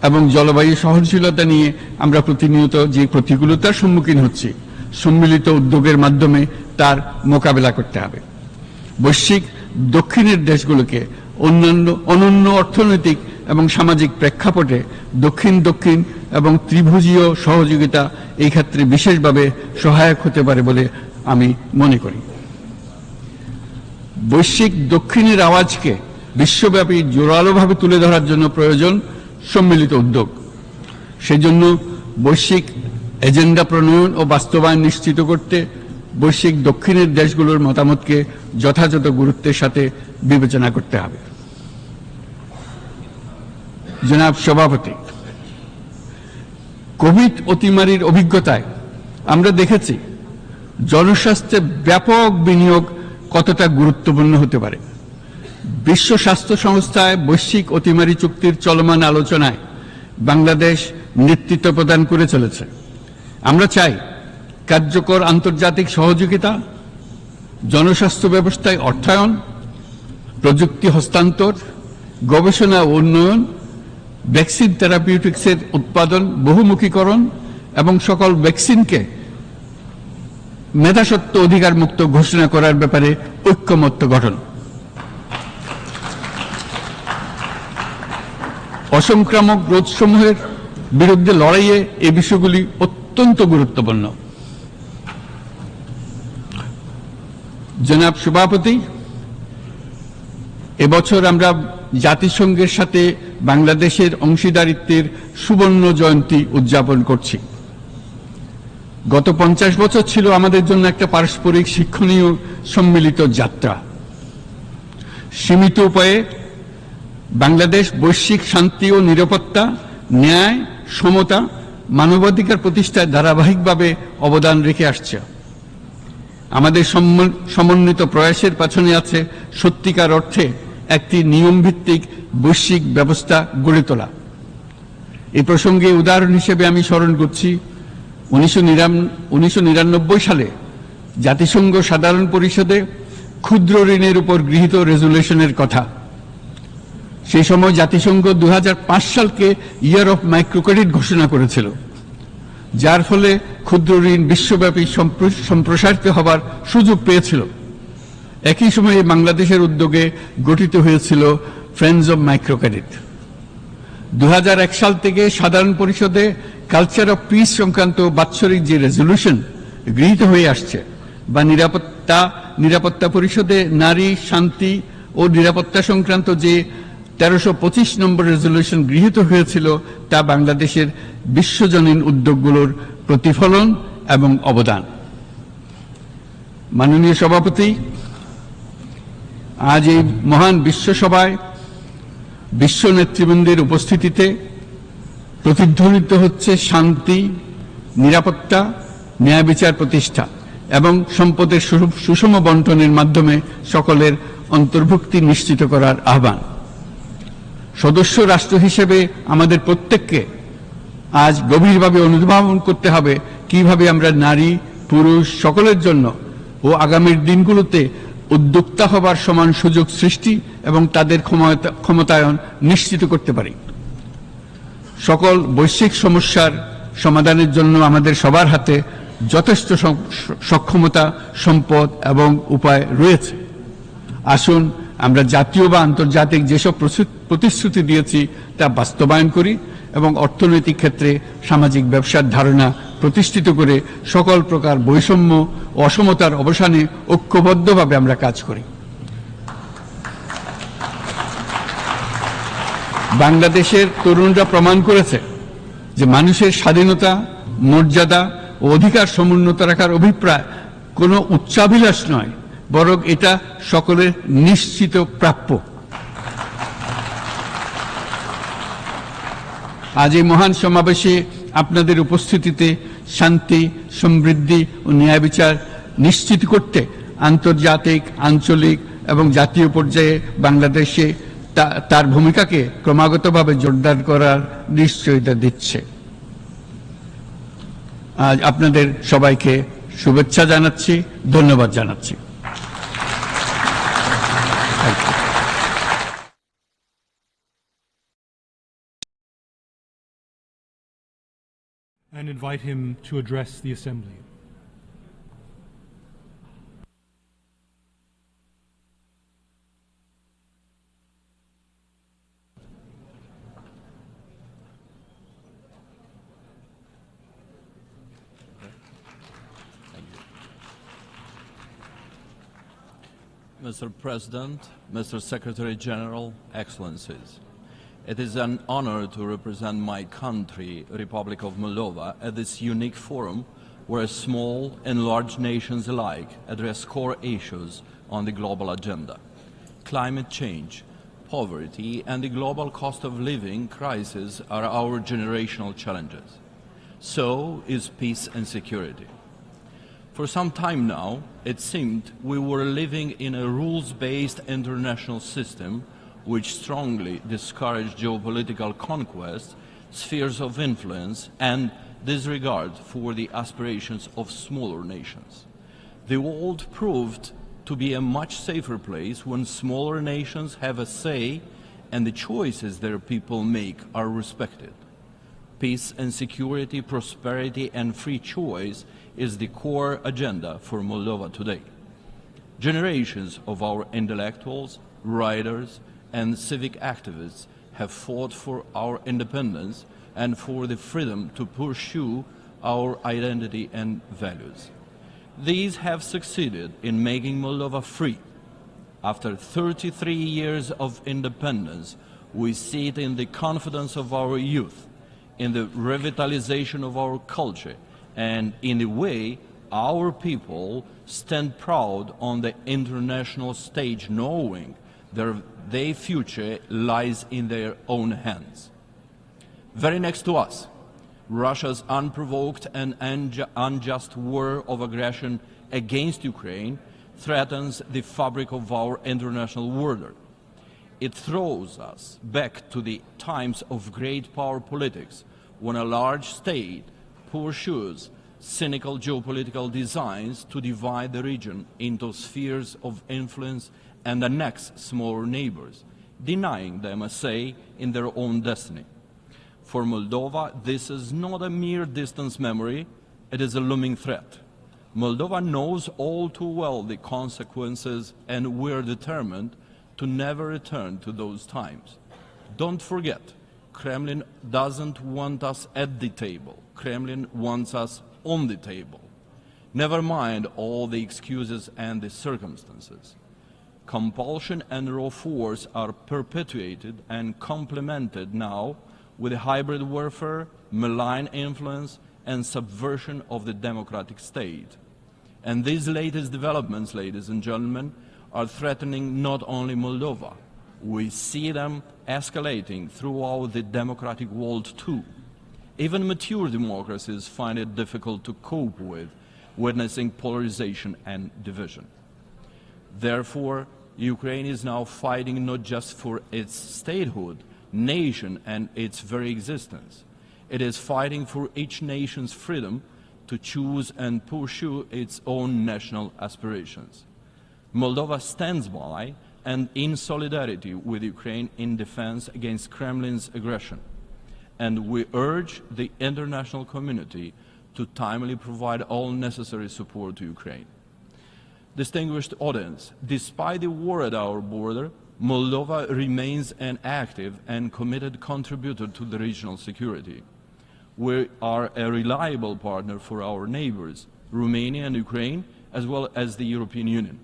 এবং জলবায়ু সহনশীলতা নিয়ে আমরা প্রতিনিয়ত যে প্রতিকূলতার সম্মুখীন হচ্ছি, সম্মিলিত উদ্যোগের মাধ্যমে তার মোকাবেলা করতে হবে। বৈশ্বিক দক্ষিণের দেশগুলোকে অনন্য অর্থনৈতিক এবং সামাজিক প্রেক্ষাপটে দক্ষিণ দক্ষিণ এবং ত্রিভুজীয় সহযোগিতা এই ক্ষেত্রে বিশেষভাবে সহায়ক হতে পারে বলে আমি মনে করি। বৈশ্বিক দক্ষিণের আওয়াজকে বিশ্বব্যাপী জোরালোভাবে তুলে ধরার জন্য প্রয়োজন সম্মিলিত উদ্যোগ। সেজন্য বৈশ্বিক এজেন্ডা প্রণয়ন ও বাস্তবায়ন নিশ্চিত করতে বৈশ্বিক দক্ষিণের দেশগুলোর মতামতকে যথাযথ গুরুত্বের সাথে বিবেচনা করতে হবে। জনাব সভাপতি, কোভিড অতিমারির অভিজ্ঞতায় আমরা দেখেছি জনস্বাস্থ্যে ব্যাপক বিনিয়োগ কতটা গুরুত্বপূর্ণ হতে পারে। বিশ্ব স্বাস্থ্য সংস্থায় বৈশ্বিক অতিমারি চুক্তির চলমান আলোচনায় বাংলাদেশ নেতৃত্ব প্রদান করে চলেছে। আমরা চাই কার্যকর আন্তর্জাতিক সহযোগিতা, জনস্বাস্থ্য ব্যবস্থায় অর্থায়ন, প্রযুক্তি হস্তান্তর, গবেষণা ও উন্নয়ন, ভ্যাকসিন থেরাপিউটিক্সের উৎপাদন, বহুমুখীকরণ এবং সকল ভ্যাকসিনকে মেধাস্বত্ব অধিকার মুক্ত ঘোষণা করার ব্যাপারে ঐক্যমত্য গঠন। অসংক্রামক রোগসমূহের বিরুদ্ধে লড়াইয়ে এই বিষয়গুলি অত্যন্ত গুরুত্বপূর্ণ। জনাব সভাপতি, এবছর আমরা জাতিসংঘের সাথে বাংলাদেশের অংশীদারিত্বের সুবর্ণ জয়ন্তী উদযাপন করছি। গত 50 বছর ছিল আমাদের জন্য একটা পারস্পরিক শিক্ষণীয় সম্মিলিত যাত্রা। সীমিত উপায়ে বাংলাদেশ বৈশ্বিক শান্তি ও নিরাপত্তা, ন্যায়, সমতা, মানবাধিকার প্রতিষ্ঠায় ধারাবাহিকভাবে অবদান রেখে আসছে। আমাদের সমন্বিত প্রয়াসের পেছনে আছে সত্যিকার অর্থে একটি নিয়মভিত্তিক বৈশ্বিক ব্যবস্থা গড়ে তোলা। এই প্রসঙ্গে উদাহরণ হিসেবে আমি স্মরণ করছি 1999 সালে জাতিসংঘ সাধারণ পরিষদে ক্ষুদ্র ঋণের উপর গৃহীত রেজুলেশনের কথা। সেই সময় জাতিসংঘ 2005 সালকে ইয়ার অফ মাইক্রোক্রেডিট ঘোষণা করেছিল, যার ফলে ক্ষুদ্র ঋণ বিশ্বব্যাপী সম্প্রসারিত হবার সুযোগ পেয়েছিল। একই সময়ে বাংলাদেশের উদ্যোগে গঠিত হয়েছিল ফ্রেন্ডস অব মাইক্রোক্রেডিট। 2001 সাল থেকে সাধারণ পরিষদে কালচার অফ পিস সংক্রান্ত বাৎসরিক যে রেজলিউশন গৃহীত হয়ে আসছে, বা নিরাপত্তা পরিষদে নারী, শান্তি ও নিরাপত্তা সংক্রান্ত যে 1325 নম্বর রেজলিউশন গৃহীত হয়েছিল, তা বাংলাদেশের বিশ্বজনীন উদ্যোগগুলোর প্রতিফলন এবং অবদান। মাননীয় সভাপতি, আজ এই মহান বিশ্বসভায় বিশ্ব নেতৃবৃন্দের উপস্থিতিতে প্রতিধ্বনিত হচ্ছে শান্তি, নিরাপত্তা, ন্যায় বিচার প্রতিষ্ঠা এবং সম্পদের সুষম বন্টনের মাধ্যমে সকলের অন্তর্ভুক্তি নিশ্চিত করার আহ্বান। সদস্য রাষ্ট্র হিসেবে আমাদের প্রত্যেককে আজ গভীরভাবে অনুধাবন করতে হবে কিভাবে আমরা নারী, পুরুষ সকলের জন্য ও আগামীর দিনগুলোতে উদ্যোক্তা হবার সমান সুযোগ সৃষ্টি এবং তাদের ক্ষমতায়ন নিশ্চিত করতে পারি। সকল বৈশ্বিক সমস্যার সমাধানের জন্য আমাদের সবার হাতে যথেষ্ট সক্ষমতা, সম্পদ এবং উপায় রয়েছে। আসুন আমরা জাতীয় বা আন্তর্জাতিক যেসব প্রতিশ্রুতি দিয়েছি তা বাস্তবায়ন করি এবং অর্থনৈতিক ক্ষেত্রে সামাজিক ব্যবসার ধারণা প্রতিষ্ঠিত করে সকল প্রকার বৈষম্য ও অসমতার অবসানে ঐক্যবদ্ধভাবে আমরা কাজ করি। বাংলাদেশের তরুণরা প্রমাণ করেছে যে মানুষের স্বাধীনতা, মর্যাদা ও অধিকার সমুন্নত রাখার অভিপ্রায় কোনো উচ্চাভিলাষ নয়, বরং এটা সকলের নিশ্চিত প্রাপ্য। আজ এই মহান সমাবেশে আপনাদের উপস্থিতিতে শান্তি, সমৃদ্ধি ও ন্যায় বিচার নিশ্চিত করতে আন্তর্জাতিক, আঞ্চলিক এবং জাতীয় পর্যায়ে বাংলাদেশে তার ভূমিকাকে ক্রমাগতভাবে জোরদার করার নিশ্চয়তা দিচ্ছে। আজ আপনাদের সবাইকে শুভেচ্ছা জানাচ্ছি, ধন্যবাদ জানাচ্ছি। And invite him to address the Assembly. Mr. President, Mr. Secretary General, Excellencies, it is an honor to represent my country, Republic of Moldova, at this unique forum where small and large nations alike address core issues on the global agenda. Climate change, poverty, and the global cost of living crisis are our generational challenges. So is peace and security. For some time now, it seemed we were living in a rules-based international system which strongly discouraged geopolitical conquest, spheres of influence, and disregard for the aspirations of smaller nations. The world proved to be a much safer place when smaller nations have a say and the choices their people make are respected. Peace and security, prosperity, and free choice is the core agenda for Moldova today. Generations of our intellectuals, writers, and civic activists have fought for our independence and for the freedom to pursue our identity and values. These have succeeded in making Moldova free. After 33 years of independence, we see it in the confidence of our youth, in the revitalization of our culture, and in the way our people stand proud on the international stage, knowing their future lies in their own hands. Very next to us, Russia's unprovoked and unjust war of aggression against Ukraine threatens the fabric of our international order. It throws us back to the times of great power politics, when a large state pursues cynical geopolitical designs to divide the region into spheres of influence and annex smaller neighbors, denying them a say in their own destiny. For Moldova, this is not a mere distant memory, it is a looming threat. Moldova knows all too well the consequences, and we're determined to never return to those times. Don't forget, Kremlin doesn't want us at the table. Kremlin wants us on the table. Never mind all the excuses and the circumstances. Compulsion and raw force are perpetuated and complemented now with hybrid warfare, malign influence, and subversion of the democratic state. And these latest developments, ladies and gentlemen, are threatening not only Moldova. We see them escalating throughout the democratic world too. Even mature democracies find it difficult to cope with, witnessing polarization and division. Therefore, Ukraine is now fighting not just for its statehood, nation, and its very existence. It is fighting for each nation's freedom to choose and pursue its own national aspirations. Moldova stands by and in solidarity with Ukraine in defense against Kremlin's aggression. And we urge the international community to timely provide all necessary support to Ukraine. Distinguished audience, despite the war at our border, Moldova remains an active and committed contributor to the regional security. We are a reliable partner for our neighbors, Romania and Ukraine, as well as the European Union.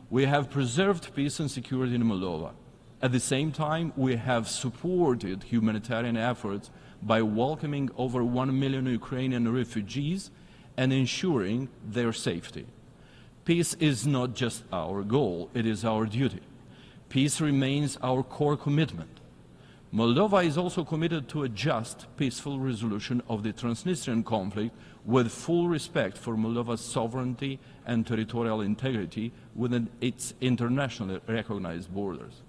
We have preserved peace and security in Moldova. At the same time, we have supported humanitarian efforts by welcoming over 1 million Ukrainian refugees and ensuring their safety. Peace is not just our goal, it is our duty. Peace remains our core commitment. Moldova is also committed to a just, peaceful resolution of the Transnistrian conflict with full respect for Moldova's sovereignty and territorial integrity within its internationally recognized borders.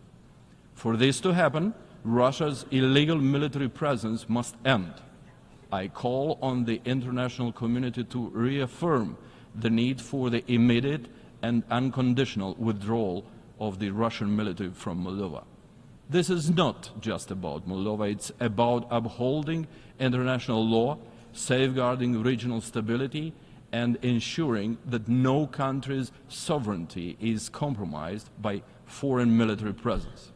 For this to happen, Russia's illegal military presence must end. I call on the international community to reaffirm the need for the immediate and unconditional withdrawal of the Russian military from Moldova. This is not just about Moldova, it's about upholding international law, safeguarding regional stability, and ensuring that no country's sovereignty is compromised by foreign military presence.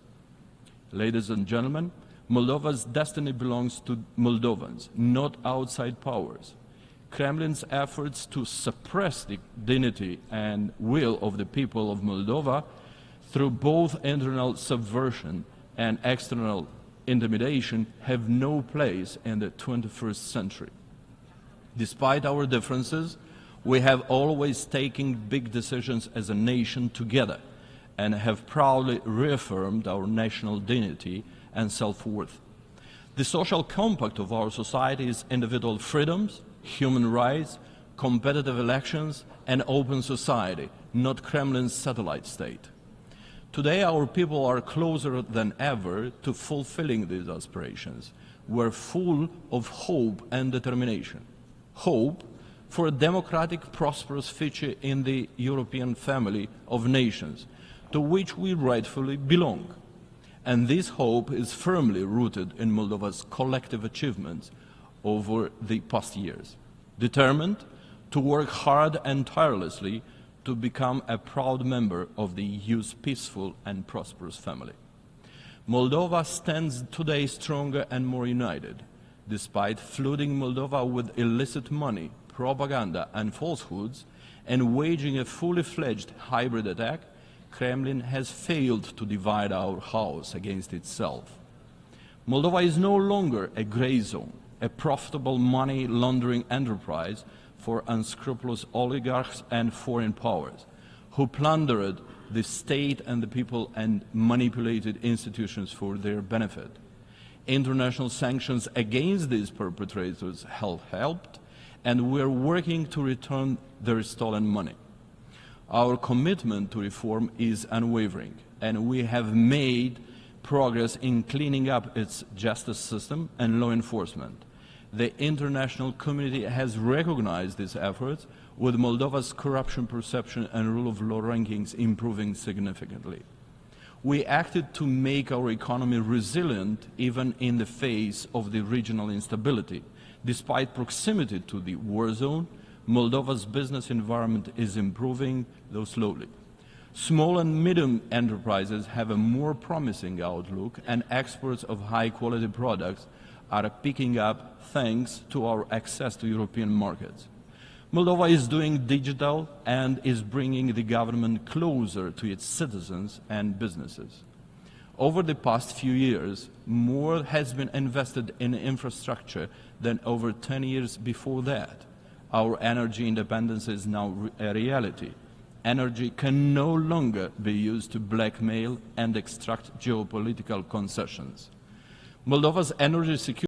Ladies and gentlemen, Moldova's destiny belongs to Moldovans, not outside powers. Kremlin's efforts to suppress the dignity and will of the people of Moldova through both internal subversion and external intimidation have no place in the 21st century. Despite our differences, we have always taken big decisions as a nation together and have proudly reaffirmed our national dignity and self-worth. The social compact of our society is individual freedoms, human rights, competitive elections, and open society, not Kremlin's satellite state. Today, our people are closer than ever to fulfilling these aspirations. We're full of hope and determination. Hope for a democratic, prosperous future in the European family of nations, to which we rightfully belong. And this hope is firmly rooted in Moldova's collective achievements over the past years, determined to work hard and tirelessly to become a proud member of the EU's peaceful and prosperous family. Moldova stands today stronger and more united. Despite flooding Moldova with illicit money, propaganda and falsehoods, and waging a fully fledged hybrid attack, Kremlin has failed to divide our house against itself. Moldova is no longer a gray zone, a profitable money laundering enterprise for unscrupulous oligarchs and foreign powers who plundered the state and the people and manipulated institutions for their benefit. International sanctions against these perpetrators have helped, and we are working to return their stolen money. Our commitment to reform is unwavering, and we have made progress in cleaning up its justice system and law enforcement. The international community has recognized these efforts, with Moldova's corruption perception and rule of law rankings improving significantly. We acted to make our economy resilient even in the face of the regional instability. Despite proximity to the war zone, Moldova's business environment is improving, though slowly. Small and medium enterprises have a more promising outlook, and exports of high-quality products are picking up thanks to our access to European markets. Moldova is doing digital and is bringing the government closer to its citizens and businesses. Over the past few years, more has been invested in infrastructure than over 10 years before that. Our energy independence is now a reality. Energy can no longer be used to blackmail and extract geopolitical concessions. Moldova's energy security